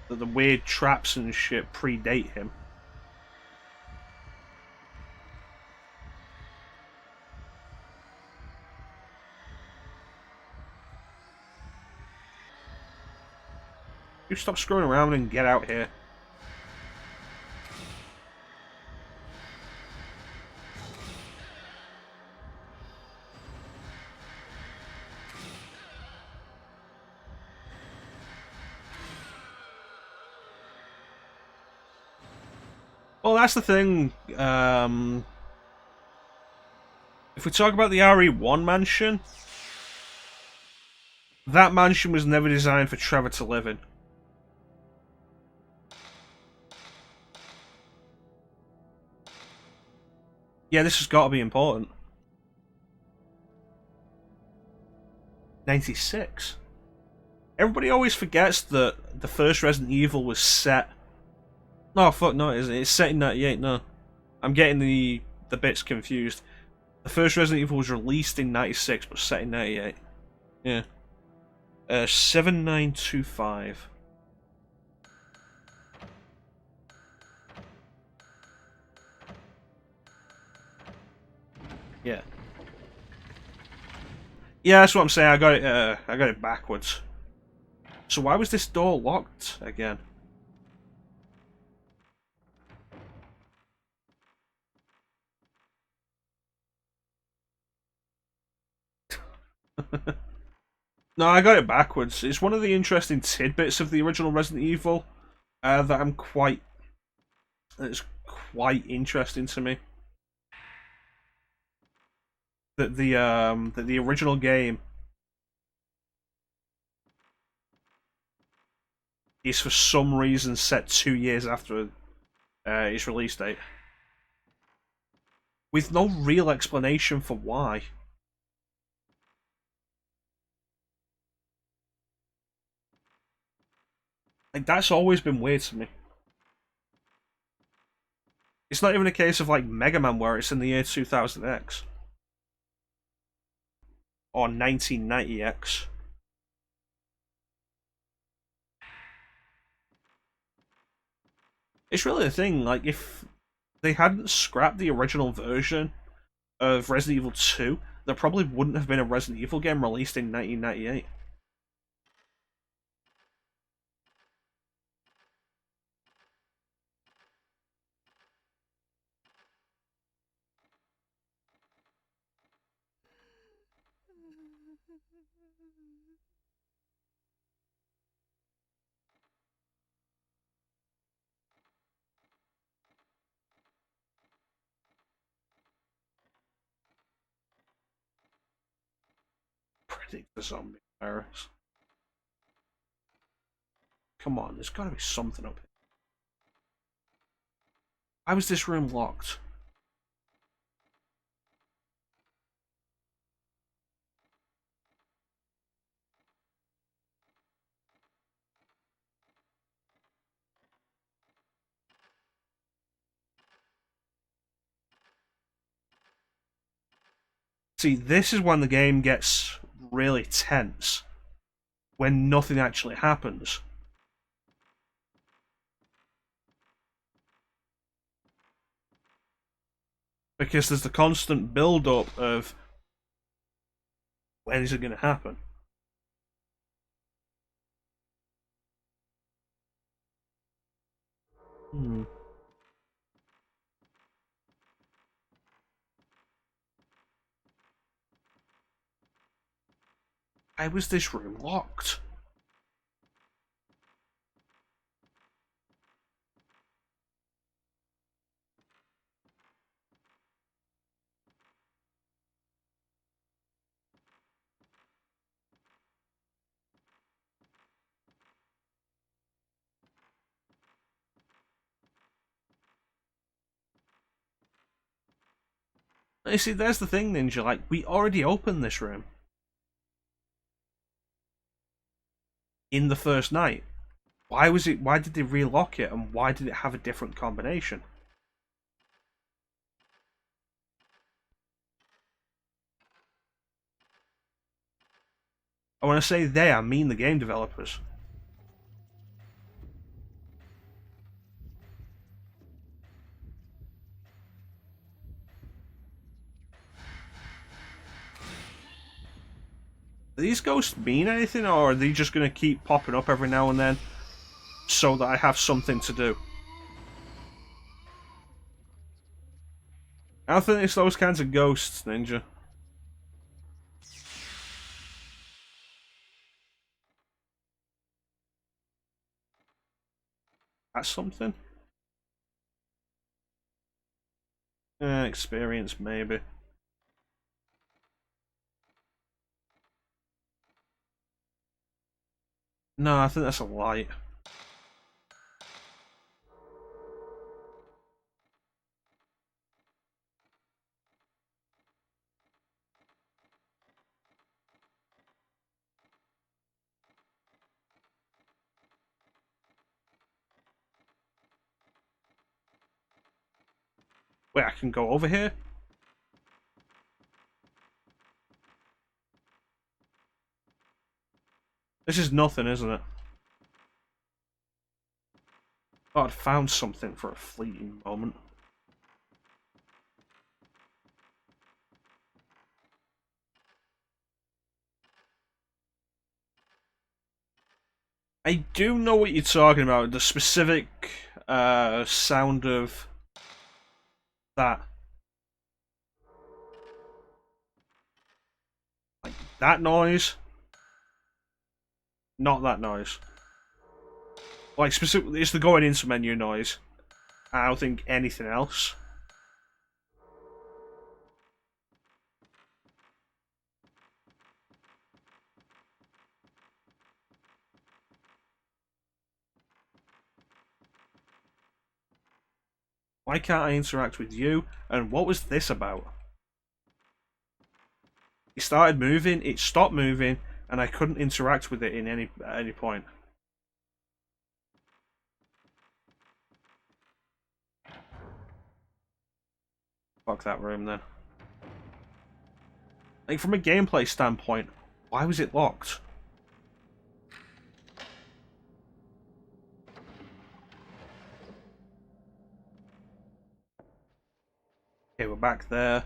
that the weird traps and shit predate him. You stop screwing around and get out here. Well, that's the thing. If we talk about the RE1 mansion, that mansion was never designed for Trevor to live in. Yeah, this has got to be important. 96. Everybody always forgets that the first Resident Evil was set... No, fuck, no, it isn't. It's set in 98, no. I'm getting the bits confused. The first Resident Evil was released in 96, but set in 98. Yeah. 7925. Yeah. Yeah, that's what I'm saying. I got it backwards. So why was this door locked again? No, I got it backwards. It's one of the interesting tidbits of the original Resident Evil that it's quite interesting to me. That the original game is for some reason set 2 years after its release date, with no real explanation for why. Like, that's always been weird to me. It's not even a case of like Mega Man where it's in the year 2000X or 1990X. It's really the thing, like, if they hadn't scrapped the original version of Resident Evil 2, there probably wouldn't have been a Resident Evil game released in 1998. Predict the zombie virus. Come on, there's gotta be something up here. Why was this room locked? See, this is when the game gets really tense. When nothing actually happens. Because there's the constant build-up of when is it going to happen? Hmm. Why was this room locked? You see, there's the thing, Ninja. Like, we already opened this room in the first night. Why was it? Why did they relock it, and why did it have a different combination? I want to say they, I mean the game developers. Do these ghosts mean anything, or are they just going to keep popping up every now and then so that I have something to do? I don't think it's those kinds of ghosts, Ninja. That's something? Experience, maybe. No, I think that's a light. Wait, I can go over here? This is nothing, isn't it? Oh, I'd found something for a fleeting moment. I do know what you're talking about. The specific sound of that. Like that noise. Not that noise. Like specifically, it's the going into menu noise. I don't think anything else. Why can't I interact with you? And what was this about? It started moving, it stopped moving, and I couldn't interact with it in at any point. Fuck that room then. Like from a gameplay standpoint, why was it locked? Okay, we're back there.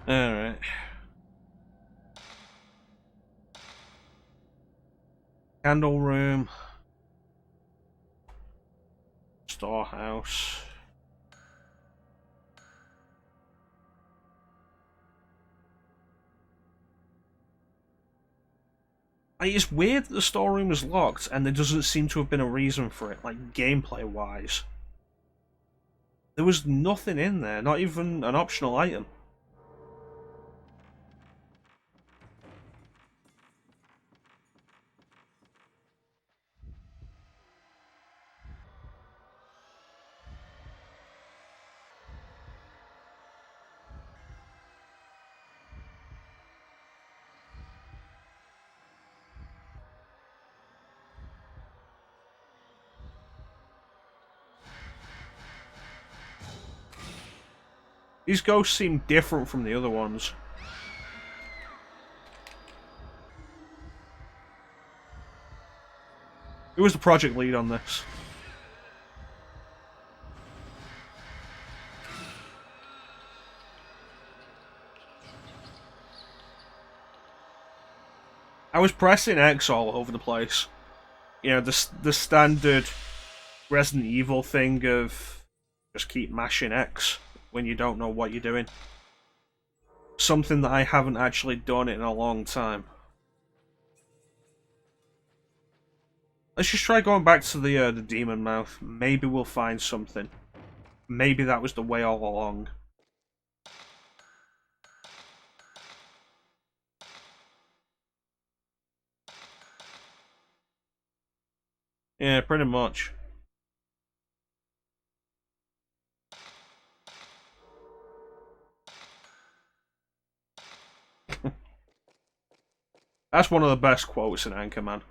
Alright. Candle room. Storehouse. Like, it's weird that the storeroom is locked and there doesn't seem to have been a reason for it, like gameplay wise. There was nothing in there, not even an optional item. These ghosts seem different from the other ones. Who was the project lead on this? I was pressing X all over the place. You know, the standard Resident Evil thing of just keep mashing X when you don't know what you're doing. Something that I haven't actually done in a long time. Let's just try going back to the demon mouth. Maybe we'll find something. Maybe that was the way all along. Yeah, pretty much. That's one of the best quotes in Anchorman.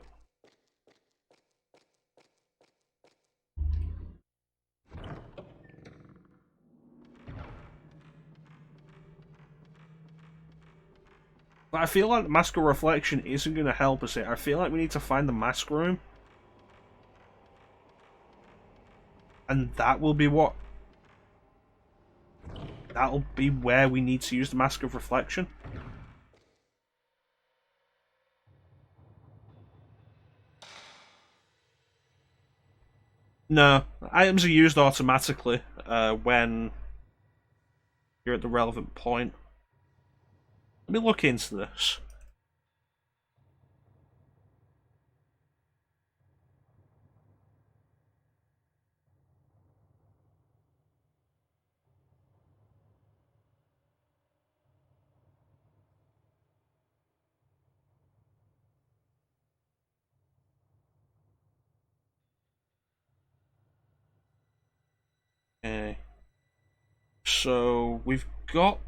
But I feel like the Mask of Reflection isn't going to help us here. I feel like we need to find the mask room. And that will be what... That'll be where we need to use the Mask of Reflection. No, items are used automatically when you're at the relevant point. Let me look into this. Okay. So, we've got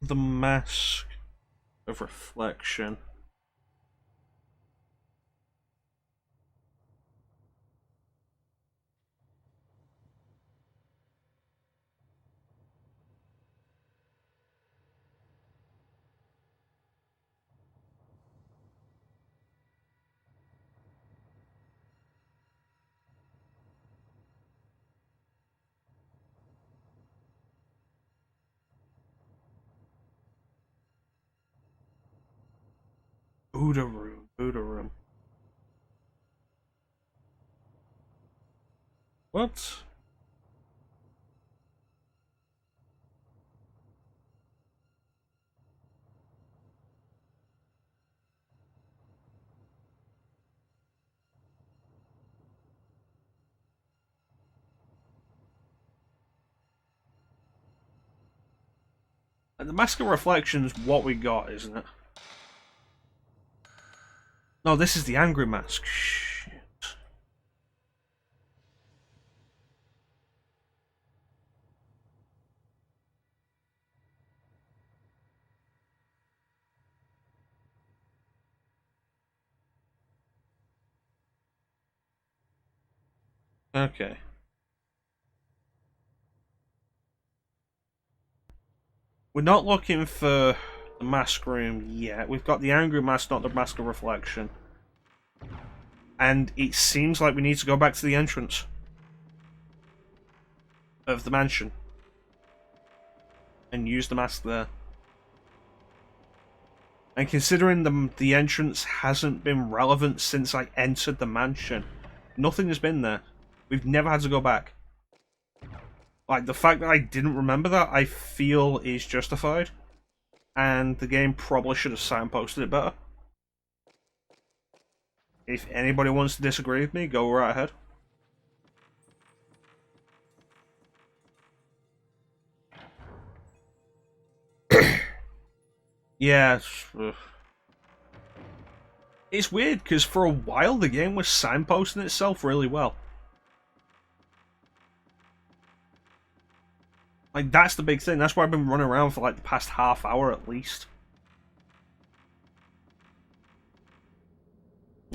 the Mask of Reflection. Buddha room, Buddha room. What? And the Mask of Reflection's what we got, isn't it? No, this is the Angry Mask. Shit. Okay. We're not looking for the mask room yet. We've got the Angry Mask, not the Mask of Reflection. And it seems like we need to go back to the entrance of the mansion and use the mask there. And considering the entrance hasn't been relevant since I entered the mansion, nothing has been there. We've never had to go back. Like, the fact that I didn't remember that, I feel is justified. And the game probably should have signposted it better. If anybody wants to disagree with me, go right ahead. Yeah. It's weird, because for a while the game was signposting itself really well. Like, that's the big thing. That's why I've been running around for like the past half hour at least.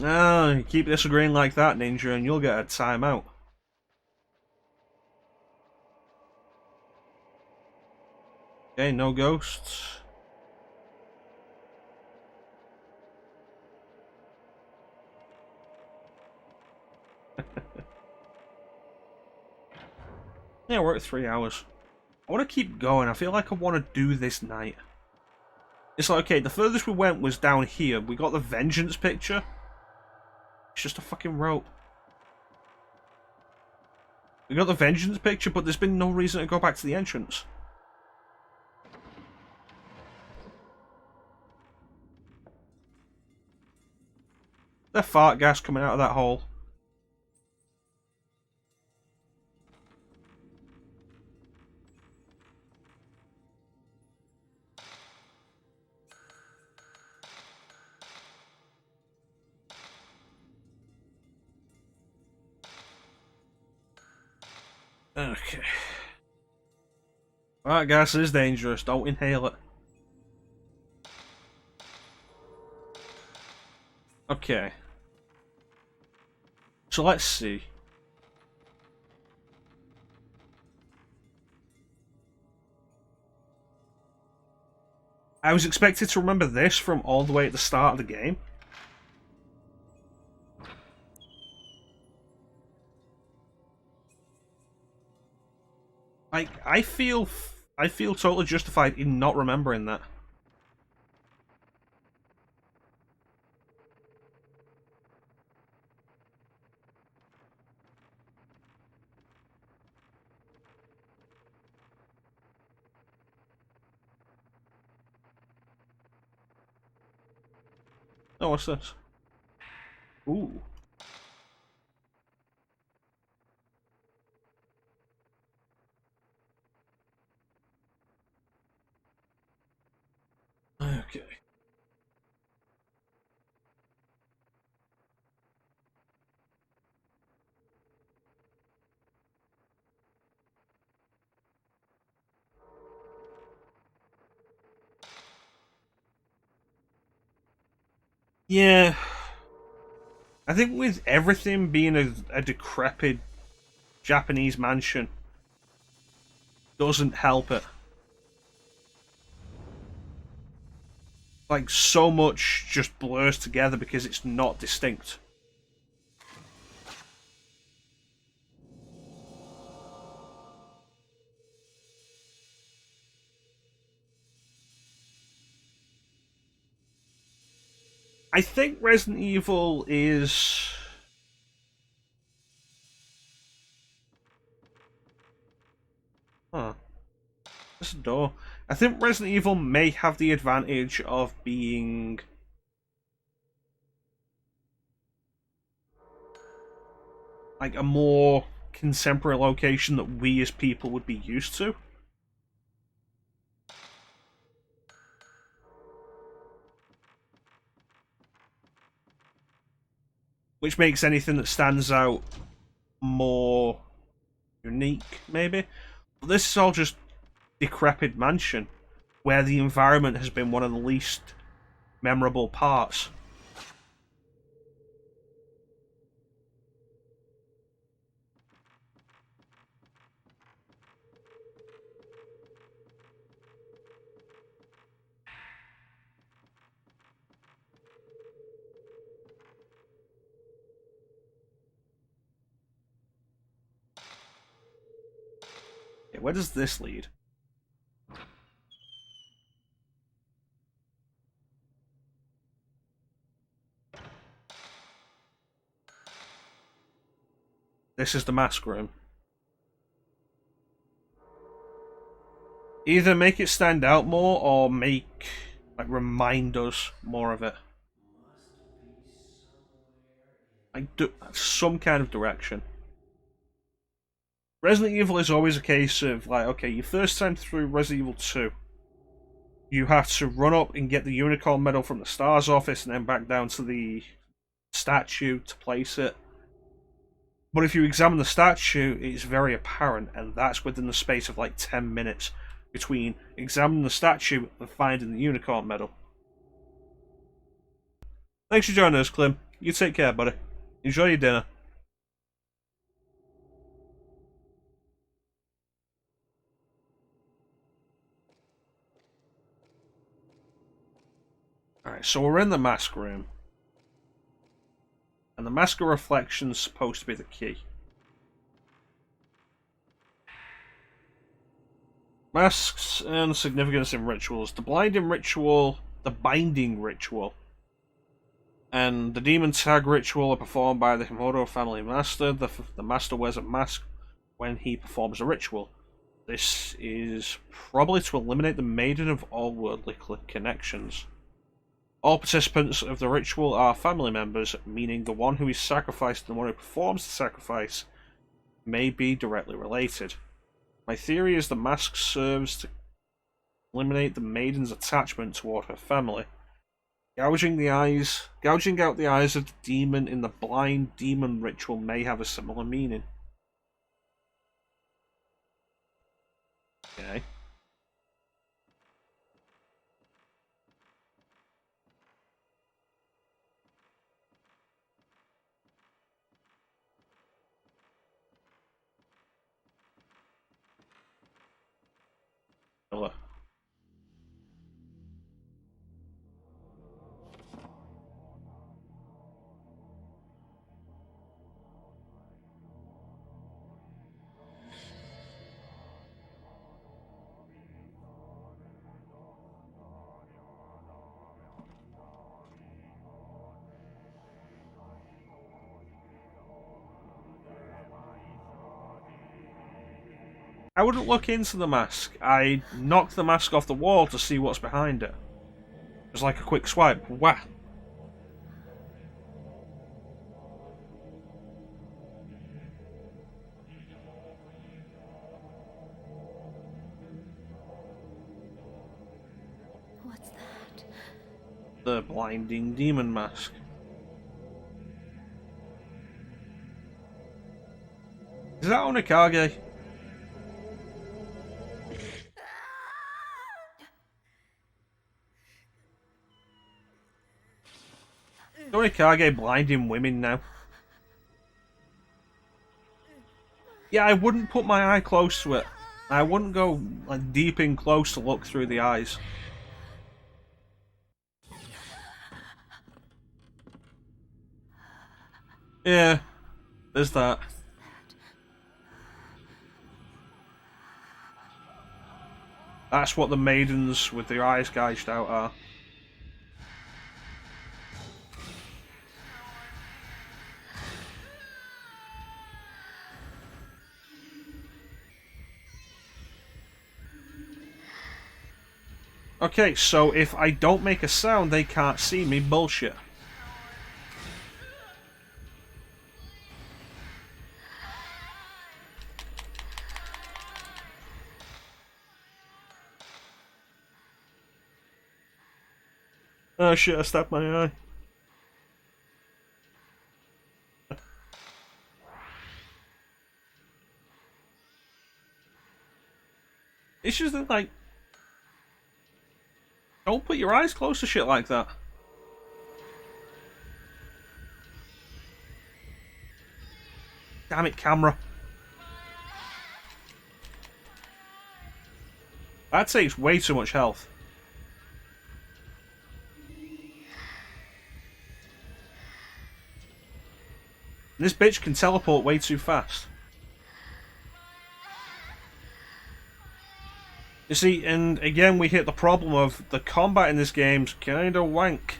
Ah, keep disagreeing like that, Ninja, and you'll get a timeout. Okay, no ghosts. Yeah, we're at 3 hours. I want to keep going. I feel like I want to do this night. It's like, okay, the furthest we went was down here. We got the Vengeance picture. It's just a fucking rope. We got the Vengeance picture, but there's been no reason to go back to the entrance. There's fart gas coming out of that hole. Okay. Alright, gas is dangerous. Don't inhale it. Okay. So let's see. I was expected to remember this from all the way at the start of the game. Like, I feel totally justified in not remembering that. Oh, what's this? Ooh. Okay. Yeah. I think with everything being a decrepit Japanese mansion doesn't help it. Like, so much just blurs together because it's not distinct. I think Resident Evil is... Huh. This door. I think Resident Evil may have the advantage of being... like, a more contemporary location that we as people would be used to. Which makes anything that stands out more unique, maybe. But this is all just decrepit mansion, where the environment has been one of the least memorable parts. Okay, where does this lead? This is the mask room. Either make it stand out more or make, like, remind us more of it. Like, do some kind of direction. Resident Evil is always a case of, like, okay, your first time through Resident Evil 2, you have to run up and get the Unicorn Medal from the STARS office and then back down to the statue to place it. But if you examine the statue, it's very apparent, and that's within the space of like 10 minutes between examining the statue and finding the Unicorn Medal. Thanks for joining us, Clem. You take care, buddy. Enjoy your dinner. Alright, so we're in the mask room. And the Mask of Reflection's supposed to be the key. Masks and significance in rituals. The Binding Ritual, and the Demon Tag Ritual are performed by the Himuro family master. The master wears a mask when he performs a ritual. This is probably to eliminate the Maiden of all worldly connections. All participants of the ritual are family members, meaning the one who is sacrificed and the one who performs the sacrifice may be directly related. My theory is the mask serves to eliminate the Maiden's attachment toward her family. Gouging out the eyes of the demon in the blind demon ritual may have a similar meaning. Okay. Hello. I wouldn't look into the mask. I knocked the mask off the wall to see what's behind it. It was like a quick swipe. Wah! What's that? The blinding demon mask. Is that Onikage? Is Onikage blinding women now? Yeah, I wouldn't put my eye close to it. I wouldn't go like deep in close to look through the eyes. Yeah, there's that. That's what the maidens with their eyes gouged out are. Okay, so if I don't make a sound, they can't see me. Bullshit. Oh shit, I stabbed my eye. It's just that, like, don't put your eyes close to shit like that. Damn it, camera. That takes way too much health. This bitch can teleport way too fast. You see, and again we hit the problem of the combat in this game's kinda wank.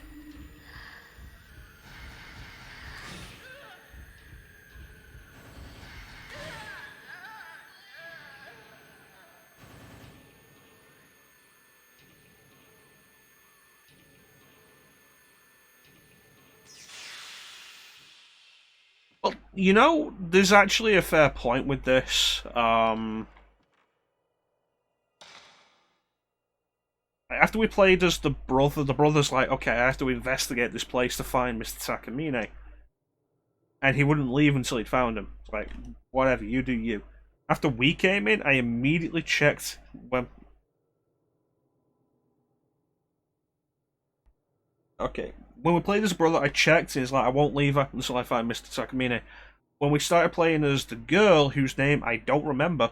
Well, you know, there's actually a fair point with this. After we played as the brother's like, okay, I have to investigate this place to find Mr. Takamine. And he wouldn't leave until he'd found him. It's like, whatever, you do you. After we came in, I immediately checked when... Okay, when we played as brother, I checked, and he's like, I won't leave her until I find Mr. Takamine. When we started playing as the girl, whose name I don't remember,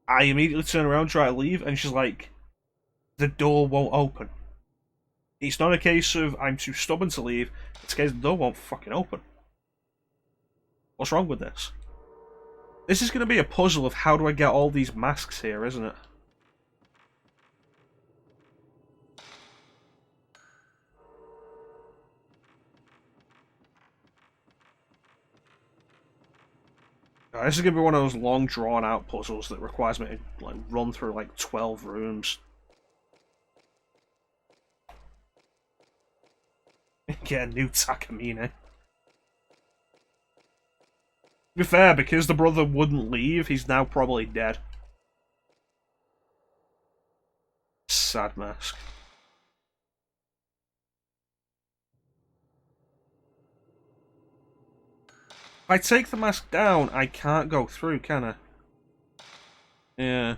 I immediately turn around, try to leave, and she's like, the door won't open. It's not a case of I'm too stubborn to leave, it's a case the door won't fucking open. What's wrong with this? This is going to be a puzzle of how do I get all these masks here, isn't it? This is going to be one of those long drawn out puzzles that requires me to like run through like 12 rooms. Get a new Takamine. To be fair, because the brother wouldn't leave, he's now probably dead. Sad mask. If I take the mask down, I can't go through, can I? Yeah.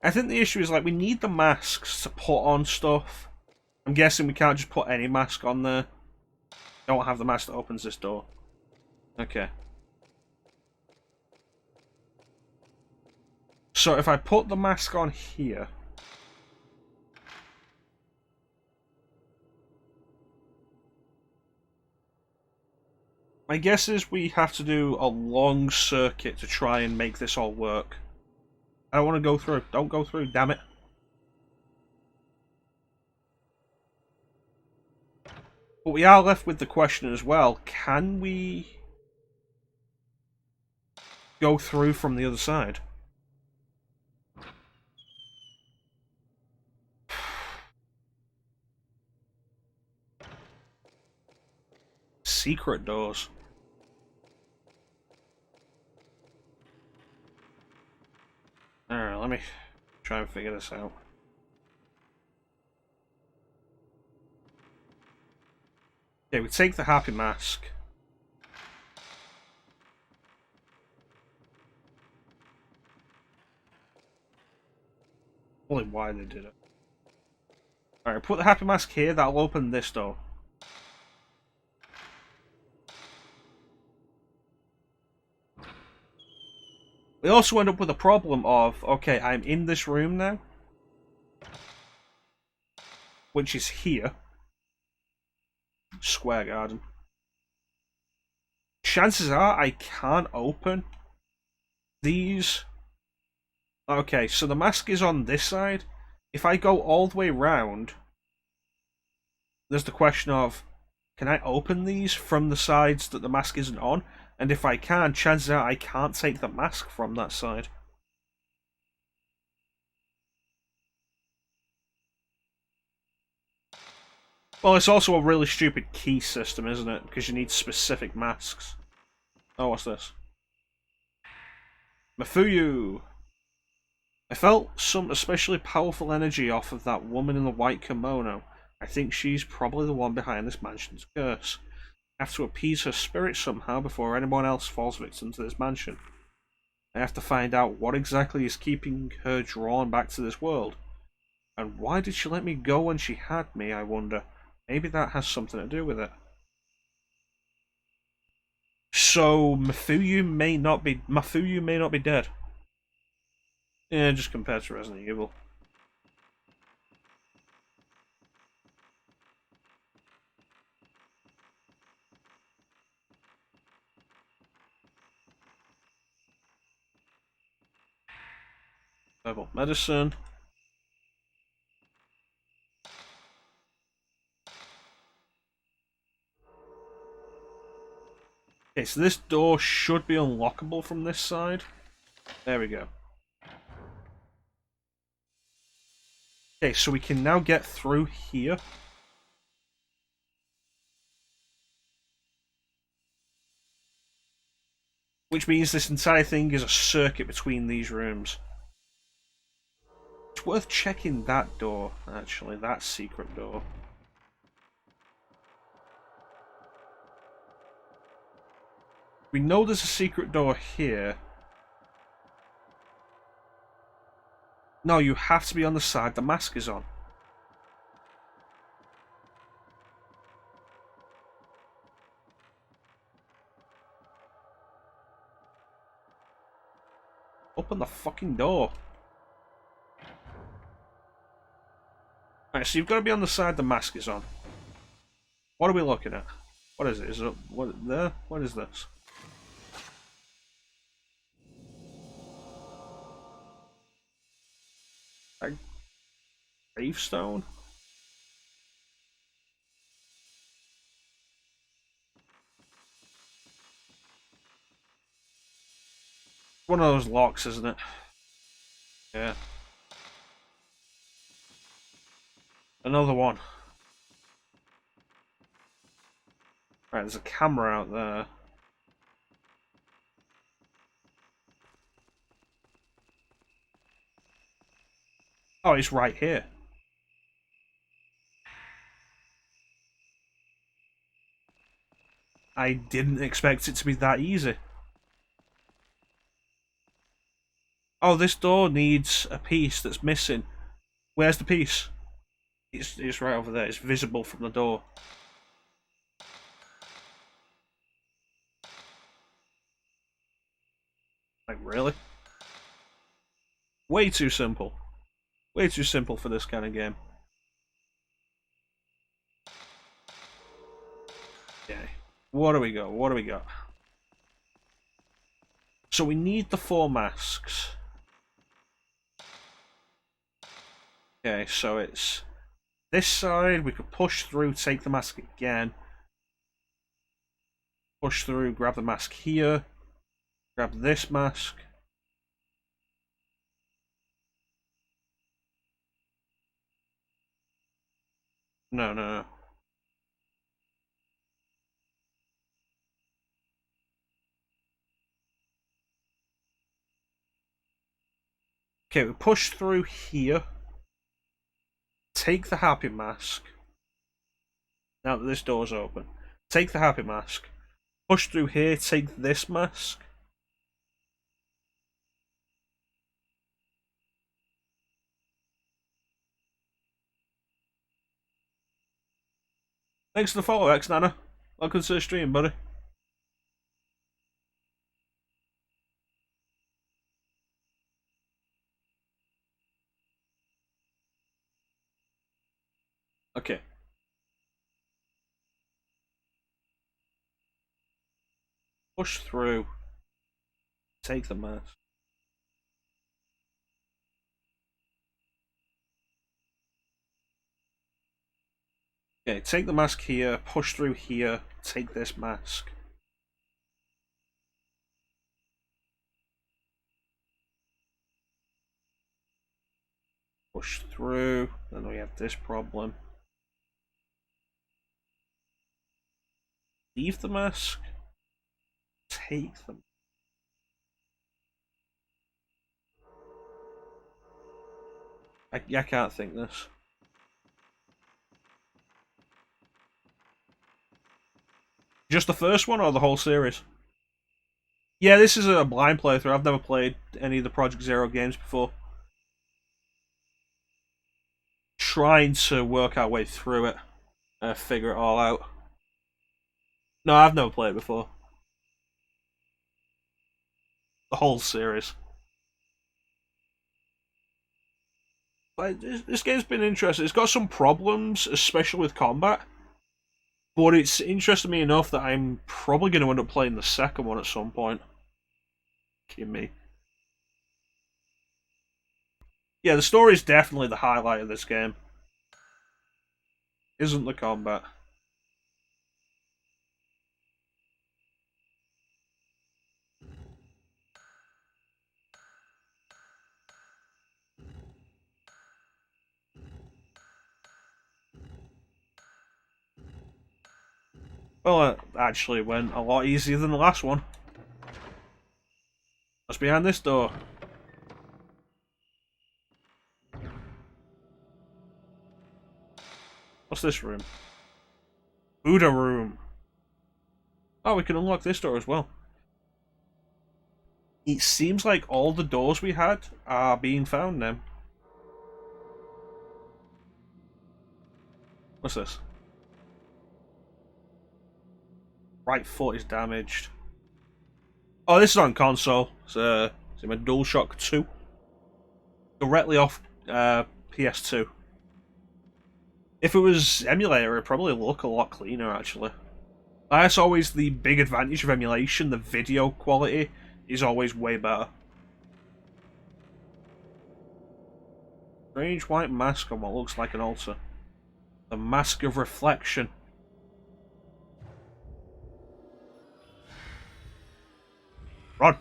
I think the issue is, like, we need the masks to put on stuff. I'm guessing we can't just put any mask on there. Don't have the mask that opens this door. Okay. So if I put the mask on here... My guess is we have to do a long circuit to try and make this all work. I don't want to go through. Don't go through, damn it. But we are left with the question as well, can we go through from the other side? Secret doors. Alright, let me try and figure this out. Okay, we take the happy mask. Only why they did it. Alright, put the happy mask here, that'll open this door. We also end up with a problem of, okay, I'm in this room now, which is here. Square garden. Chances are I can't open these. Okay, so the mask is on this side. If I go all the way round, there's the question of, can I open these from the sides that the mask isn't on? And if I can, chances are I can't take the mask from that side. Well, it's also a really stupid key system, isn't it? Because you need specific masks. Oh, what's this? Mafuyu! I felt some especially powerful energy off of that woman in the white kimono. I think she's probably the one behind this mansion's curse. I have to appease her spirit somehow before anyone else falls victim to this mansion. I have to find out what exactly is keeping her drawn back to this world. And why did she let me go when she had me, I wonder? Maybe that has something to do with it. So Mafuyu may not be dead. Yeah, just compared to Resident Evil. Herbal medicine. Okay, so this door should be unlockable from this side. There we go. Okay, so we can now get through here. Which means this entire thing is a circuit between these rooms. It's worth checking that door, actually, that secret door. We know there's a secret door here. No, you have to be on the side the mask is on. Open the fucking door. Alright, so you've got to be on the side the mask is on. What are we looking at? What is it? Is it what there? What is this? A gravestone? One of those locks, isn't it? Yeah. Another one. Right, there's a camera out there. Oh, it's right here. I didn't expect it to be that easy. Oh, this door needs a piece that's missing. Where's the piece? It's right over there. It's visible from the door. Like, really? Way too simple. Way too simple for this kind of game. Okay. What do we got? What do we got? So we need the 4 masks. Okay, so it's this side, we could push through, take the mask again. Push through, grab the mask here. Grab this mask. No, no, no. Okay, we push through here. Take the happy mask. Now that this door's open. Take the happy mask. Push through here, take this mask. Thanks for the follow, X-Nana. Welcome to the stream, buddy. Okay. Push through. Take the mask. Okay, take the mask here, push through here, take this mask. Push through, then we have this problem. Leave the mask. Take them. I can't think this. Just the first one or the whole series? Yeah, this is a blind playthrough. I've never played any of the Project Zero games before. Trying to work our way through it. Figure it all out. No, I've never played it before. The whole series. Like, this game's been interesting. It's got some problems, especially with combat. But it's interested me enough that I'm probably going to end up playing the second one at some point. Give me. Yeah, the story is definitely the highlight of this game. Isn't the combat. Well, it actually went a lot easier than the last one. What's behind this door? What's this room? Buddha room. Oh, we can unlock this door as well. It seems like all the doors we had are being found now. What's this? Right foot is damaged. Oh, this is on console. It's a DualShock 2. Directly off PS2. If it was emulator, it'd probably look a lot cleaner, actually. That's always the big advantage of emulation. The video quality is always way better. Strange white mask on what looks like an altar. The Mask of Reflection. Run!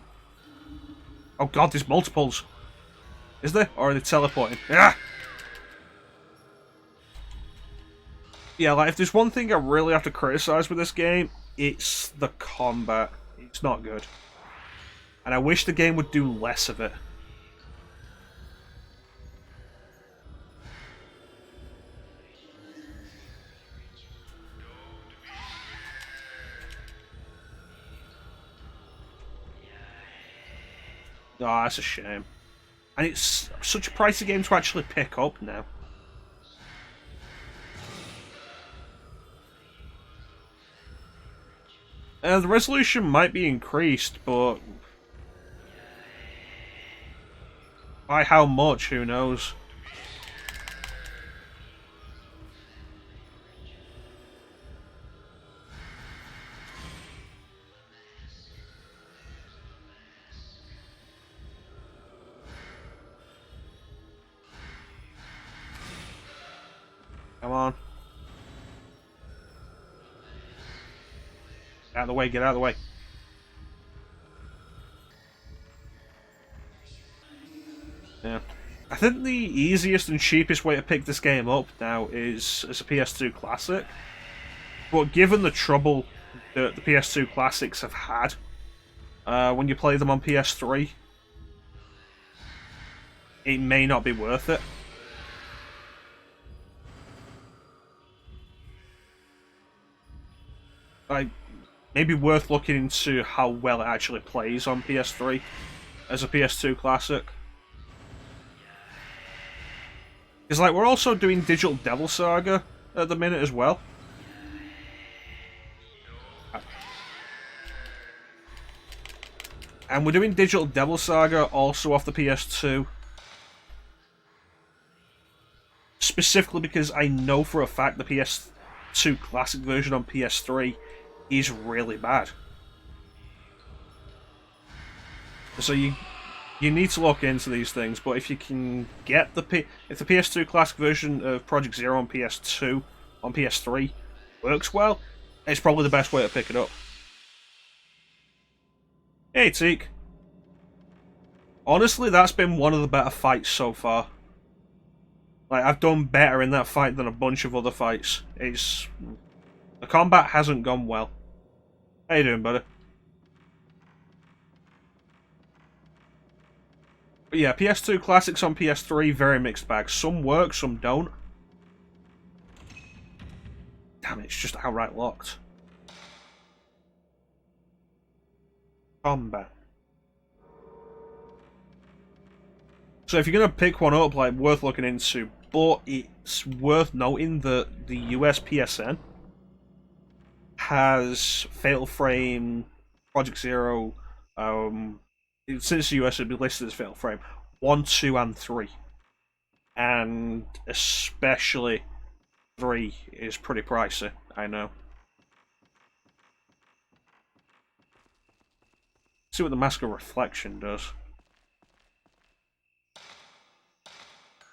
Oh god, there's multiples. Is there? Or are they teleporting? Ah! Yeah, like, if there's one thing I really have to criticize with this game, it's the combat. It's not good. And I wish the game would do less of it. Oh, that's a shame. And it's such a pricey game to actually pick up now. The resolution might be increased, but by how much, who knows? Come on. Out of the way, get out of the way. Yeah. I think the easiest and cheapest way to pick this game up now is as a PS2 classic. But given the trouble that the PS2 classics have had when you play them on PS3, it may not be worth it. Like, maybe worth looking into how well it actually plays on PS3 as a PS2 classic. Because, like, we're also doing Digital Devil Saga at the minute as well. And we're doing Digital Devil Saga also off the PS2. Specifically because I know for a fact the PS2 classic version on PS3 is really bad. So you need to look into these things, but if you can get if the PS2 classic version of Project Zero on PS2 on PS3 works well, it's probably the best way to pick it up. Hey, Teak. Honestly, that's been one of the better fights so far. Like, I've done better in that fight than a bunch of other fights. The combat hasn't gone well. How you doing, buddy? But yeah, PS2 classics on PS3, very mixed bag. Some work, some don't. Damn it, it's just outright locked. Combat. So if you're going to pick one up, like, worth looking into, but it's worth noting that the US PSN has Fatal Frame, Project Zero, since the US would be listed as Fatal Frame, 1, 2, and 3. And especially 3 is pretty pricey, I know. Let's see what the Mask of Reflection does.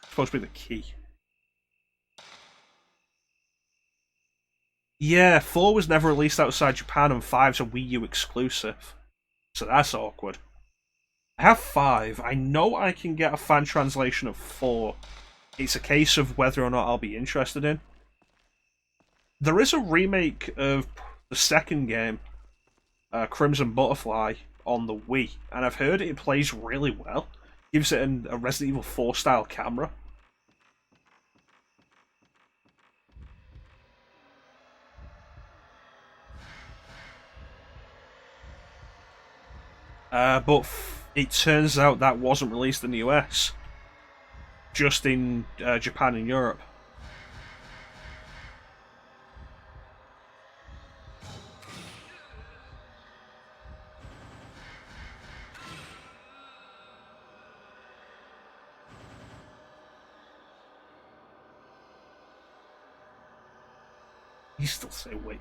It's supposed to be the key. Yeah, 4 was never released outside Japan and 5's a Wii U exclusive. So that's awkward. I have 5. I know I can get a fan translation of 4. It's a case of whether or not I'll be interested in. There is a remake of the second game, Crimson Butterfly, on the Wii, and I've heard it plays really well. Gives it a Resident Evil 4 style camera. But it turns out that wasn't released in the US, just in Japan and Europe. You still say wait.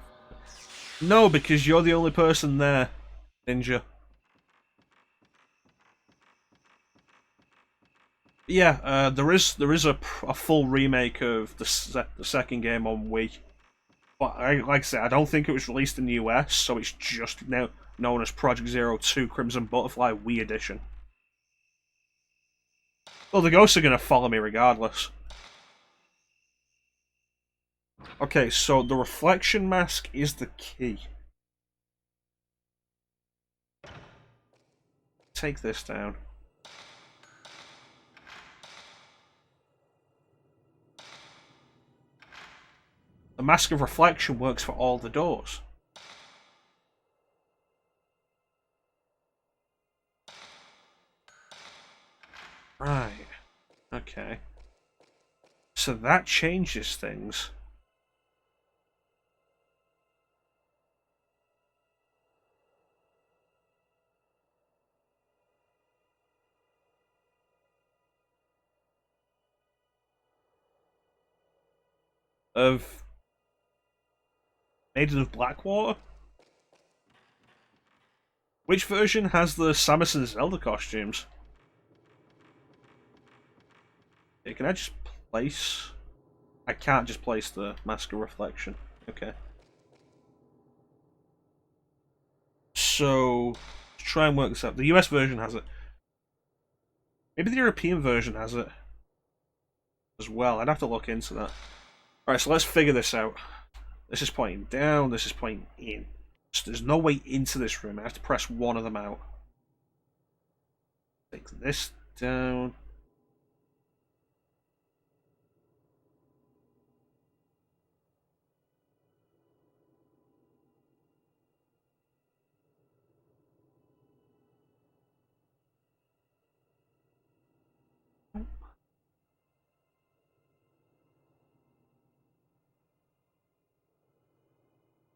No, because you're the only person there, Ninja. Yeah, there is a full remake of the second game on Wii, but like I said, I don't think it was released in the US, so it's just now known as Project Zero 2 Crimson Butterfly Wii Edition. Well, the ghosts are going to follow me regardless. Okay, so the reflection mask is the key. Take this down. The Mask of Reflection works for all the doors. Right. Okay. So that changes things. Of Maiden of Blackwater? Which version has the Samus and Zelda costumes? Yeah, can I just place... I can't just place the Mask of Reflection. Okay. So, to try and work this out, the US version has it. Maybe the European version has it as well. I'd have to look into that. Alright, so let's figure this out. This is pointing down, this is pointing in. So there's no way into this room. I have to press one of them out. Take this down.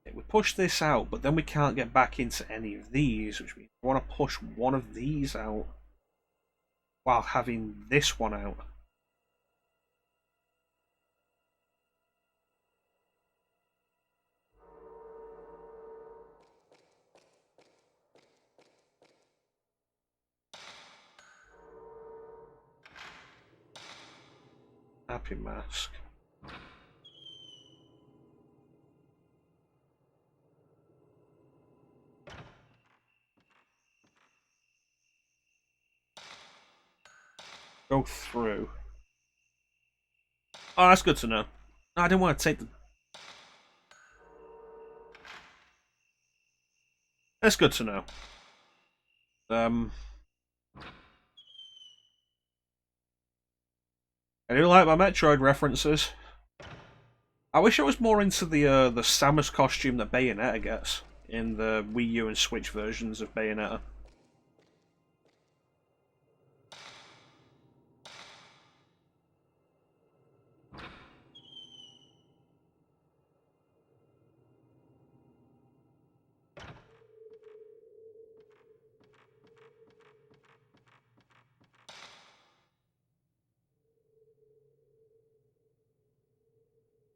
Okay, we push this out, but then we can't get back into any of these, which means I want to push one of these out while having this one out. Happy Mask. Go through. Oh, that's good to know. No, I didn't want to take the... That's good to know. I do like my Metroid references. I wish I was more into the Samus costume that Bayonetta gets in the Wii U and Switch versions of Bayonetta.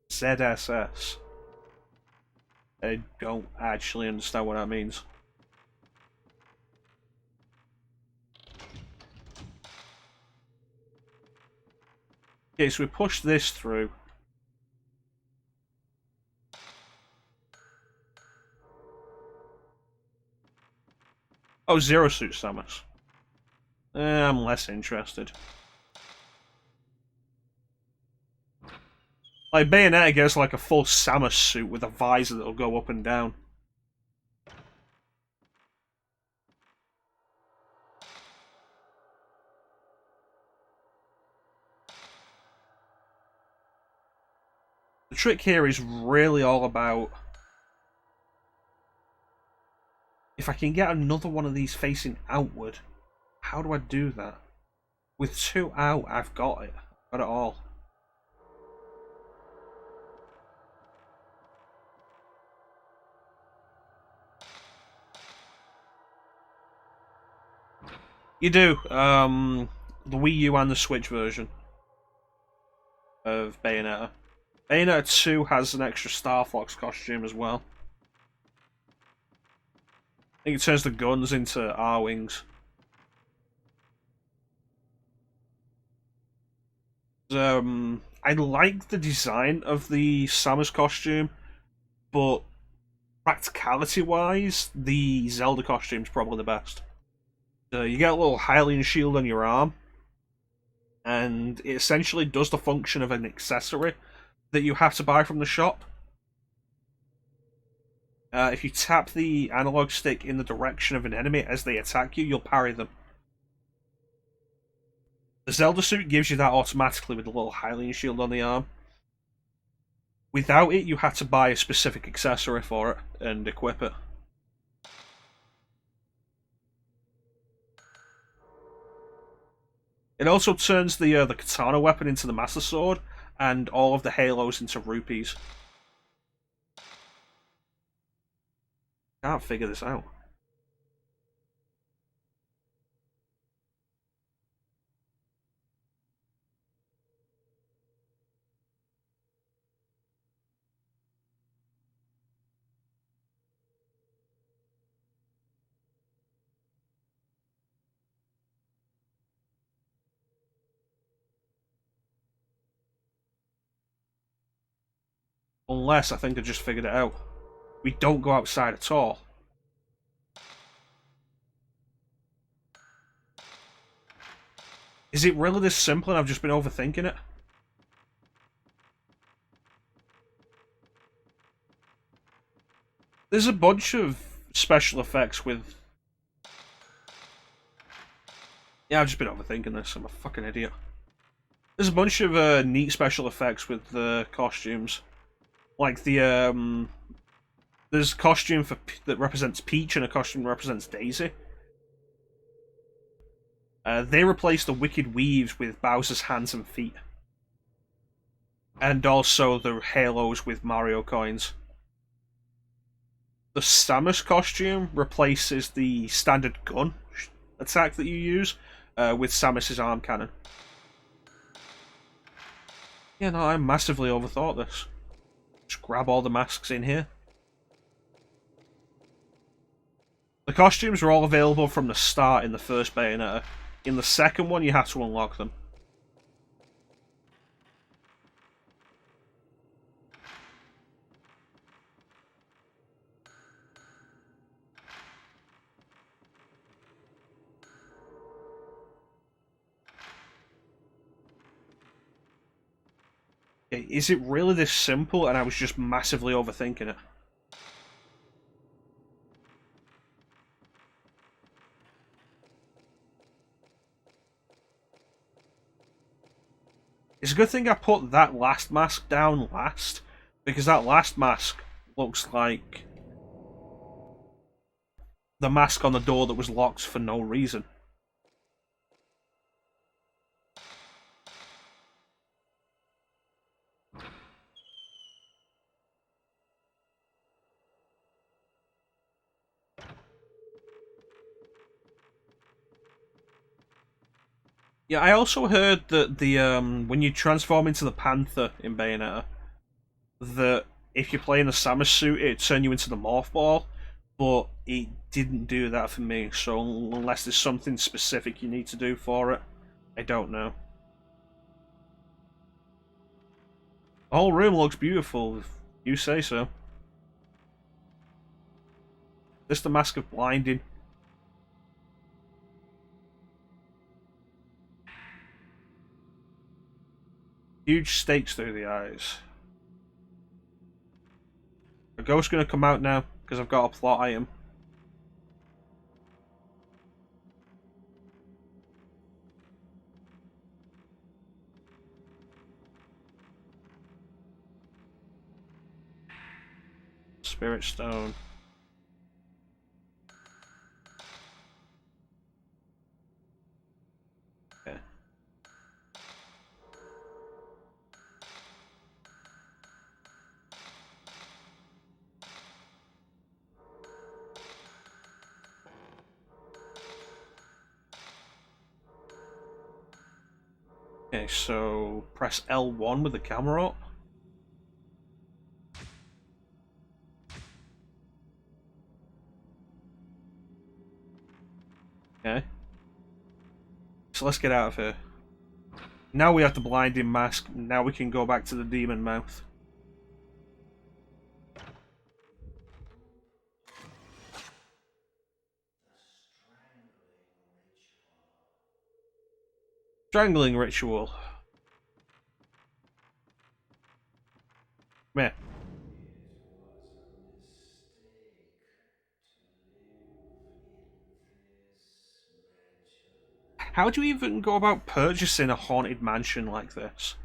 ZSS. I don't actually understand what that means. Okay, so we push this through. Oh, Zero Suit Samus. I'm less interested. Like, Bayonetta gets like a full Samus suit with a visor that'll go up and down. The trick here is really all about... If I can get another one of these facing outward, how do I do that? With two out, I've got it. Got it all. You do. The Wii U and the Switch version of Bayonetta. Bayonetta 2 has an extra Star Fox costume as well. I think it turns the guns into R-Wings. I like the design of the Samus costume, but practicality-wise, the Zelda costume's probably the best. You get a little Hylian shield on your arm, and it essentially does the function of an accessory that you have to buy from the shop. If you tap the analog stick in the direction of an enemy as they attack you, you'll parry them. The Zelda suit gives you that automatically with the little Hylian shield on the arm. Without it, you have to buy a specific accessory for it and equip it. It also turns the katana weapon into the Master Sword, and all of the halos into rupees. Can't figure this out. Unless I think I just figured it out. We don't go outside at all. Is it really this simple and I've just been overthinking it? There's a bunch of special effects with... Yeah, I've just been overthinking this. I'm a fucking idiot. There's a bunch of neat special effects with the costumes. Like the, there's a costume that represents Peach and a costume that represents Daisy. They replaced the Wicked Weaves with Bowser's hands and feet. And also the halos with Mario coins. The Samus costume replaces the standard gun attack that you use with Samus's arm cannon. Yeah, no, I massively overthought this. Just grab all the masks in here. The costumes are all available from the start in the first Bayonetta. In the second one, you have to unlock them. Is it really this simple and I was just massively overthinking it? It's a good thing I put that last mask down last, because that last mask looks like the mask on the door that was locked for no reason. Yeah, I also heard that the when you transform into the Panther in Bayonetta, that if you're playing the Samus suit, it'd turn you into the Morph Ball, but it didn't do that for me, so unless there's something specific you need to do for it, I don't know. The whole room looks beautiful, if you say so. This the Mask of Blinding. Huge stakes through the eyes. A ghost's gonna come out now, because I've got a plot item. Spirit Stone. Okay. Okay, so press L1 with the camera up. Okay. So let's get out of here. Now we have the blinding mask. Now we can go back to the demon mouth. Strangling ritual. Meh. How do you even go about purchasing a haunted mansion like this?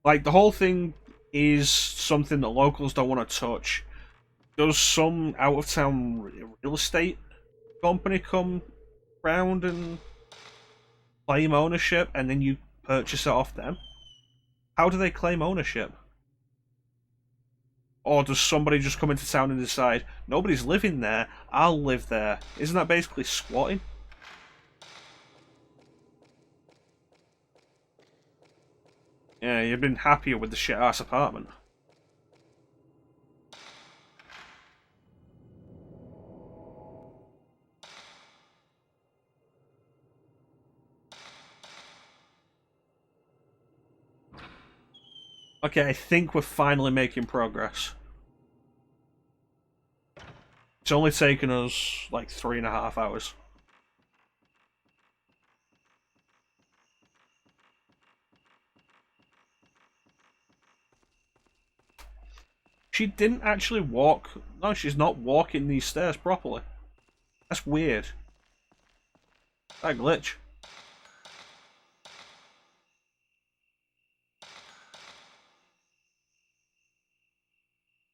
Like, the whole thing is something that locals don't want to touch. Does some out-of-town real estate company come round and claim ownership, and then you purchase it off them? How do they claim ownership? Or does somebody just come into town and decide, nobody's living there, I'll live there? Isn't that basically squatting? Yeah, you've been happier with the shit-ass apartment. Okay, I think we're finally making progress. It's only taken us like 3.5 hours. She didn't actually walk. No, she's not walking these stairs properly. That's weird. That glitch.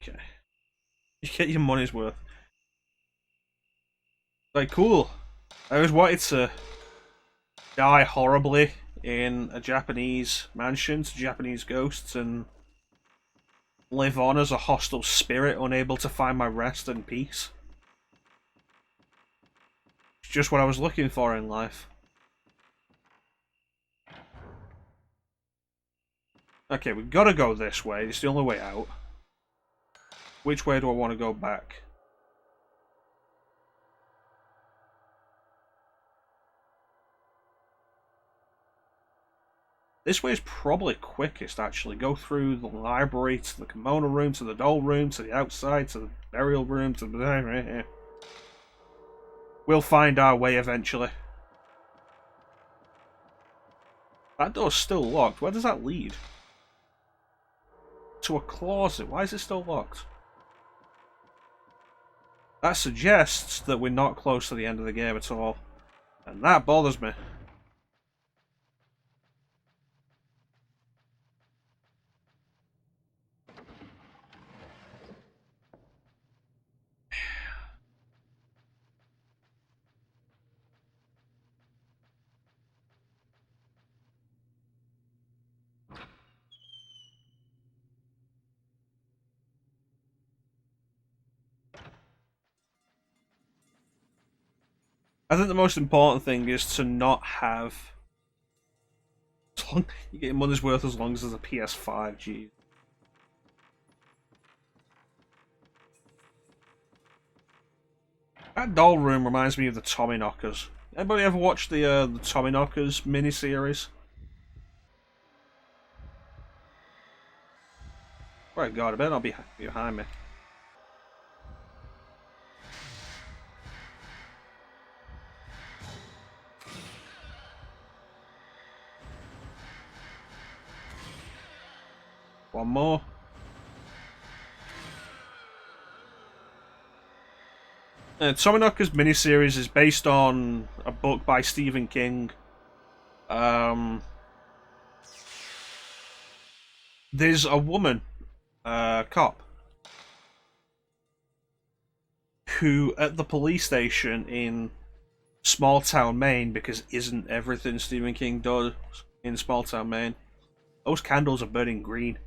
Okay. You get your money's worth. Like, cool. I always wanted to die horribly in a Japanese mansion to Japanese ghosts and live on as a hostile spirit unable to find my rest and peace. It's just what I was looking for in life. Okay, we've got to go this way. It's the only way out. Which way do I want to go back? This way is probably quickest, actually. Go through the library, to the kimono room, to the doll room, to the outside, to the burial room, to the... We'll find our way eventually. That door's still locked. Where does that lead? To a closet. Why is it still locked? That suggests that we're not close to the end of the game at all. And that bothers me. I think the most important thing is to not have... You get your money's worth as long as there's a PS5, geez. That doll room reminds me of the Tommyknockers. Anybody ever watched the Tommyknockers miniseries? Right, God, I better not be behind me. One more. Tommyknockers miniseries is based on a book by Stephen King. There's a woman, cop, who at the police station in small town Maine, because isn't everything Stephen King does in small town Maine, those candles are burning green.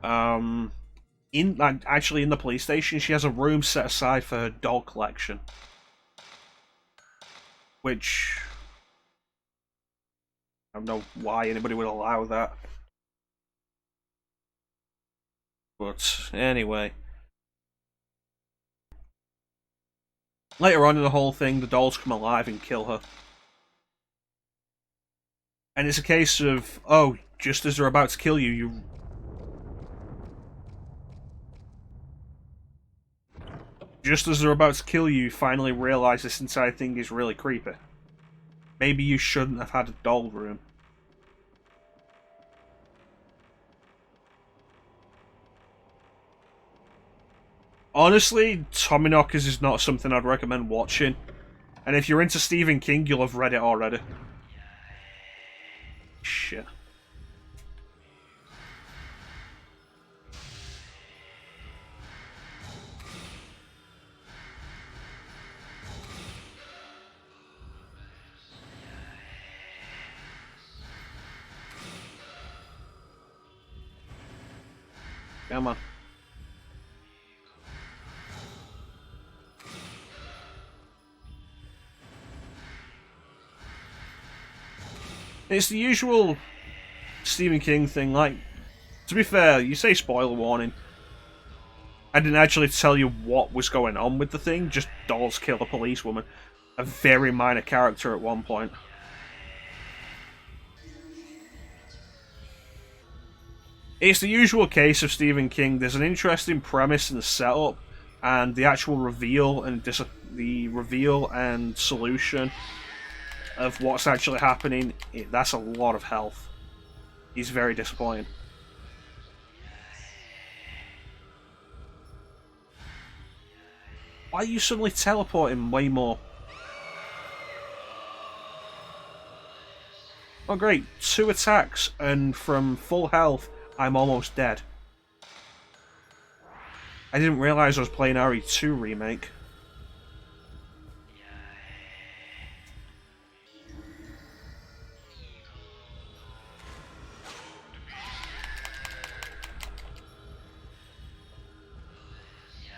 Actually in the police station, she has a room set aside for her doll collection, which I don't know why anybody would allow that. But anyway, later on in the whole thing, the dolls come alive and kill her. And it's a case of, oh, just as they're about to kill you, Just as they're about to kill you, you finally realise this entire thing is really creepy. Maybe you shouldn't have had a doll room. Honestly, Tommyknockers is not something I'd recommend watching. And if you're into Stephen King, you'll have read it already. Shit. Come on. It's the usual Stephen King thing, like, to be fair, you say spoiler warning. I didn't actually tell you what was going on with the thing, just dolls kill a policewoman. A very minor character at one point. It's the usual case of Stephen King. There's an interesting premise in the setup, and the actual reveal and the reveal and solution of what's actually happening. That's a lot of health. He's very disappointing. Why are you suddenly teleporting way more? Oh great, 2 attacks, and from full health, I'm almost dead. I didn't realise I was playing RE2 Remake.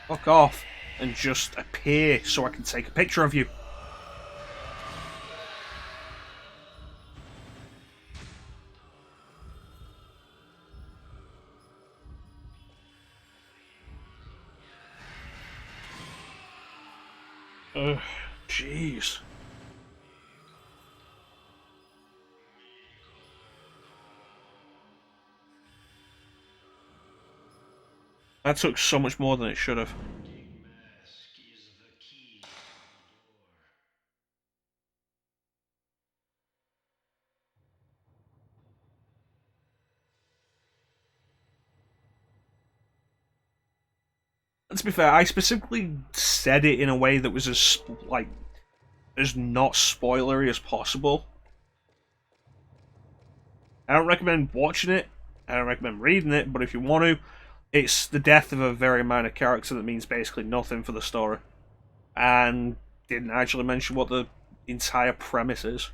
Fuck off, and just appear so I can take a picture of you. Ugh, jeez. That took so much more than it should have. And to be fair, I specifically said it in a way that was as not spoilery as possible. I don't recommend watching it. I don't recommend reading it, but if you want to, it's the death of a very minor character that means basically nothing for the story. And didn't actually mention what the entire premise is.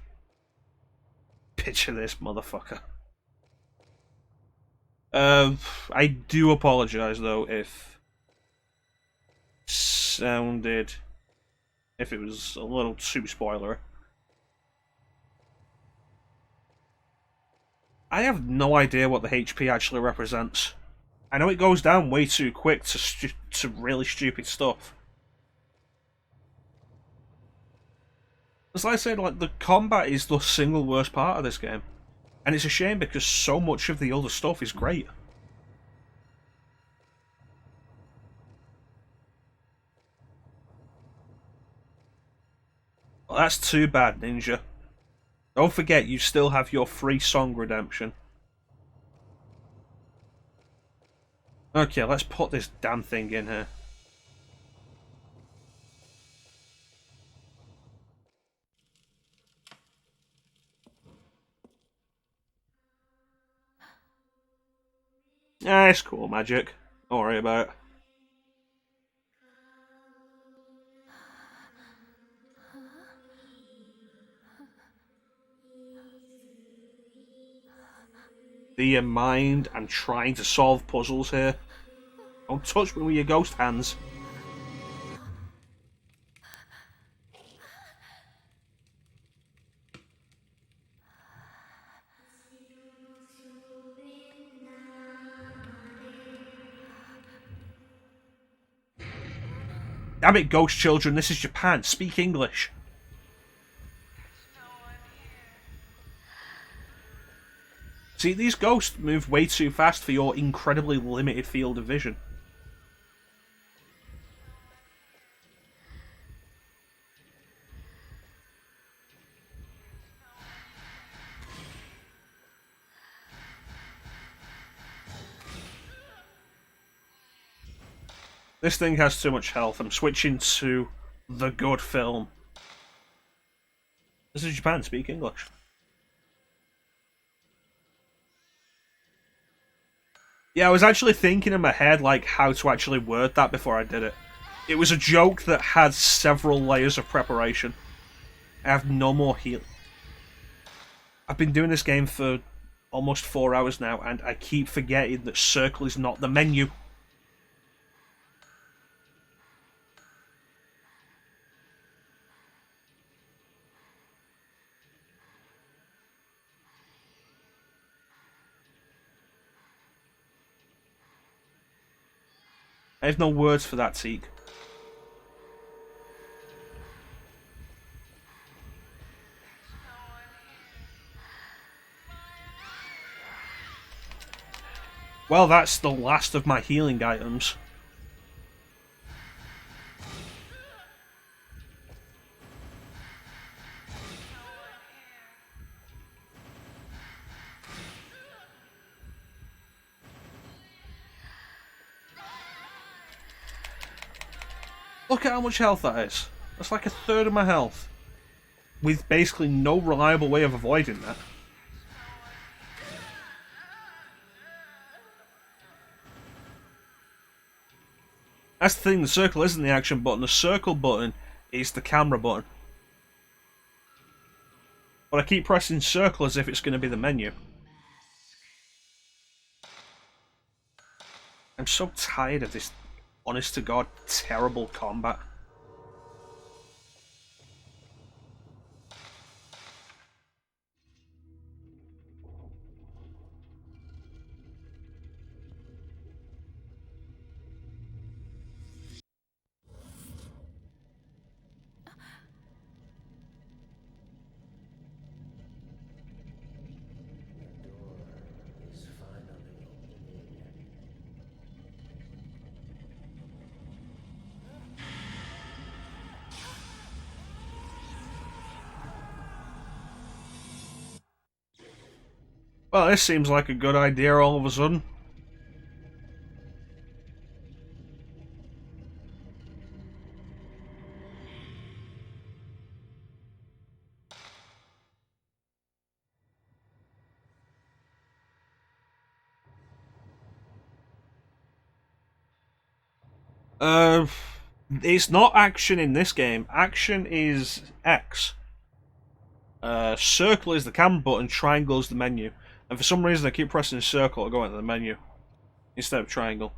Picture this, motherfucker. I do apologise though if if it was a little too spoilery. I have no idea what the HP actually represents. I know it goes down way too quick to really stupid stuff. As I said, like the combat is the single worst part of this game, and it's a shame because so much of the other stuff is great. Well, that's too bad, Ninja. Don't forget, you still have your free song redemption. Okay, let's put this damn thing in here. Ah, it's cool, magic. Don't worry about it. The mind and trying to solve puzzles here. Don't touch me with your ghost hands. Damn it, ghost children, this is Japan. Speak English. See, these ghosts move way too fast for your incredibly limited field of vision. This thing has too much health. I'm switching to the good film. This is Japan, speak English. Yeah, I was actually thinking in my head like how to actually word that before I did it. It was a joke that had several layers of preparation. I have no more heal. I've been doing this game for almost 4 hours now, and I keep forgetting that circle is not the menu. I have no words for that, Teak. Well, that's the last of my healing items. Look at how much health that is. That's like a third of my health. With basically no reliable way of avoiding that. That's the thing, the circle isn't the action button, the circle button is the camera button. But I keep pressing circle as if it's going to be the menu. I'm so tired of this, honest to God, terrible combat. Is finally opening. Well, this seems like a good idea all of a sudden. Uh, it's not action in this game. Action is X. Circle is the camera button, triangle is the menu. And for some reason I keep pressing circle to go into the menu instead of triangle.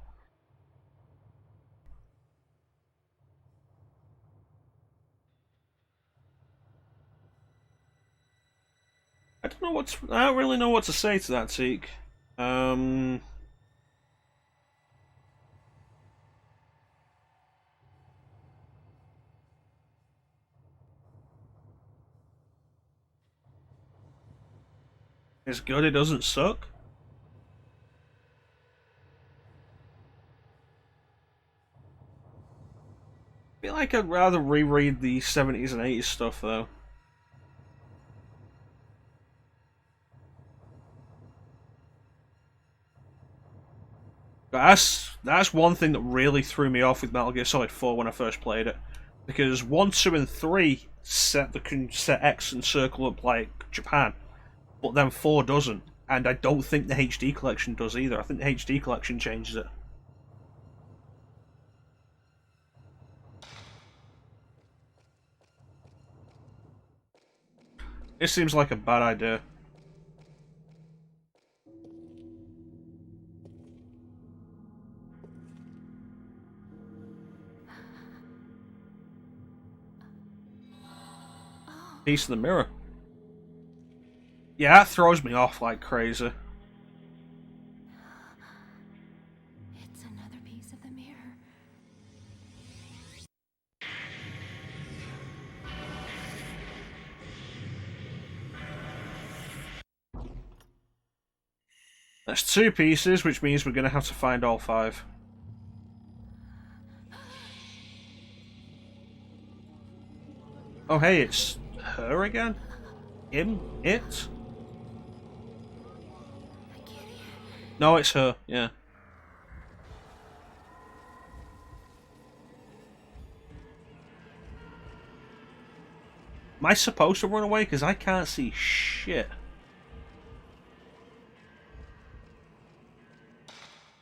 I don't really know what to say to that, Teak. It's good, it doesn't suck. I feel like I'd rather reread the 70s and 80s stuff, though. But that's one thing that really threw me off with Metal Gear Solid 4 when I first played it. Because 1, 2, and 3 set X and circle up like Japan. But then 4 doesn't. And I don't think the HD collection does either. I think the HD collection changes it. It seems like a bad idea. Piece of the mirror. Yeah, that throws me off like crazy. It's another piece of the mirror. That's 2 pieces, which means we're going to have to find all 5. Oh hey, it's her again? Him? It? I can't hear. No, it's her, yeah. Am I supposed to run away? Because I can't see shit.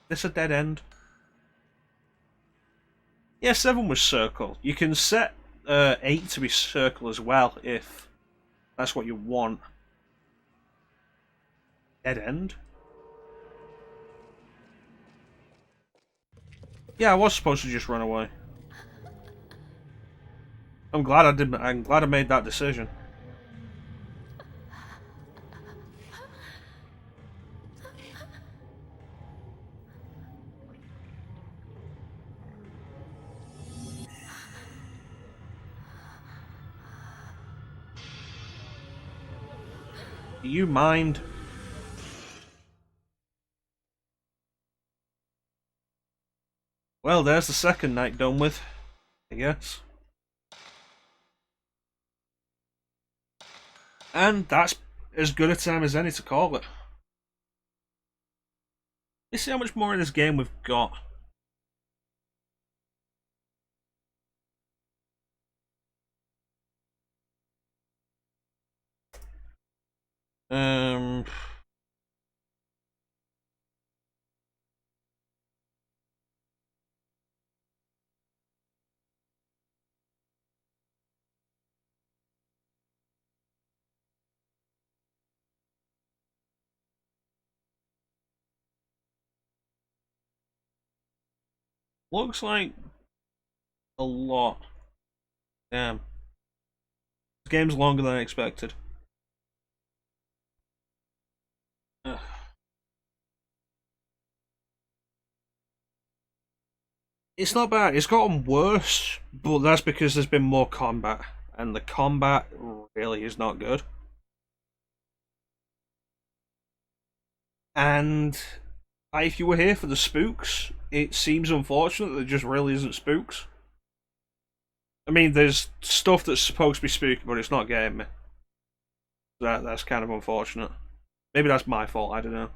This a dead end? Yeah, 7 was circle. You can set 8 to be circle as well, if that's what you want. Dead end? Yeah, I was supposed to just run away. I'm glad I did. I'm glad I made that decision. Do you mind? Well, there's the second night done with, I guess. And that's as good a time as any to call it. Let's see how much more of this game we've got. Um, looks like a lot. Damn. This game's longer than I expected. Ugh. It's not bad. It's gotten worse, but that's because there's been more combat, and the combat really is not good. And if you were here for the spooks, it seems unfortunate that there just really isn't spooks. I mean, there's stuff that's supposed to be spooky, but it's not getting me. That's kind of unfortunate. Maybe that's my fault. I don't know.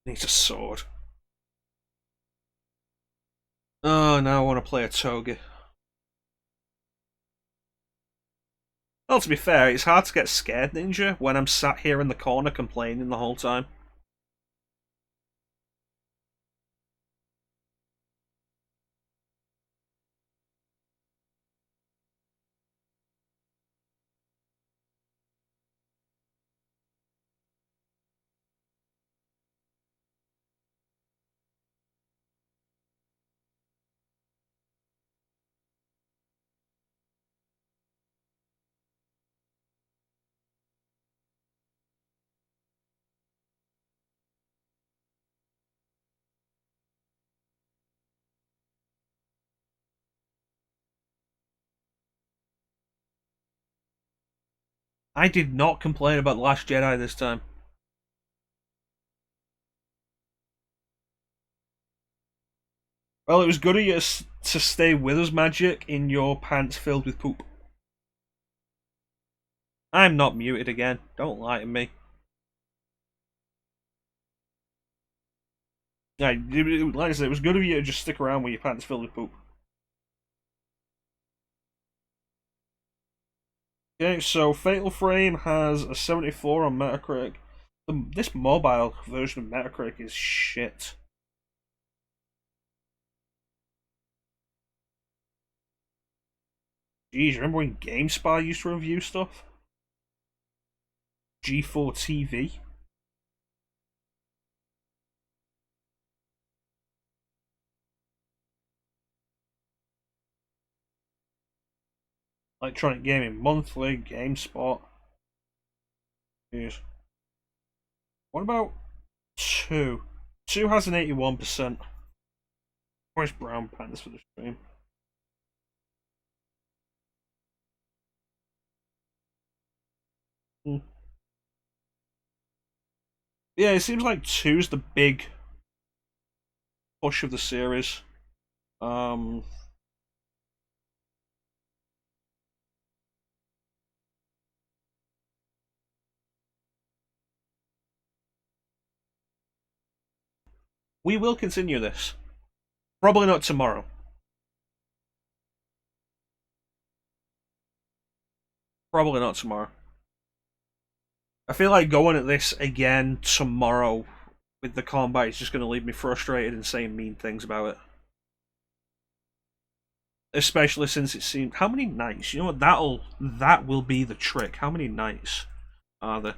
Needs a sword. Oh, now I want to play a toga. Well, to be fair, it's hard to get scared, Ninja, when I'm sat here in the corner complaining the whole time. I did not complain about The Last Jedi this time. Well, it was good of you to stay with us, Magic, in your pants filled with poop. I'm not muted again. Don't lie to me. Yeah, like I said, it was good of you to just stick around with your pants filled with poop. Okay, so Fatal Frame has a 74 on Metacritic. This mobile version of Metacritic is shit. Jeez, remember when GameSpy used to review stuff? G4 TV? Electronic Gaming Monthly, GameSpot. Jeez. What about 2? 2 has an 81%. Where's Brown Pants for the stream? Hmm. Yeah, it seems like 2's the big push of the series. We will continue this. Probably not tomorrow. Probably not tomorrow. I feel like going at this again tomorrow with the combat is just going to leave me frustrated and saying mean things about it. Especially since it seemed... How many nights? You know what? That will be the trick. How many nights are there?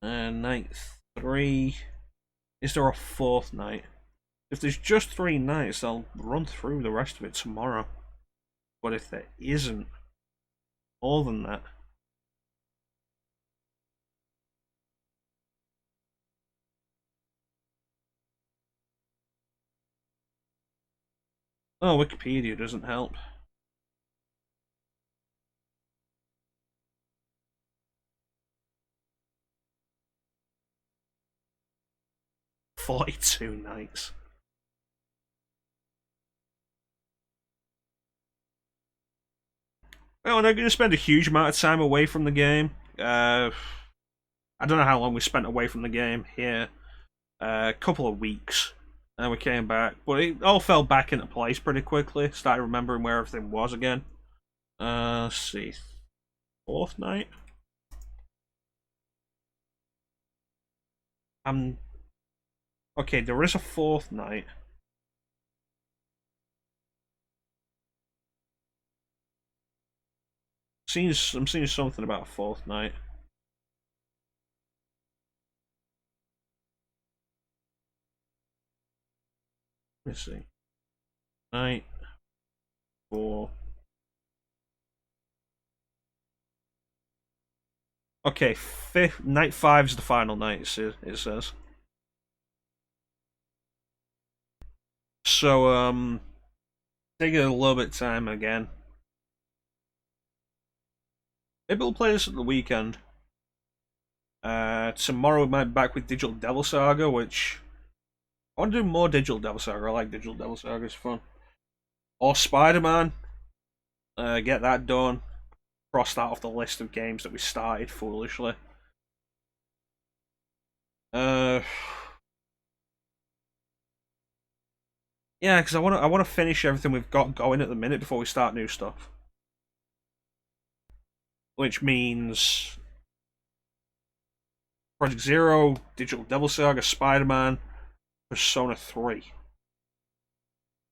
Night 3. Is there a 4th night? If there's just 3 nights, I'll run through the rest of it tomorrow. But if there isn't more than that... Oh, Wikipedia doesn't help. "42 nights." Well, we're going to spend a huge amount of time away from the game. I don't know how long we spent away from the game here. A couple of weeks. And we came back. But it all fell back into place pretty quickly. Started remembering where everything was again. Let's see. 4th night? Okay, there is a 4th night. I'm seeing something about a 4th night. Let's see. Night 4. Okay, night 5 is the final night, it says. So, taking a little bit of time again. Maybe we'll play this at the weekend. Tomorrow we might be back with Digital Devil Saga, which I want to do more Digital Devil Saga. I like Digital Devil Saga, it's fun. Or Spider-Man. Get that done. Cross that off the list of games that we started foolishly. Yeah, because I want to finish everything we've got going at the minute before we start new stuff. Which means Project Zero, Digital Devil Saga, Spider-Man, Persona 3.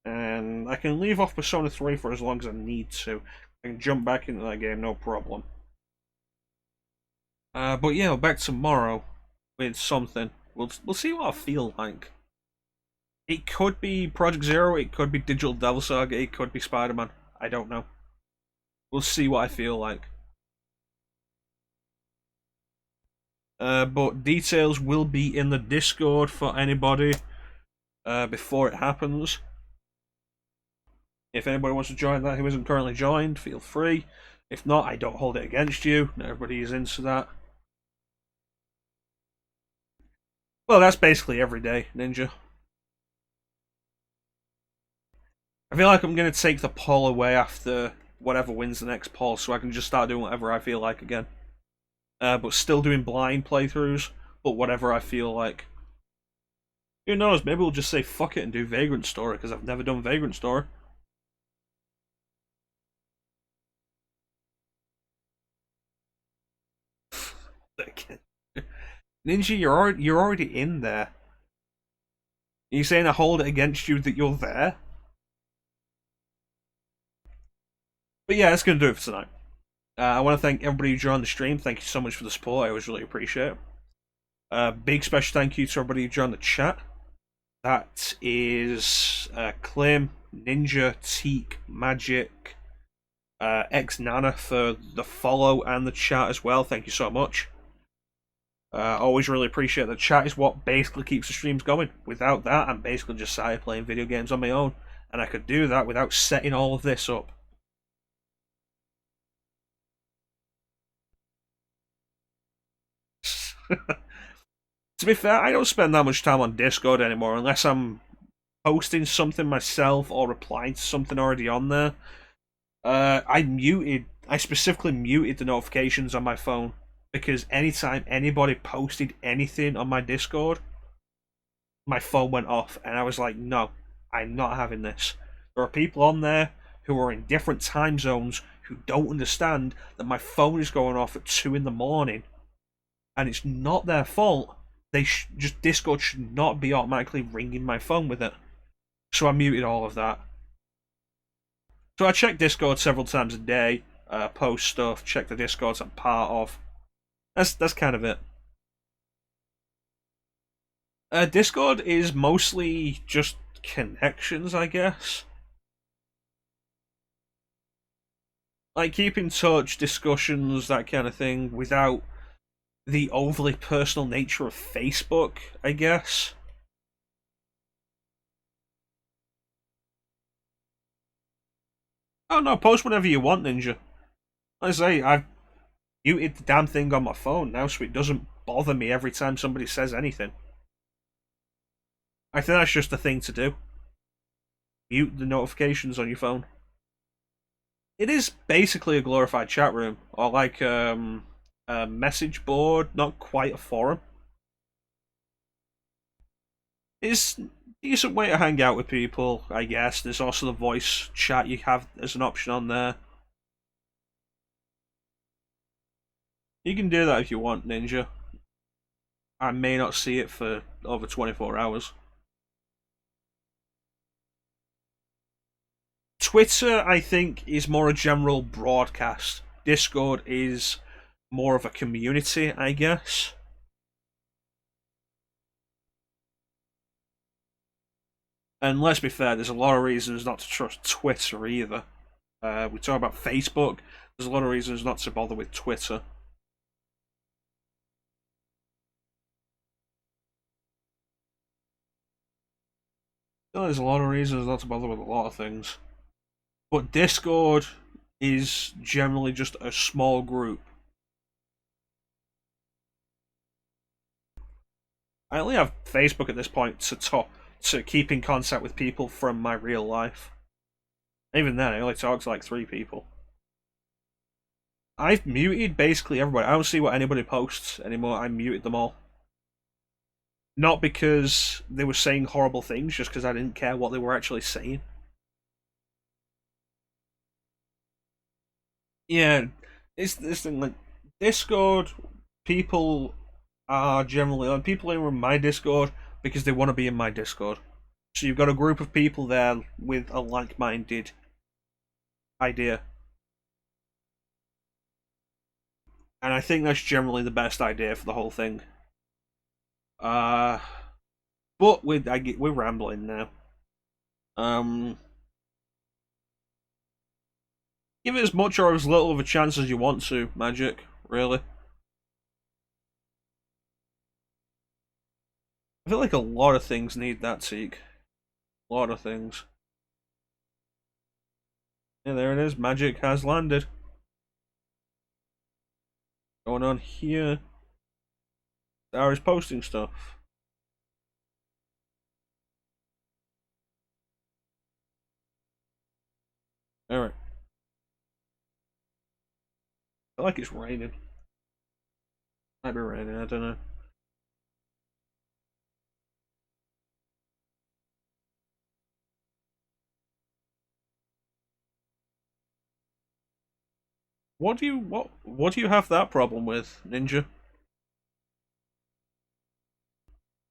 And I can leave off Persona 3 for as long as I need to. I can jump back into that game, no problem. But yeah, back tomorrow with something. We'll see what I feel like. It could be Project Zero, it could be Digital Devil Saga, it could be Spider-Man. I don't know. We'll see what I feel like. But details will be in the Discord for anybody before it happens. If anybody wants to join that who isn't currently joined, feel free. If not, I don't hold it against you. Not everybody is into that. Well, that's basically every day, Ninja. I feel like I'm going to take the poll away after whatever wins the next poll, so I can just start doing whatever I feel like again. But still doing blind playthroughs, but whatever I feel like. Who knows, maybe we'll just say fuck it and do Vagrant Story, because I've never done Vagrant Story. Ninja, you're already in there. Are you saying I hold it against you that you're there? But yeah, that's going to do it for tonight. I want to thank everybody who joined the stream. Thank you so much for the support. I always really appreciate it. Big special thank you to everybody who joined the chat. That is Clim, Ninja, Teak, Magic, Nana for the follow and the chat as well. Thank you so much. Always really appreciate the chat. Is what basically keeps the streams going. Without that, I'm basically just sat here playing video games on my own, and I could do that without setting all of this up. To be fair, I don't spend that much time on Discord anymore unless I'm posting something myself or replying to something already on there. I specifically muted the notifications on my phone because anytime anybody posted anything on my Discord, my phone went off and I was like, no, I'm not having this. There are people on there who are in different time zones who don't understand that my phone is going off at 2 in the morning and it's not their fault. Just Discord should not be automatically ringing my phone with it. So I muted all of that. So I check Discord several times a day, post stuff, check the Discords I'm part of. That's kind of it. Discord is mostly just connections, I guess. Like keep in touch, discussions, that kind of thing, without the overly personal nature of Facebook, I guess. Oh no, post whenever you want, Ninja. Like I say, I've muted the damn thing on my phone now, so it doesn't bother me every time somebody says anything. I think that's just a thing to do. Mute the notifications on your phone. It is basically a glorified chat room, or like a message board, not quite a forum. It's a decent way to hang out with people, I guess. There's also the voice chat you have as an option on there. You can do that if you want, Ninja. I may not see it for over 24 hours. Twitter, I think, is more a general broadcast. Discord is more of a community, I guess. And let's be fair, there's a lot of reasons not to trust Twitter either. We talk about Facebook, there's a lot of reasons not to bother with Twitter. There's a lot of reasons not to bother with a lot of things. But Discord is generally just a small group. I only have Facebook at this point to keep in contact with people from my real life. Even then, I only talk to like 3 people. I've muted basically everybody. I don't see what anybody posts anymore. I muted them all. Not because they were saying horrible things, just because I didn't care what they were actually saying. Yeah, it's this thing like Discord. People are generally on people in my Discord because they want to be in my Discord. So you've got a group of people there with a like-minded idea. And I think that's generally the best idea for the whole thing. But we're rambling now. Give it as much or as little of a chance as you want to, Magic, really. I feel like a lot of things need that, Seek. A lot of things. Yeah, there it is. Magic has landed. Going on here. There is posting stuff. Alright. I feel like it's raining. Might be raining, I don't know. What do you have that problem with, Ninja?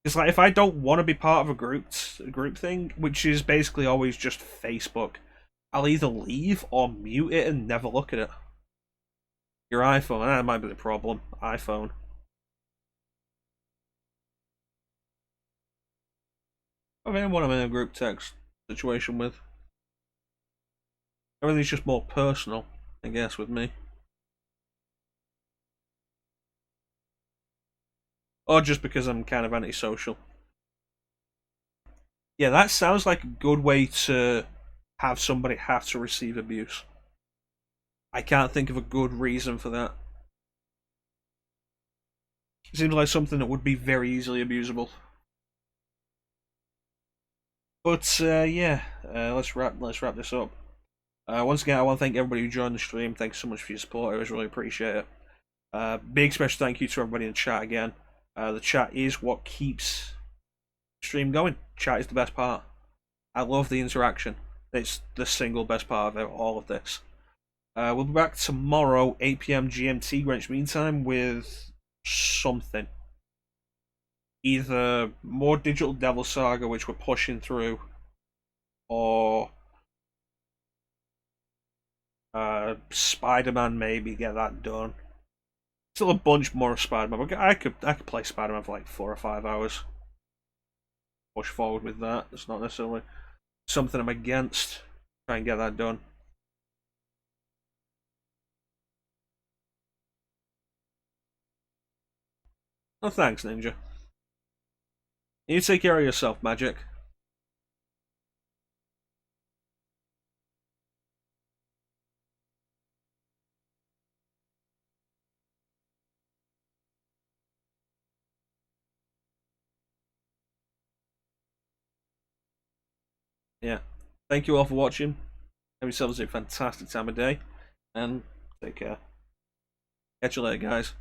It's like if I don't want to be part of a group thing, which is basically always just Facebook, I'll either leave or mute it and never look at it. Your iPhone, that might be the problem. iPhone. Of anyone I'm in a group text situation with. Everything's just more personal, I guess, with me. Or just because I'm kind of antisocial. Yeah, that sounds like a good way to have somebody have to receive abuse. I can't think of a good reason for that. It seems like something that would be very easily abusable. But yeah, let's wrap this up. Once again, I want to thank everybody who joined the stream. Thanks so much for your support. I always really appreciate it. Big special thank you to everybody in the chat again. The chat is what keeps the stream going. Chat is the best part. I love the interaction. It's the single best part of all of this. We'll be back tomorrow, 8 PM GMT, Greenwich Mean Time, with something. Either more Digital Devil Saga, which we're pushing through, or Spider-Man, maybe get that done. Still a bunch more of Spider-Man. But I could play Spider-Man for like 4 or 5 hours. Push forward with that. It's not necessarily something I'm against. Try and get that done. Oh, thanks, Ninja. You take care of yourself, Magic. Thank you all for watching. Have yourselves a fantastic time of day, and take care. Catch you later, guys.